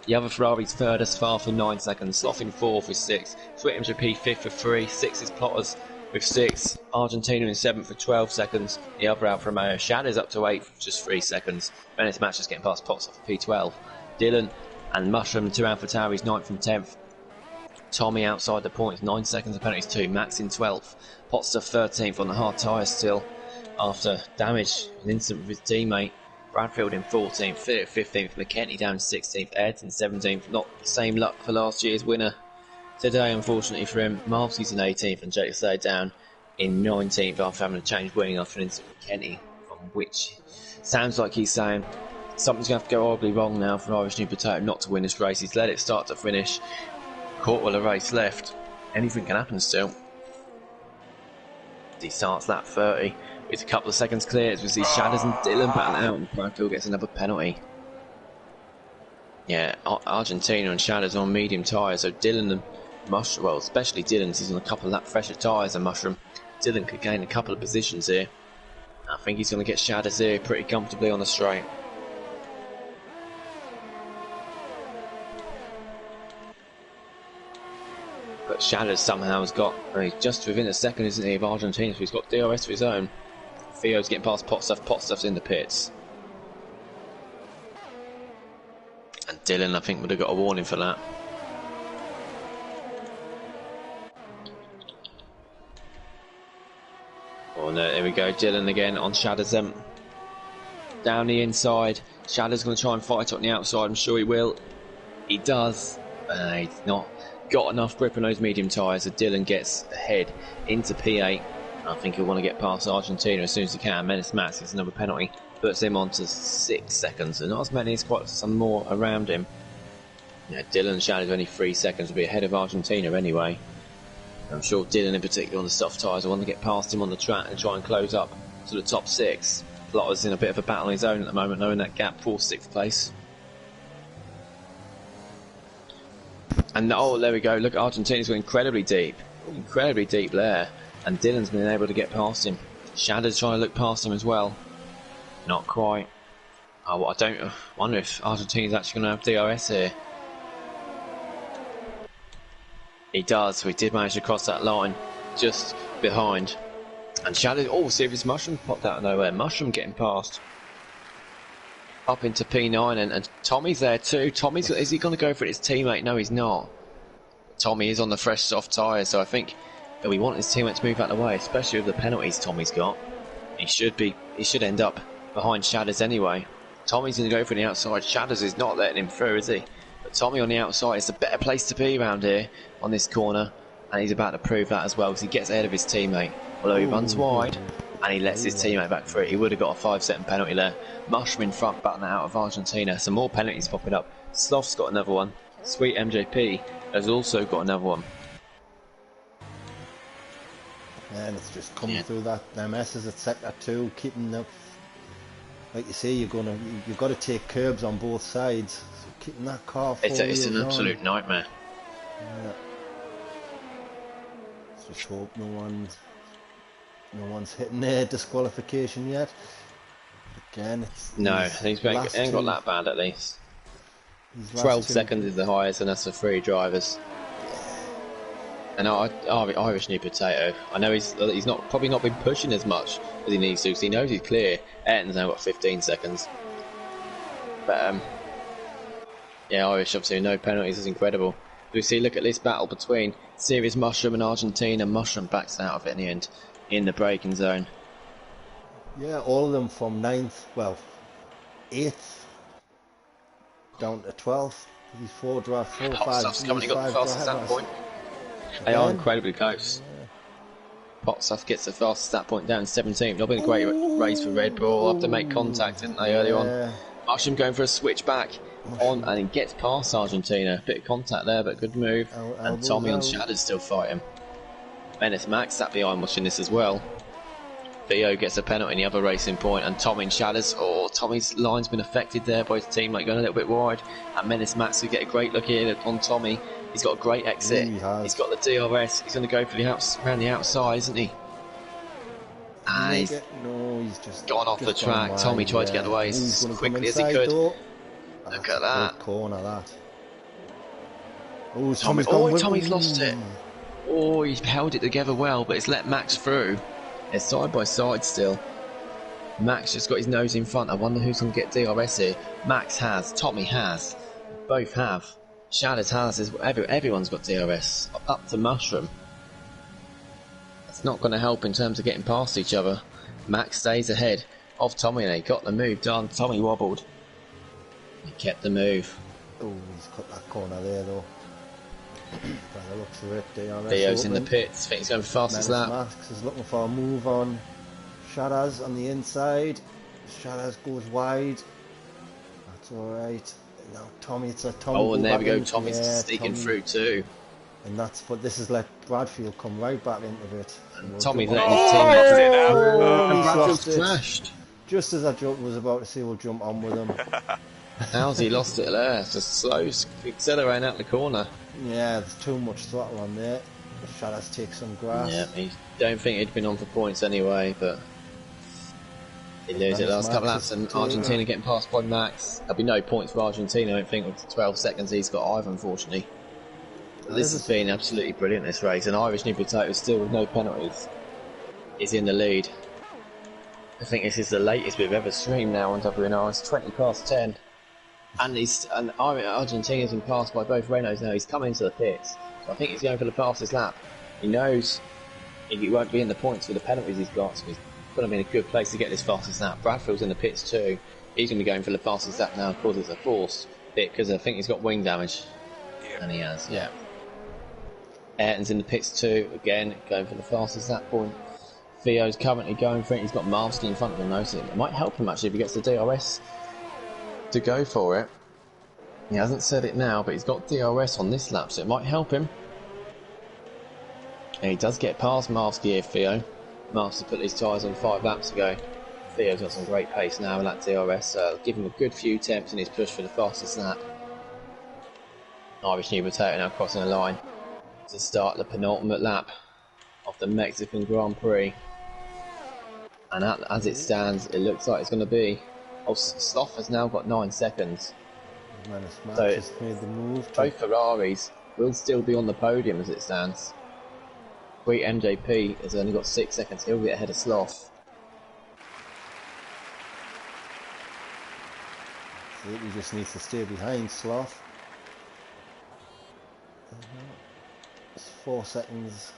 [SPEAKER 2] The other Ferrari's third as far for 9 seconds. Sloth in fourth with 6. Sweet MJP fifth for 3. 6 is Plotters with 6. Argentina in seventh for 12 seconds. The other Alfa Romeo Shadows up to 8th for just 3 seconds. Venice Match just getting past Potts off for P12. Dylan and Mushroom, 2 Alpha Tauris, 9th and 10th. Tommy outside the points, 9 seconds of penalties too. Max in 12th. Potts 13th on the hard tyres still after damage, an incident with his teammate. Bradfield in 14th, 15th, McKenty down 16th, Ayrton 17th. Not the same luck for last year's winner today, unfortunately for him. Marcy's in 18th and Jake Slade down in 19th after having a change winning after an incident with McKenty, from which sounds like he's saying something's going to have to go horribly wrong now for Irish New Potato not to win this race. He's let it start to finish. Caught with a race left. Anything can happen still. He starts lap 30. It's a couple of seconds clear. It's with these Shadows and Dylan battling out, and Bradfield gets another penalty. Yeah, Argentina and Shadows on medium tyres, so Dylan and Mushroom, well, especially Dylan, he's on a couple of lap fresher tyres than Mushroom. Dylan could gain a couple of positions here. I think he's going to get Shadows here pretty comfortably on the straight. But Shadows somehow has got, he's just within a second, isn't he, of Argentina, so he's got DRS of his own. Theo's getting past Potstuff's in the pits. And Dylan, I think, would have got a warning for that. Oh no, there we go, Dylan again on Shadows. Down the inside, Shadows going to try and fight on the outside, I'm sure he will. He does, he's not got enough grip on those medium tyres, so Dylan gets ahead into P8. I think he'll want to get past Argentina as soon as he can. Menace Max gets another penalty, puts him on to 6 seconds, and not as many, it's quite some more around him. Yeah, Dylan and Shadows only 3 seconds, will be ahead of Argentina anyway. I'm sure Dylan in particular on the soft tyres will want to get past him on the track and try and close up to the top 6. Plotter's in a bit of a battle on his own at the moment, knowing that gap for 6th place. And oh, there we go. Look, Argentina's got incredibly deep there, and Dylan's been able to get past him. Shadow's trying to look past him as well. Not quite. Oh, I wonder if Argentina's actually going to have DRS here. He does. So he did manage to cross that line just behind. And Shadow, oh, see if his Mushroom popped out of nowhere. Mushroom getting past. Up into P9, and Tommy's there too. Is he going to go for his teammate? No, he's not. Tommy is on the fresh soft tyre, so I think that we want his teammate to move out of the way, especially with the penalties Tommy's got. He should end up behind Shadows anyway. Tommy's going to go for the outside. Shadows is not letting him through, is he? But Tommy on the outside is the better place to be around here on this corner, and he's about to prove that as well because he gets ahead of his teammate. Although he runs wide and he lets his teammate back through, he would have got a 5-second penalty there. Mushroom in front, button out of Argentina. Some more penalties popping up. Sloth's got another one. Sweet MJP has also got another one.
[SPEAKER 1] And it's just coming through that messes at sector 2, keeping the, like you say, you've got to take curbs on both sides, so keeping that car.
[SPEAKER 2] It's an absolute nightmare.
[SPEAKER 1] Yeah. Let's just hope no one's hitting their disqualification yet. Again,
[SPEAKER 2] he's ain't got that bad at least. 12 seconds is the highest, and that's for 3 drivers. And Irish new potato. I know he's probably not been pushing as much as he needs to, because he knows he's clear. Ayrton's now got 15 seconds. But Irish obviously no penalties is incredible. We see, look at this battle between Serious Mushroom and Argentina. Mushroom backs out of it in the end, in the braking zone.
[SPEAKER 1] Yeah, all of them from 8th down to 12th. These 4 drive, 4, 5.
[SPEAKER 2] Stuff's coming, got the fastest at that point. They are incredibly close. Potstuff gets the fastest at that point down 17th. Not been a great race for Red Bull. Have to make contact, didn't they, early on? Mushroom going for a switch back on, and he gets past Argentina. Bit of contact there, but good move. And Tommy on Shadows still fighting. Menace Max sat behind watching this as well. Theo gets a penalty in the other racing point, and Tommy and Shadows. Tommy's line's been affected there by his teammate going a little bit wide. And Menace Max will get a great look here on Tommy. He's got a great exit. He's got the DRS. He's going to go for around the outside, isn't he? And he's
[SPEAKER 1] just
[SPEAKER 2] gone off the track. Tommy tried to get away as quickly as he could. Look at that.
[SPEAKER 1] Corner, that.
[SPEAKER 2] Tommy's lost it. Oh, he's held it together well, but it's let Max through. They're side by side still. Max just got his nose in front. I wonder who's going to get DRS here. Max has. Tommy has. Both have. Shadows has. Everyone's got DRS. Up to Mushroom. That's not going to help in terms of getting past each other. Max stays ahead of Tommy, and he got the move done. Tommy wobbled. He kept the move.
[SPEAKER 1] Oh, he's cut that corner there though. By the looks of it, DRS
[SPEAKER 2] Theo's in the pits. I think he's going for fastest lap.
[SPEAKER 1] Max is looking for a move on Shadows on the inside. Shadows goes wide. That's alright. Now Tommy, it's a Tommy.
[SPEAKER 2] Oh, and there we go. Tommy's sneaking through too.
[SPEAKER 1] And but this has let Bradfield come right back into it.
[SPEAKER 2] Tommy's letting his team lost it now.
[SPEAKER 1] And
[SPEAKER 2] Bradfield's smashed.
[SPEAKER 1] Just as I was about to say, we'll jump on with him.
[SPEAKER 2] How's he lost it there? It's just slow, accelerating out the corner.
[SPEAKER 1] Yeah, there's too much throttle on there. The Shadows take some grass.
[SPEAKER 2] Yeah, he don't think he'd been on for points anyway, but he loses it last couple of laps, and Argentina getting passed by Max. There'll be no points for Argentina, I don't think, with the 12 seconds he's got either, unfortunately. But this has been absolutely brilliant, this race, and Irish New Potato still with no penalties is in the lead. I think this is the latest we've ever streamed now on WNR. It's 20 past 10. And Argentina's been passed by both Renaults now. He's coming into the pits. So I think he's going for the fastest lap. He knows he won't be in the points for the penalties he's got, so he's going to be in a good place to get this fastest lap. Bradfield's in the pits too. He's going to be going for the fastest lap now. Of course, it's a forced bit because I think he's got wing damage.
[SPEAKER 3] Yeah.
[SPEAKER 2] And he has, yeah. Ayrton's in the pits too, again, going for the fastest lap point. Theo's currently going for it. He's got Marsky in front of him though, so it might help him actually if he gets the DRS to go for it. He hasn't said it now, but he's got DRS on this lap, so it might help him. And he does get past Marsky here, Theo. Marsky put his tyres on 5 laps ago. Theo's got some great pace now with that DRS, so give him a good few attempts in his push for the fastest lap. Irish New Potato now crossing the line to start the penultimate lap of the Mexican Grand Prix. And as it stands, it looks like it's going to be... Oh, Sloth has now got 9 seconds.
[SPEAKER 1] So just made the move.
[SPEAKER 2] Both Ferraris will still be on the podium as it stands. Sweet MJP has only got 6 seconds. He'll be ahead of Sloth.
[SPEAKER 1] He just needs to stay behind Sloth. It's 4 seconds.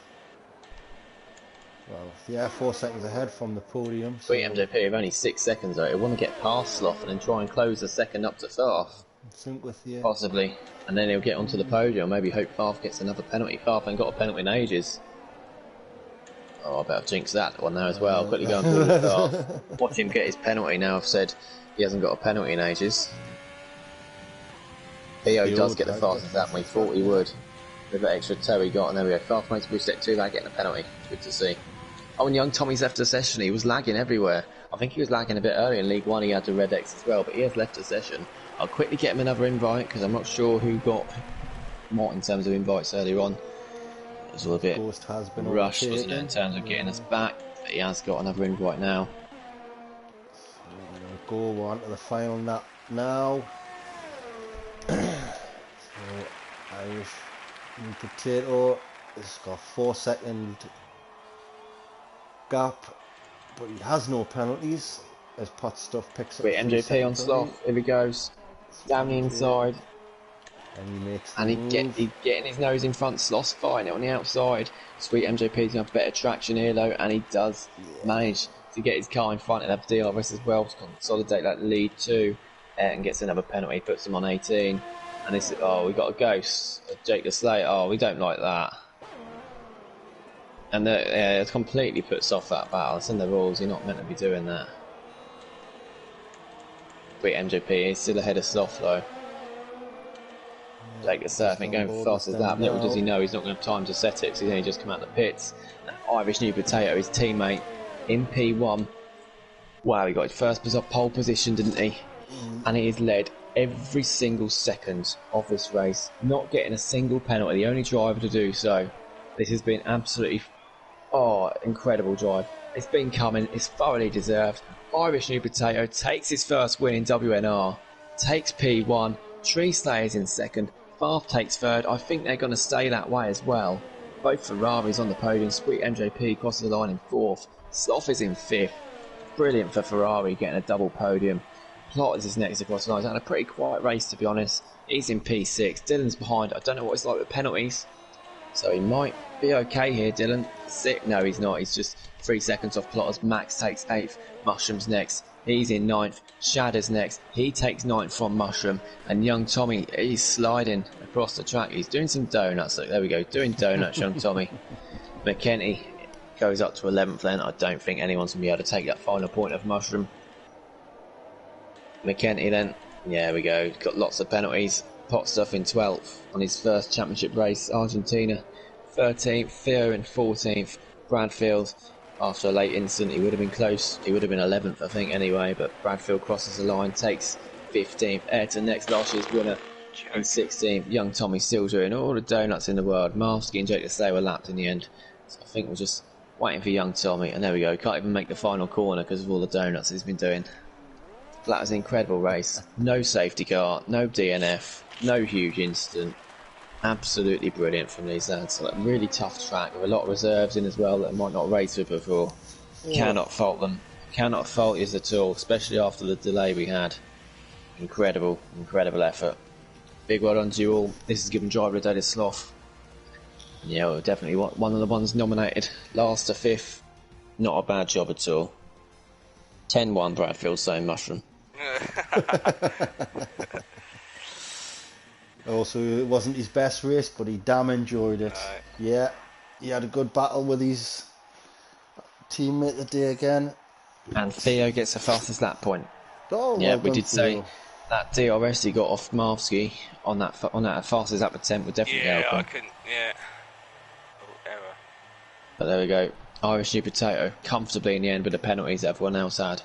[SPEAKER 1] Well, yeah, 4 seconds ahead from the podium.
[SPEAKER 2] Sweet MJP have only 6 seconds though. He'll want to get past Sloth and then try and close the second up to Sloth.
[SPEAKER 1] I think with you.
[SPEAKER 2] Possibly. And then he'll get onto the podium. Maybe Hope Farf gets another penalty. Farf ain't got a penalty in ages. Oh, I better jinx that one now as well. Quickly go and bully Farf. Watch him get his penalty now. I've said he hasn't got a penalty in ages. Theo does get the fastest lap when he thought he would. With that extra toe he got, and there we go. Farf makes boost step 2 back, getting a penalty. Good to see. Oh, and young Tommy's left a session. He was lagging everywhere. I think he was lagging a bit earlier in League 1. He had the red X as well, but he has left a session. I'll quickly get him another invite because I'm not sure who got what in terms of invites earlier on. It was a little bit rushed, wasn't it, in terms of getting us back, but he has got another invite now.
[SPEAKER 1] So we're going to go on to the final lap now. So Irish New Potato has got a 4-second gap, but he has no penalties as Pot Stuff picks up.
[SPEAKER 2] Wait, MJP on Sloth, here he goes, down the inside,
[SPEAKER 1] and he makes
[SPEAKER 2] he's getting his nose in front. Sloth's fighting it on the outside. Sweet MJP's going to have better traction here though, and he does manage to get his car in front and have DRS as well to consolidate that lead too, and gets another penalty, puts him on 18. And this, oh, we got a ghost, Jake the Slayer. Oh, we don't like that. And it completely puts off that battle. It's in the rules, you're not meant to be doing that. Wait, MJP is still ahead of Sloth though. Jake the Slayer, I think, going fast as that. Little does he know he's not going to have time to set it because he's only just come out of the pits. And Irish New Potato, his teammate, in P1. Wow, he got his first pole position, didn't he? And he has led every single second of this race, not getting a single penalty, the only driver to do so. This has been absolutely, incredible drive. It's been coming, it's thoroughly deserved. Irish New Potato takes his first win in WNR, takes P1, Tree Slayers in second, Farf takes third. I think they're going to stay that way as well. Both Ferraris on the podium, Sweet MJP crosses the line in fourth, Sloth is in fifth. Brilliant for Ferrari getting a double podium. Plotters is next across the line. It's had a pretty quiet race, to be honest. He's in P6. Dylan's behind. I don't know what it's like with penalties, so he might be okay here. Dylan, sick? No, he's not. He's just 3 seconds off Plotters. Max takes 8th. Mushroom's next. He's in 9th. Shadow's next. He takes 9th from Mushroom. And young Tommy, he's sliding across the track. He's doing some donuts. Look, there we go. Doing donuts, young Tommy. McKenty goes up to 11th then. I don't think anyone's going to be able to take that final point of Mushroom. McKenty then, yeah, we go, got lots of penalties. Pot Stuff in 12th on his first championship race. Argentina 13th, Theo in 14th. Bradfield, after a late incident, he would have been close, he would have been 11th I think anyway, but Bradfield crosses the line, takes 15th. Ayrton next, last year's winner in 16th. Young Tommy still doing all the donuts in the world. Marvsky and Jake the Slayer were lapped in the end, so I think we're just waiting for young Tommy, and there we go, can't even make the final corner because of all the donuts he's been doing. That was an incredible race. No safety car, no DNF, no huge incident. Absolutely brilliant from these lads. A really tough track with a lot of reserves in as well that I might not race with before. Cannot fault them. Cannot fault us at all, especially after the delay we had. Incredible, incredible effort. Big well done to you all. This is given driver of the day to Sloth. Yeah, well, definitely one of the ones nominated. Last to 5th. Not a bad job at all. 10-1 Bradfield saying Mushroom.
[SPEAKER 1] Also, it wasn't his best race, but he damn enjoyed it. Right. Yeah, he had a good battle with his teammate today again.
[SPEAKER 2] And Theo gets the fastest lap point.
[SPEAKER 1] Oh,
[SPEAKER 2] yeah,
[SPEAKER 1] well
[SPEAKER 2] we
[SPEAKER 1] done,
[SPEAKER 2] did say that DRS he got off Marvsky on that fastest lap attempt would definitely help him.
[SPEAKER 3] I couldn't, error.
[SPEAKER 2] But there we go. Irish New Potato comfortably in the end with the penalties that everyone else had,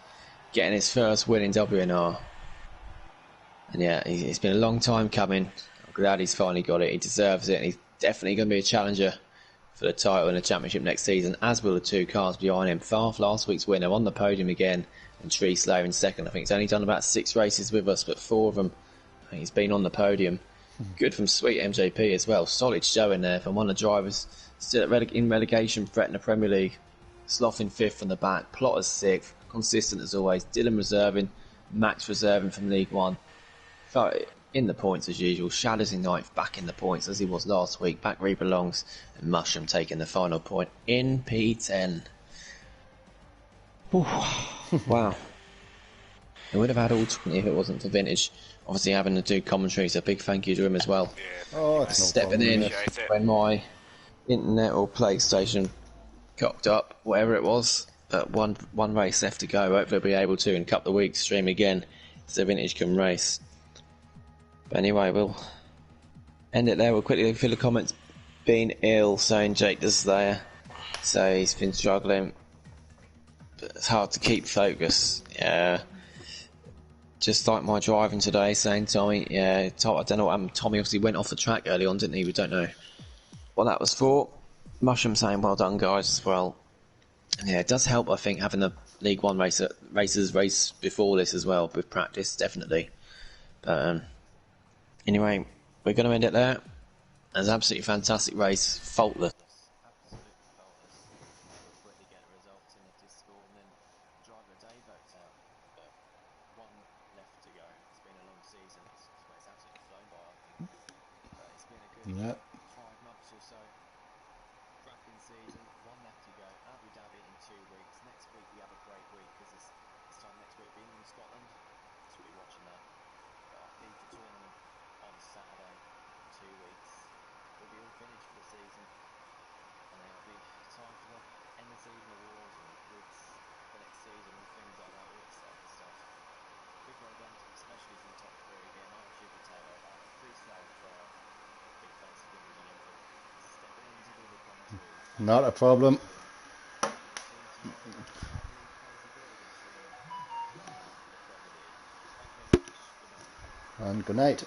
[SPEAKER 2] getting his first win in WNR. And yeah, it's been a long time coming. I'm glad he's finally got it. He deserves it, and he's definitely going to be a challenger for the title in the championship next season, as will the 2 cars behind him. Farf, last week's winner, on the podium again, and Tree Slayer in second. I think he's only done about 6 races with us, but 4 of them I think he's been on the podium. Good from Sweet MJP as well. Solid showing there from one of the drivers still in relegation threat in the Premier League. Sloth in 5th from the back, Plotters 6th, consistent as always. Dylan reserving, Max reserving from League 1. In the points as usual. Shadows in 9th, back in the points as he was last week. Back where he belongs. And Mushroom taking the final point in P10. Wow. He would have had all 20 if it wasn't for Vintage. Obviously, having to do commentary, so big thank you to him as well.
[SPEAKER 3] Yeah,
[SPEAKER 1] Oh, it's no
[SPEAKER 2] Stepping
[SPEAKER 1] problem.
[SPEAKER 2] in
[SPEAKER 1] Mate.
[SPEAKER 3] appreciate it.
[SPEAKER 2] when my internet or PlayStation cocked up, whatever it was. But one race left to go. Hopefully, I'll be able to in a couple of weeks stream again so Vintage can race. But anyway, we'll end it there. We'll quickly fill the comments. Been ill, saying Jake does there. So he's been struggling. But it's hard to keep focus. Yeah. Just like my driving today, saying Tommy, yeah, I don't know what happened. Tommy obviously went off the track early on, didn't he? We don't know what that was for. Mushroom saying well done, guys, as well. And yeah, it does help, I think, having the League One racers race before this as well, with practice, definitely. But anyway, we're going to end it there. It was an absolutely fantastic race, faultless. Absolutely faultless. We'll quickly get the results in the Discord and then driver of the day votes out. But one left to go. It's been a long season. It's absolutely flown by, I think. But it's been a good
[SPEAKER 1] Yeah.
[SPEAKER 2] 5 months or so. Cracking season. One left to go. Abu Dhabi in 2 weeks. Next week we have a great week because this time next week being in Scotland. So we'll be watching that. But our FIFA tournament on Saturday. 2 weeks. We'll be all finished for the season. And then it'll be time for the end of season awards and bids for next season and things like that. All exciting stuff. Big well done, especially to the top 3 again. RG Potato, freestyle fair. Big thanks to Vintage again for stepping in to do the commentary.
[SPEAKER 1] Not a problem.
[SPEAKER 2] We'll see you tomorrow. Hopefully close the deal against the Premier League. Thank you very much. Good night.
[SPEAKER 1] And good night.